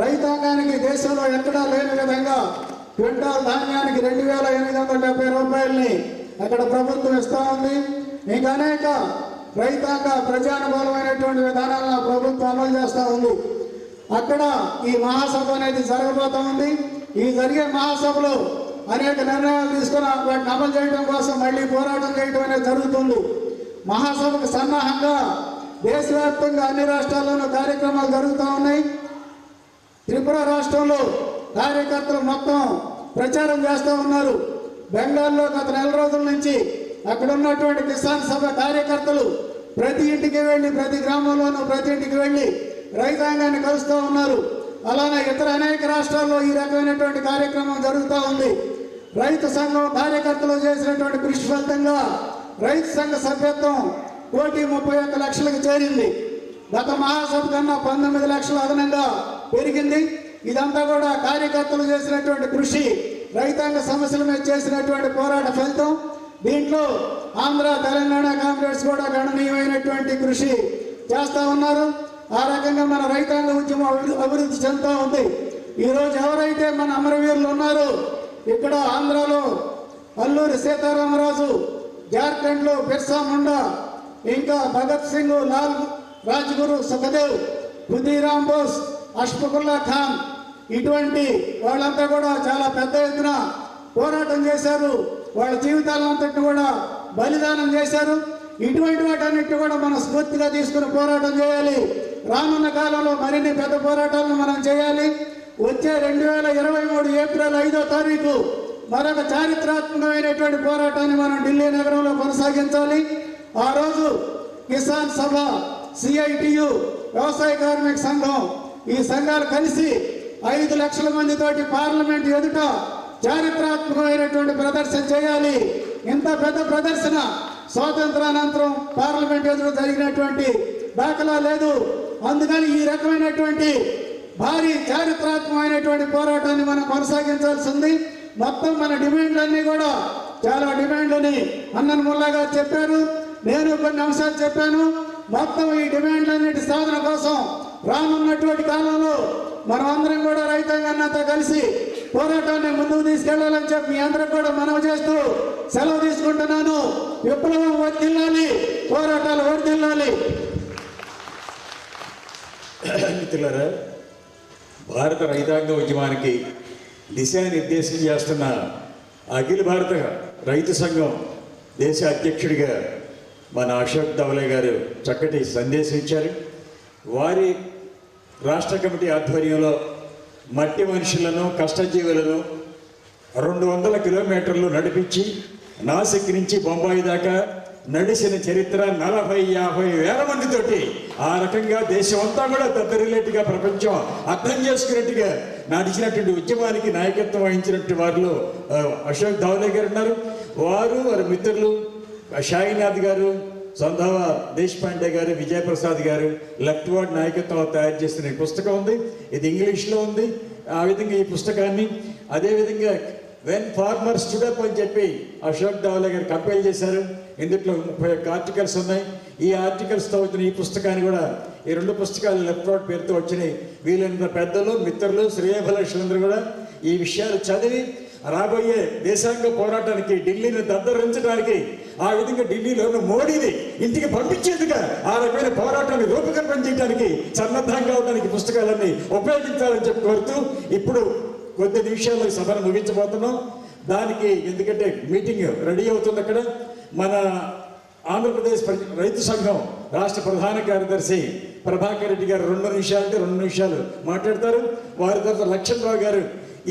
D: రైతాంగానికి దేశంలో ఎక్కడా లేని విధంగా క్వింటాల్ ధాన్యానికి 2,870 రూపాయలని అక్కడ ప్రభుత్వం ఇస్తూ ఉంది. ఇంకా అనేక రైతాంగ ప్రజానుకూలమైనటువంటి విధానాలను ప్రభుత్వం అమలు చేస్తూ ఉంది. అక్కడ ఈ మహాసభ అనేది జరగబోతూ ఉంది. ఈ జరిగే మహాసభలో అనేక నిర్ణయాలు తీసుకుని వాటిని అమలు చేయడం కోసం మళ్ళీ పోరాటం చేయడం అనేది జరుగుతుంది. మహాసభకు సన్నాహంగా దేశవ్యాప్తంగా అన్ని రాష్ట్రాల్లోనూ కార్యక్రమాలు జరుగుతూ ఉన్నాయి. త్రిపుర రాష్ట్రంలో కార్యకర్తలు మొత్తం ప్రచారం చేస్తూ ఉన్నారు. బెంగాల్లో గత 4 రోజుల నుంచి అక్కడ ఉన్నటువంటి కిసాన్ సభ కార్యకర్తలు ప్రతి ఇంటికి వెళ్ళి, ప్రతి గ్రామంలోనూ ప్రతి ఇంటికి వెళ్ళి రైతాంగాన్ని కలుస్తూ ఉన్నారు. అలానే ఇతర అనేక రాష్ట్రాల్లో ఈ రకమైనటువంటి కార్యక్రమం జరుగుతూ ఉంది. రైతు సంఘం కార్యకర్తలు చేసినటువంటి కృషి ఫలితంగా రైతు సంఘ సభ్యత్వం 1,31,00,000కి చేరింది. గత మహాసభ కన్నా 19 లక్షల అదనంగా పెరిగింది. ఇదంతా కూడా కార్యకర్తలు చేసినటువంటి కృషి, రైతాంగ సమస్యల మీద చేసినటువంటి పోరాట ఫలితం. దీంట్లో ఆంధ్ర, తెలంగాణ కామ్రేడ్స్ కూడా గణనీయమైనటువంటి కృషి చేస్తూ ఉన్నారు. ఆ రకంగా మన రైతాంగ ఉద్యమం అభివృద్ధి చెందుతూ ఉంది. ఈరోజు ఎవరైతే మన అమరవీరులు ఉన్నారో, ఇక్కడ ఆంధ్రాలో అల్లూరి సీతారామరాజు, జార్ఖండ్లో బిర్సా ముండా, ఇంకా భగత్ సింగ్, లాల్ రాజ్గురు, సుఖదేవ్, ఖుదీరామ్ బోస్, అష్ఫాకుల్లా ఖాన్, ఇటువంటి వాళ్ళంతా కూడా చాలా పెద్ద ఎత్తున పోరాటం చేశారు. వాళ్ళ జీవితాలంతటిని కూడా బలిదానం చేశారు. ఇటువంటి వాటన్నిటి కూడా మనం స్ఫూర్తిగా తీసుకుని పోరాటం చేయాలి. రానున్న కాలంలో మరిన్ని పెద్ద పోరాటాలను మనం చేయాలి. వచ్చే 2023 ఏప్రిల్ 5వ తారీఖు మరొక చారిత్రాత్మకమైనటువంటి పోరాటాన్ని మనం ఢిల్లీ నగరంలో కొనసాగించాలి. ఆ రోజు కిసాన్ సభ, సిఐటియు, వ్యవసాయ కార్మిక సంఘం, ఈ సంఘాలు కలిసి 5 లక్షల మందితోటి పార్లమెంట్ ఎదుట చారిత్రాత్మకమైనటువంటి ప్రదర్శన చేయాలి. ఇంత పెద్ద ప్రదర్శన స్వాతంత్రానంతరం పార్లమెంట్ ఎదుట జరిగినటువంటి దాఖలా లేదు. అందుకని ఈ రకమైనటువంటి భారీ చారిత్రాత్మకమైనటువంటి పోరాటాన్ని మనం కొనసాగించాల్సి ఉంది. మొత్తం మన డిమాండ్లన్నీ కూడా చాలా డిమాండ్లని అన్నన్ ముల్లా గారు చెప్పారు. నేను కొన్ని అంశాలు చెప్పాను. మొత్తం ఈ డిమాండ్లన్నిటి సాధన కోసం రానున్నటువంటి కాలంలో మనం అందరం కూడా రైతాంగాన్నంతా కలిసి పోరాటాన్ని ముందుకు తీసుకెళ్లాలని చెప్పి మీ అందరికి కూడా మనవి చేస్తూ సెలవు తీసుకుంటున్నాను. విప్లవం వర్ధిల్లాలి, పోరాటాలు వర్ధిల్లాలి.
B: మిత్రులారా, భారత రైతాంగ ఉద్యమానికి దిశానిర్దేశం చేస్తున్న అఖిల భారత రైతు సంఘం దేశ అధ్యక్షుడిగా మన అశోక్ ధవలే గారు చక్కటి సందేశం ఇచ్చారు. వారి రాష్ట్ర కమిటీ ఆధ్వర్యంలో మట్టి మనుషులను, కష్టజీవులను 200 కిలోమీటర్లు నడిపించి నాసిక్ నుంచి బొంబాయి దాకా నడిచిన చరిత్ర 40-50 వేల మందితోటి ఆ రకంగా దేశం అంతా కూడా తద్దరిలేట్టుగా ప్రపంచం అర్థం చేసుకున్నట్టుగా నడిచినటువంటి ఉద్యమానికి నాయకత్వం వహించినట్టు వారిలో అశోక్ ధవలే గారు ఉన్నారు. వారి మిత్రులు షాయినాథ్ గారు, సంధావ దేశపాండే గారు, విజయప్రసాద్ గారు లెఫ్ట్ వర్డ్ నాయకత్వం తయారు చేసిన ఈ పుస్తకం ఉంది. ఇది ఇంగ్లీష్లో ఉంది. ఆ విధంగా ఈ పుస్తకాన్ని, అదేవిధంగా వెన్ ఫార్మర్ స్టూడ్ అప్ అని చెప్పి అశోక్ ధవలే గారు కంపైల్ చేశారు. ఇందులో 31 ఆర్టికల్స్ ఉన్నాయి. ఈ ఆర్టికల్స్తో వచ్చిన ఈ పుస్తకాన్ని కూడా, ఈ 2 పుస్తకాలు లెఫ్ట్ వర్డ్ పేరుతో వచ్చినాయి. వీళ్ళంత పెద్దలు, మిత్రులు, శ్రేయభిలాషులందరూ కూడా ఈ విషయాలు చదివి రాబోయే దేశాంగ పోరాటానికి, ఢిల్లీని దద్దరించడానికి, ఆ విధంగా ఢిల్లీలో ఉన్న మోడీని ఇంటికి పంపించేందుగా ఆ రకమైన పోరాటాన్ని రూపకల్పన చేయడానికి సన్నద్ధంగా అవడానికి పుస్తకాలన్నీ ఉపయోగించాలని చెప్పి కోరుతూ, ఇప్పుడు కొద్ది నిమిషాల్లో సభను ముగించబోతున్నాం. దానికి ఎందుకంటే మీటింగ్ రెడీ అవుతుంది. అక్కడ మన ఆంధ్రప్రదేశ్ రైతు సంఘం రాష్ట్ర ప్రధాన కార్యదర్శి ప్రభాకర్ రెడ్డి గారు 2 నిమిషాలు మాట్లాడతారు. వారి తర్వాత లక్ష్మణరావు గారు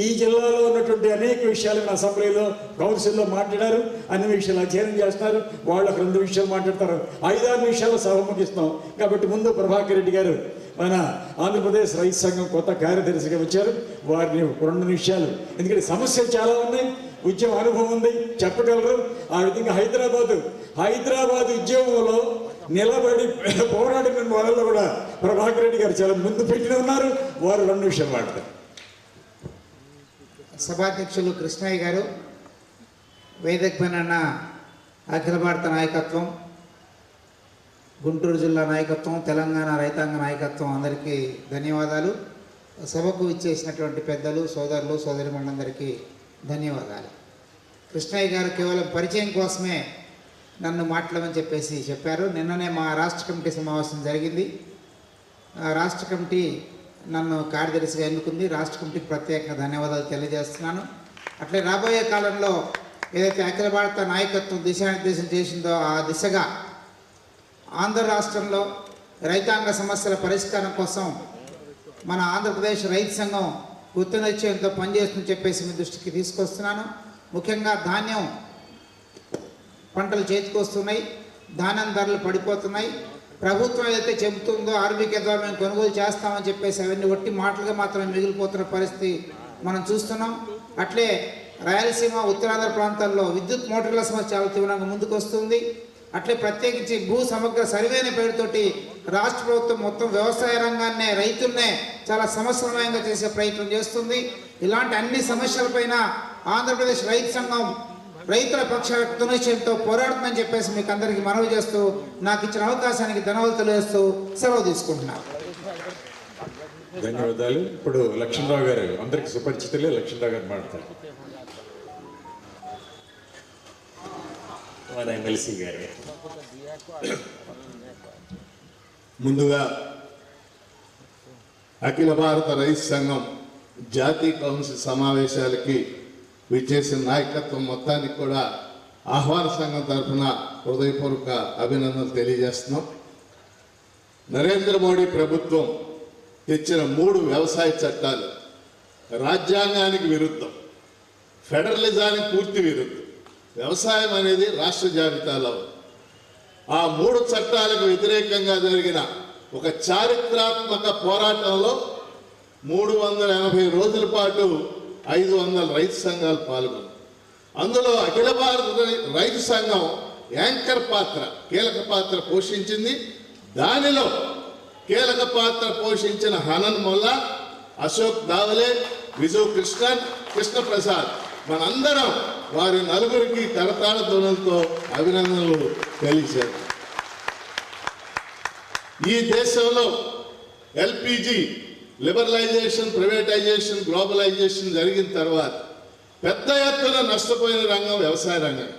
B: ఈ జిల్లాలో ఉన్నటువంటి అనేక విషయాలను అసెంబ్లీలో, కౌన్సిల్లో మాట్లాడారు. అన్ని విషయాలు అధ్యయనం చేస్తున్నారు. వాళ్ళకు 2 విషయాలు మాట్లాడతారు. 5-6 నిమిషాల్లో సభ ముగిస్తాం. కాబట్టి ముందు ప్రభాకర్ రెడ్డి గారు మన ఆంధ్రప్రదేశ్ రైతు సంఘం కొత్త కార్యదర్శిగా వచ్చారు. వారిని 2 నిమిషాలు, ఎందుకంటే సమస్యలు చాలా ఉన్నాయి, ఉద్యమ అనుభవం ఉంది, చెప్పగలరు. ఆ విధంగా హైదరాబాద్ ఉద్యమంలో నిలబడి పోరాడిన వాళ్ళలో కూడా ప్రభాకర్ రెడ్డి గారు చాలా ముందు పెట్టి ఉన్నారు. వారు 2 నిమిషాలు మాట్లాడతారు.
F: సభాధ్యక్షులు కృష్ణయ్య గారు, వేదిక పైన అఖిల భారత నాయకత్వం, గుంటూరు జిల్లా నాయకత్వం, తెలంగాణ రైతాంగ నాయకత్వం అందరికీ ధన్యవాదాలు. సభకు ఇచ్చేసినటువంటి పెద్దలు, సోదరులు, సోదరిమణులందరికీ ధన్యవాదాలు. కృష్ణయ్య గారు కేవలం పరిచయం కోసమే నన్ను మాట్లాడమని చెప్పారు. నిన్ననే మా రాష్ట్ర కమిటీ సమావేశం జరిగింది. రాష్ట్ర కమిటీ నన్ను కార్యదర్శిగా ఎన్నుకుంది. రాష్ట్ర కమిటీకి ప్రత్యేకంగా ధన్యవాదాలు తెలియజేస్తున్నాను. అట్లే రాబోయే కాలంలో ఏదైతే అఖిల భారత నాయకత్వం దిశానిర్దేశం చేసిందో ఆ దిశగా ఆంధ్ర రాష్ట్రంలో రైతాంగ సమస్యల పరిష్కారం కోసం మన ఆంధ్రప్రదేశ్ రైతు సంఘం కృతనిశ్చయంతో పనిచేస్తుందని చెప్పేసి మీ దృష్టికి తీసుకొస్తున్నాను. ముఖ్యంగా ధాన్యం పంటలు చేతికొస్తున్నాయి, ధాన్యం ధరలు పడిపోతున్నాయి. ప్రభుత్వం ఏదైతే చెబుతుందో ఆర్బీకే ద్వారా మేము కొనుగోలు చేస్తామని చెప్పేసి అవన్నీ ఒట్టి మాటలుగా మాత్రమే మిగిలిపోతున్న పరిస్థితి మనం చూస్తున్నాం. అట్లే రాయలసీమ, ఉత్తరాంధ్ర ప్రాంతాల్లో విద్యుత్ మోటార్ల సమస్య చాలా తీవ్రంగా ముందుకు వస్తుంది. అట్లే ప్రత్యేకించి భూ సమగ్ర సర్వే అనే పేరుతోటి రాష్ట్ర ప్రభుత్వం మొత్తం వ్యవసాయ రంగాన్నే, రైతులనే చాలా సమస్యమయంగా చేసే ప్రయత్నం చేస్తుంది. ఇలాంటి అన్ని సమస్యలపైన ఆంధ్రప్రదేశ్ రైతు సంఘం రైతుల పక్షాన కృతనిశ్చయంతో పోరాడుతుందని చెప్పేసి మీకు అందరికీ మనవి చేస్తూ, నాకు ఇచ్చిన అవకాశానికి ధన్యవాదాలు తెలియజేస్తూ సెలవు తీసుకుంటున్నాను.
B: ధన్యవాదాలు. ఇప్పుడు లక్ష్మణరావు గారు, అందరికి సుపరిచితులే, లక్ష్మణరావు గారు మాట్లాడతారు.
G: మన ఎమ్మెల్సీ గారు
H: ముందుగా అఖిల భారత రైతు సంఘం జాతీయ కౌన్సిల్ సమావేశాలకి విచ్చేసిన నాయకత్వం మొత్తానికి కూడా ఆహ్వాన సంఘం తరఫున హృదయపూర్వక అభినందనలు తెలియజేస్తున్నాం. నరేంద్ర మోడీ ప్రభుత్వం తెచ్చిన 3 వ్యవసాయ చట్టాలు రాజ్యాంగానికి విరుద్ధం, ఫెడరలిజానికి పూర్తి విరుద్ధం. వ్యవసాయం అనేది రాష్ట్ర జాబితాలో ఆ 3 చట్టాలకు వ్యతిరేకంగా జరిగిన ఒక చారిత్రాత్మక పోరాటంలో 380 రోజుల పాటు 500 రైతు సంఘాలు పాల్గొన్నాయి. అందులో అఖిల భారత రైతు సంఘం యాంకర్ పాత్ర, కీలక పాత్ర పోషించింది. దానిలో కీలక పాత్ర పోషించిన హనన్ మొల్లా, అశోక్ దావలే, విజు కృష్ణ ప్రసాద్, మనందరం వారి 4గురికి కరతాళ ధ్వనులతో అభినందనలు తెలియజేశారు. ఈ దేశంలో ఎల్పిజి లిబరలైజేషన్, ప్రైవేటైజేషన్, గ్లోబలైజేషన్ జరిగిన తర్వాత పెద్ద ఎత్తున నష్టపోయిన రంగం వ్యవసాయ రంగం.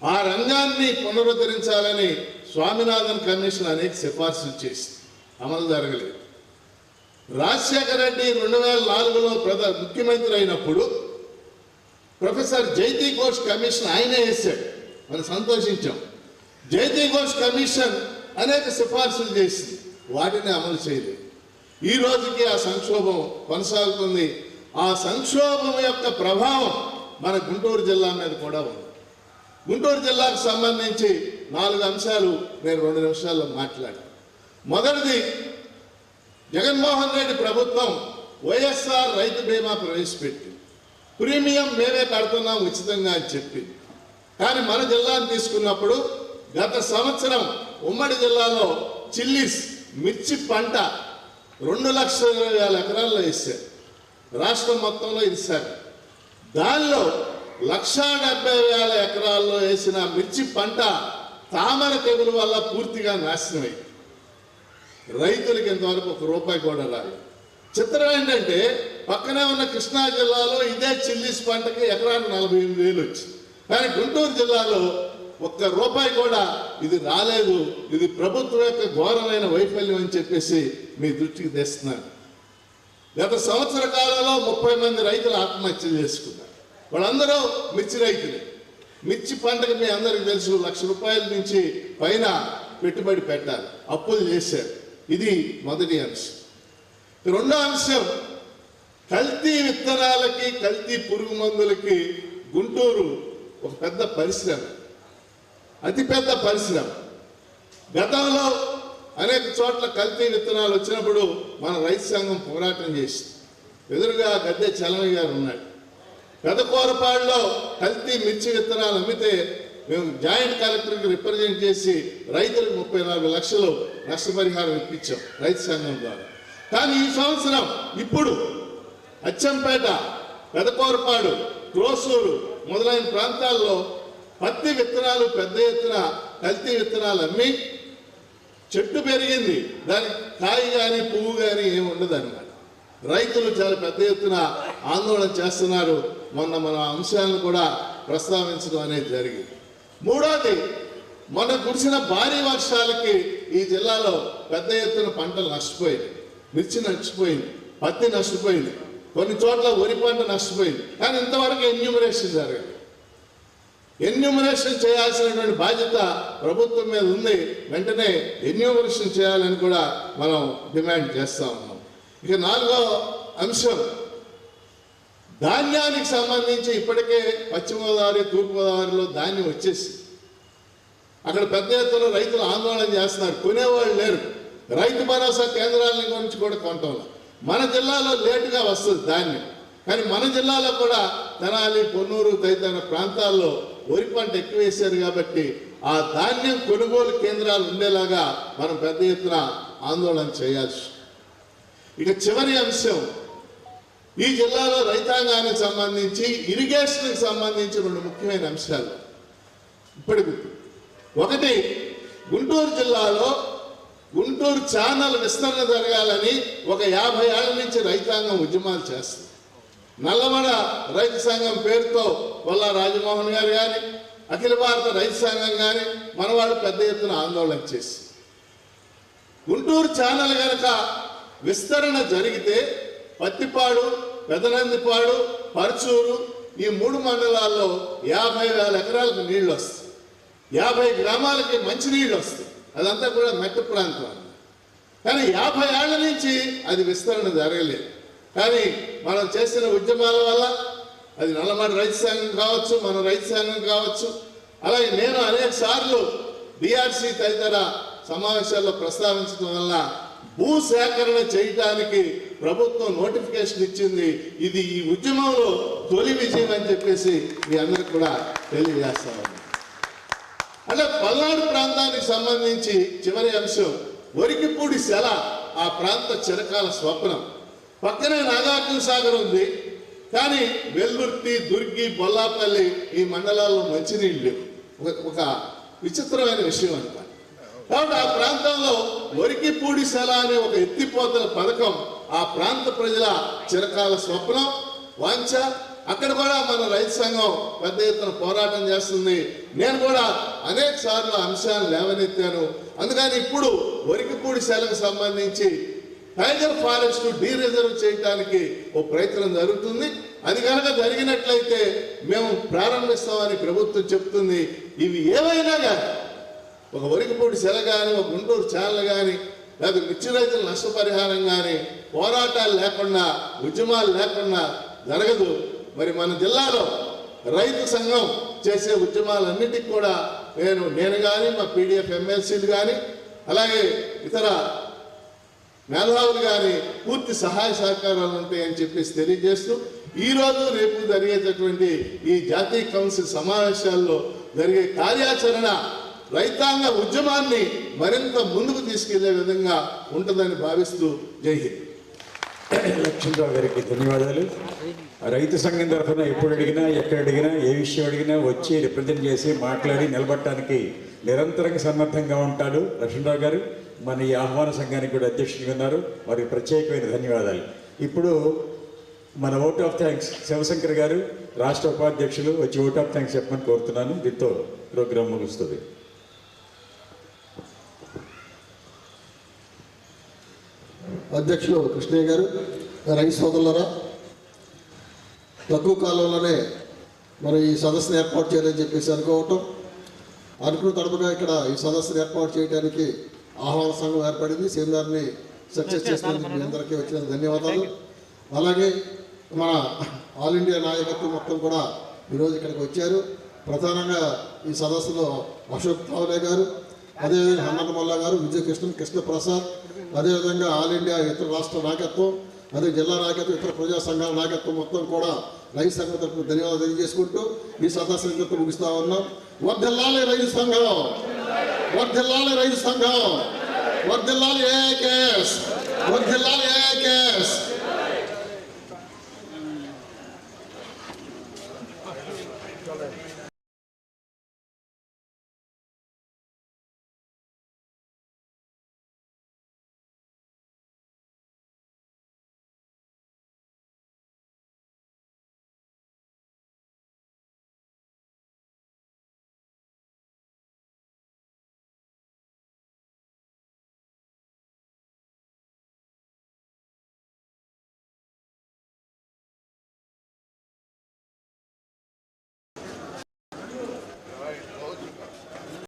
H: ఆ రంగాన్ని పునరుద్ధరించాలని స్వామినాథన్ కమిషన్ అనేక సిఫార్సులు చేసింది, అమలు జరగలేదు. రాజశేఖర రెడ్డి 2004లో ముఖ్యమంత్రి అయినప్పుడు ప్రొఫెసర్ జైతీ ఘోష్ కమిషన్ ఆయనే వేశాడు, మనం సంతోషించాం. జైతీ ఘోష్ కమిషన్ అనేక సిఫార్సులు చేసింది, వాటిని అమలు చేయలేదు. ఈ రోజుకి ఆ సంక్షోభం కొనసాగుతుంది. ఆ సంక్షోభం యొక్క ప్రభావం మన గుంటూరు జిల్లా మీద కూడా ఉంది. గుంటూరు జిల్లాకు సంబంధించి 4 అంశాలు నేను 2 నిమిషాల్లో మాట్లాడాను. మొదటిది, జగన్మోహన్ రెడ్డి ప్రభుత్వం వైఎస్ఆర్ రైతు బీమా ప్రవేశపెట్టింది. ప్రీమియం మేమే కడుతున్నాం ఉచితంగా అని చెప్పింది. కానీ మన జిల్లాను తీసుకున్నప్పుడు గత సంవత్సరం ఉమ్మడి జిల్లాలో చిల్లీస్, మిర్చి పంట 2,20,000 ఎకరాల్లో వేశారు. రాష్ట్రం మొత్తంలో ఇస్తారు. దానిలో 1,70,000 ఎకరాల్లో వేసిన మిర్చి పంట తామర తెగులు వల్ల పూర్తిగా నాశనమైంది. రైతులకి ఇంతవరకు ₹1 కూడా రాలేదు. చిత్రం ఏంటంటే పక్కనే ఉన్న కృష్ణా జిల్లాలో ఇదే చిల్లీస్ పంటకి ఎకరానికి 48,000 వచ్చింది. కానీ గుంటూరు జిల్లాలో ₹1 కూడా ఇది రాలేదు. ఇది ప్రభుత్వం యొక్క ఘోరమైన వైఫల్యం అని చెప్పేసి మీ దృష్టికి తెస్తున్నాను. గత సంవత్సర కాలంలో 30 మంది రైతులు ఆత్మహత్యలు చేసుకున్నారు. వాళ్ళందరూ మిర్చి రైతులే. మిర్చి పంటకు మీ అందరికీ తెలుసు, ₹1,00,000 నుంచి పైన పెట్టుబడి పెట్టాలి, అప్పులు చేశారు. ఇది మొదటి అంశం. రెండో అంశం, కల్తీ విత్తనాలకి, కల్తీ పురుగు మందులకి గుంటూరు ఒక పెద్ద పరిశ్రమ, అతిపెద్ద పరిశ్రమ. గతంలో అనేక చోట్ల కల్తీ విత్తనాలు వచ్చినప్పుడు మన రైతు సంఘం పోరాటం చేసింది. ఎదురుగా గద్దె చలమయ్య గారు ఉన్నాడు. పెదకూరపాడులో కల్తీ మిర్చి విత్తనాలు అమ్మితే మేము జాయింట్ కలెక్టర్కి రిప్రజెంట్ చేసి రైతులకు 34 లక్షలు నష్టపరిహారం ఇప్పించాం రైతు సంఘం ద్వారా. కానీ ఈ సంవత్సరం ఇప్పుడు అచ్చంపేట, పెదకూరపాడు, క్రోసూరు మొదలైన ప్రాంతాల్లో పత్తి విత్తనాలు పెద్ద ఎత్తున కల్తీ విత్తనాలు అమ్మి చెట్టు పెరిగింది, దానికి కాయ కానీ పువ్వు కానీ ఏమి ఉండదు అన్నమాట. రైతులు చాలా పెద్ద ఎత్తున ఆందోళన చేస్తున్నారు. మొన్న మన అంశాలను కూడా ప్రస్తావించడం అనేది జరిగింది. మూడోది, మొన్న కురిసిన భారీ వర్షాలకి ఈ జిల్లాలో పెద్ద ఎత్తున పంటలు నష్టపోయింది. మిర్చి నష్టపోయింది, పత్తి నష్టపోయింది, కొన్ని చోట్ల వరి పంట నష్టపోయింది. కానీ ఇంతవరకు ఎన్యూమరేషన్ జరగదు. ఎన్యూమరేషన్ చేయాల్సినటువంటి బాధ్యత ప్రభుత్వం మీద ఉంది. వెంటనే ఎన్యూమరేషన్ చేయాలని కూడా మనం డిమాండ్ చేస్తూ ఉన్నాం. ఇక 4వ అంశం, ధాన్యానికి సంబంధించి ఇప్పటికే పశ్చిమ గోదావరి, తూర్పు గోదావరిలో ధాన్యం వచ్చేసి అక్కడ పెద్ద ఎత్తున రైతులు ఆందోళన చేస్తున్నారు. కొనేవాళ్ళు లేరు. రైతు భరోసా కేంద్రాల గురించి కూడా కొంటాం. మన జిల్లాలో లేటుగా వస్తుంది ధాన్యం. కానీ మన జిల్లాలో కూడా తెనాలి, పొన్నూరు తదితర ప్రాంతాల్లో వరి పంట ఎక్కువ వేశారు కాబట్టి ఆ ధాన్యం కొనుగోలు కేంద్రాలు ఉండేలాగా మనం పెద్ద ఎత్తున ఆందోళన చేయాల్సి. ఇక చివరి అంశం, ఈ జిల్లాలో రైతాంగానికి సంబంధించి ఇరిగేషన్కి సంబంధించి 2 ముఖ్యమైన అంశాలు ఇప్పటికి. ఒకటి, గుంటూరు జిల్లాలో గుంటూరు ఛానల్ విస్తరణ జరగాలని ఒక 50 ఏళ్ల నుంచి రైతాంగం ఉద్యమాలు చేస్తుంది. నల్లమడ రైతు సంఘం పేరుతో వల్లా రాజమోహన్ గారు కానీ, అఖిల భారత రైతు సంఘం కానీ మన వాళ్ళు పెద్ద ఎత్తున ఆందోళన చేసి గుంటూరు ఛానల్ కనుక విస్తరణ జరిగితే పత్తిపాడు, పెదనందిపాడు, పర్చూరు ఈ 3 మండలాల్లో 50,000 ఎకరాలకు నీళ్లు వస్తాయి. 50 గ్రామాలకి మంచినీళ్ళు వస్తాయి. అదంతా కూడా మెట్ట ప్రాంతం. కానీ 50 ఏళ్ల నుంచి అది విస్తరణ జరగలేదు. కానీ మనం చేసిన ఉద్యమాల వల్ల, అది నల్లమడ రైతు సంఘం కావచ్చు, మన రైతు సంఘం కావచ్చు, అలాగే నేను అనేక సార్లు డిఆర్సి తదితర సమావేశాల్లో ప్రస్తావించడం వల్ల భూ సేకరణ చేయడానికి ప్రభుత్వం నోటిఫికేషన్ ఇచ్చింది. ఇది ఈ ఉద్యమంలో తొలి విజయం అని చెప్పేసి మీ అందరికి కూడా తెలియజేస్తాను. అంటే పల్నాడు ప్రాంతానికి సంబంధించి చివరి అంశం, వరికిపూడి సెల ఆ ప్రాంత చిరకాల స్వప్నం. పక్కనే నాగార్జున సాగర్ ఉంది, కానీ వెల్దుర్తి, దుర్గి, బొల్లాపల్లి ఈ మండలాల్లో మంచినీళ్ళు ఒక విచిత్రమైన విషయం అనమాట. కాబట్టి ఆ ప్రాంతంలో వరికిపూడి సెల అనే ఒక ఎత్తిపోతల పథకం ఆ ప్రాంత ప్రజల చిరకాల స్వప్నం, వాంఛ. అక్కడ కూడా మన రైతు సంఘం పెద్ద ఎత్తున పోరాటం చేస్తుంది. నేను కూడా అనేక సార్లు అంశాలు లేవనెత్తాను. అందుకని ఇప్పుడు వరికిపూడి సెలకు సంబంధించి టైగర్ ఫారెస్ట్ డీరిజర్వ్ చేయడానికి ఒక ప్రయత్నం జరుగుతుంది. అది కనుక జరిగినట్లయితే మేము ప్రారంభిస్తామని ప్రభుత్వం చెప్తుంది. ఇవి ఏవైనా కానీ, ఒక వరికిపూడి సెల కానీ, ఒక గుంటూరు ఛానల్ కానీ, లేదా మిర్చి రైతుల నష్టపరిహారం కానీ పోరాటాలు లేకుండా, ఉద్యమాలు లేకుండా జరగదు. మరి మన జిల్లాలో రైతు సంఘం చేసే ఉద్యమాలన్నిటికీ కూడా నేను కానీ, మా పీడిఎఫ్ ఎమ్మెల్సీలు కానీ, అలాగే ఇతర మేధావులు కానీ పూర్తి సహాయ సహకారాలు ఉంటాయని చెప్పేసి తెలియజేస్తూ, ఈరోజు రేపు జరిగేటటువంటి ఈ జాతీయ కౌన్సిల్ సమావేశాల్లో జరిగే కార్యాచరణ రైతాంగ ఉద్యమాన్ని మరింత ముందుకు తీసుకెళ్లే విధంగా ఉంటుందని భావిస్తూ జై హింద్.
B: లక్ష్మణరావు గారికి ధన్యవాదాలు. రైతు సంఘం తరఫున ఎప్పుడు అడిగినా, ఎక్కడ అడిగినా, ఏ విషయం అడిగినా వచ్చి రిప్రజెంట్ చేసి మాట్లాడి నిలబడటానికి నిరంతరంగా సన్నద్ధంగా ఉంటాడు లక్ష్మణరావు గారు. మన ఈ ఆహ్వాన సంఘానికి కూడా అధ్యక్షుడిగా ఉన్నారు. వారికి ప్రత్యేకమైన ధన్యవాదాలు. ఇప్పుడు మన ఓట్ ఆఫ్ థ్యాంక్స్ శివశంకర్ గారు, రాష్ట్ర ఉపాధ్యక్షులు, వచ్చి ఓట్ ఆఫ్ థ్యాంక్స్ చెప్పమని కోరుతున్నాను. దీంతో ప్రోగ్రాం ముగుస్తుంది.
G: అధ్యక్షులు కృష్ణయ్య గారు, రైతు సోదరులరా, తక్కువ కాలంలోనే మరి ఈ సదస్సును ఏర్పాటు చేయాలని చెప్పేసి అనుకున్న తడపగా ఇక్కడ ఈ సదస్సును ఏర్పాటు చేయడానికి ఆహ్వాన సంఘం ఏర్పడింది. సెమినార్ని సక్సెస్ చేసినందుకు మీ అందరికీ వచ్చిన ధన్యవాదాలు. అలాగే మన ఆల్ ఇండియా నాయకత్వం మొత్తం కూడా ఈరోజు ఇక్కడికి వచ్చారు. ప్రధానంగా ఈ సదస్సులో అశోక్ తావలే గారు, అదేవిధంగా హనుమంత మొల్ల గారు, కృష్ణప్రసాద్, అదేవిధంగా ఆల్ ఇండియా ఇతర రాష్ట్ర నాయకత్వం, అదే జిల్లా నాయకత్వం, ఇతర ప్రజా సంఘాల నాయకత్వం మొత్తం కూడా రైతు సంఘం తరఫున ధన్యవాదాలు తెలియజేసుకుంటూ ఈ సదస్సును ఇంతతో ముగిస్తా ఉన్నాం. వర్ధిల్లాలి రైతు సంఘం, వర్ధిల్లాలి రైతు సంఘం, వర్ధిల్లాలి ఏకేఎస్, వర్ధిల్లాలి ఏకేఎస్.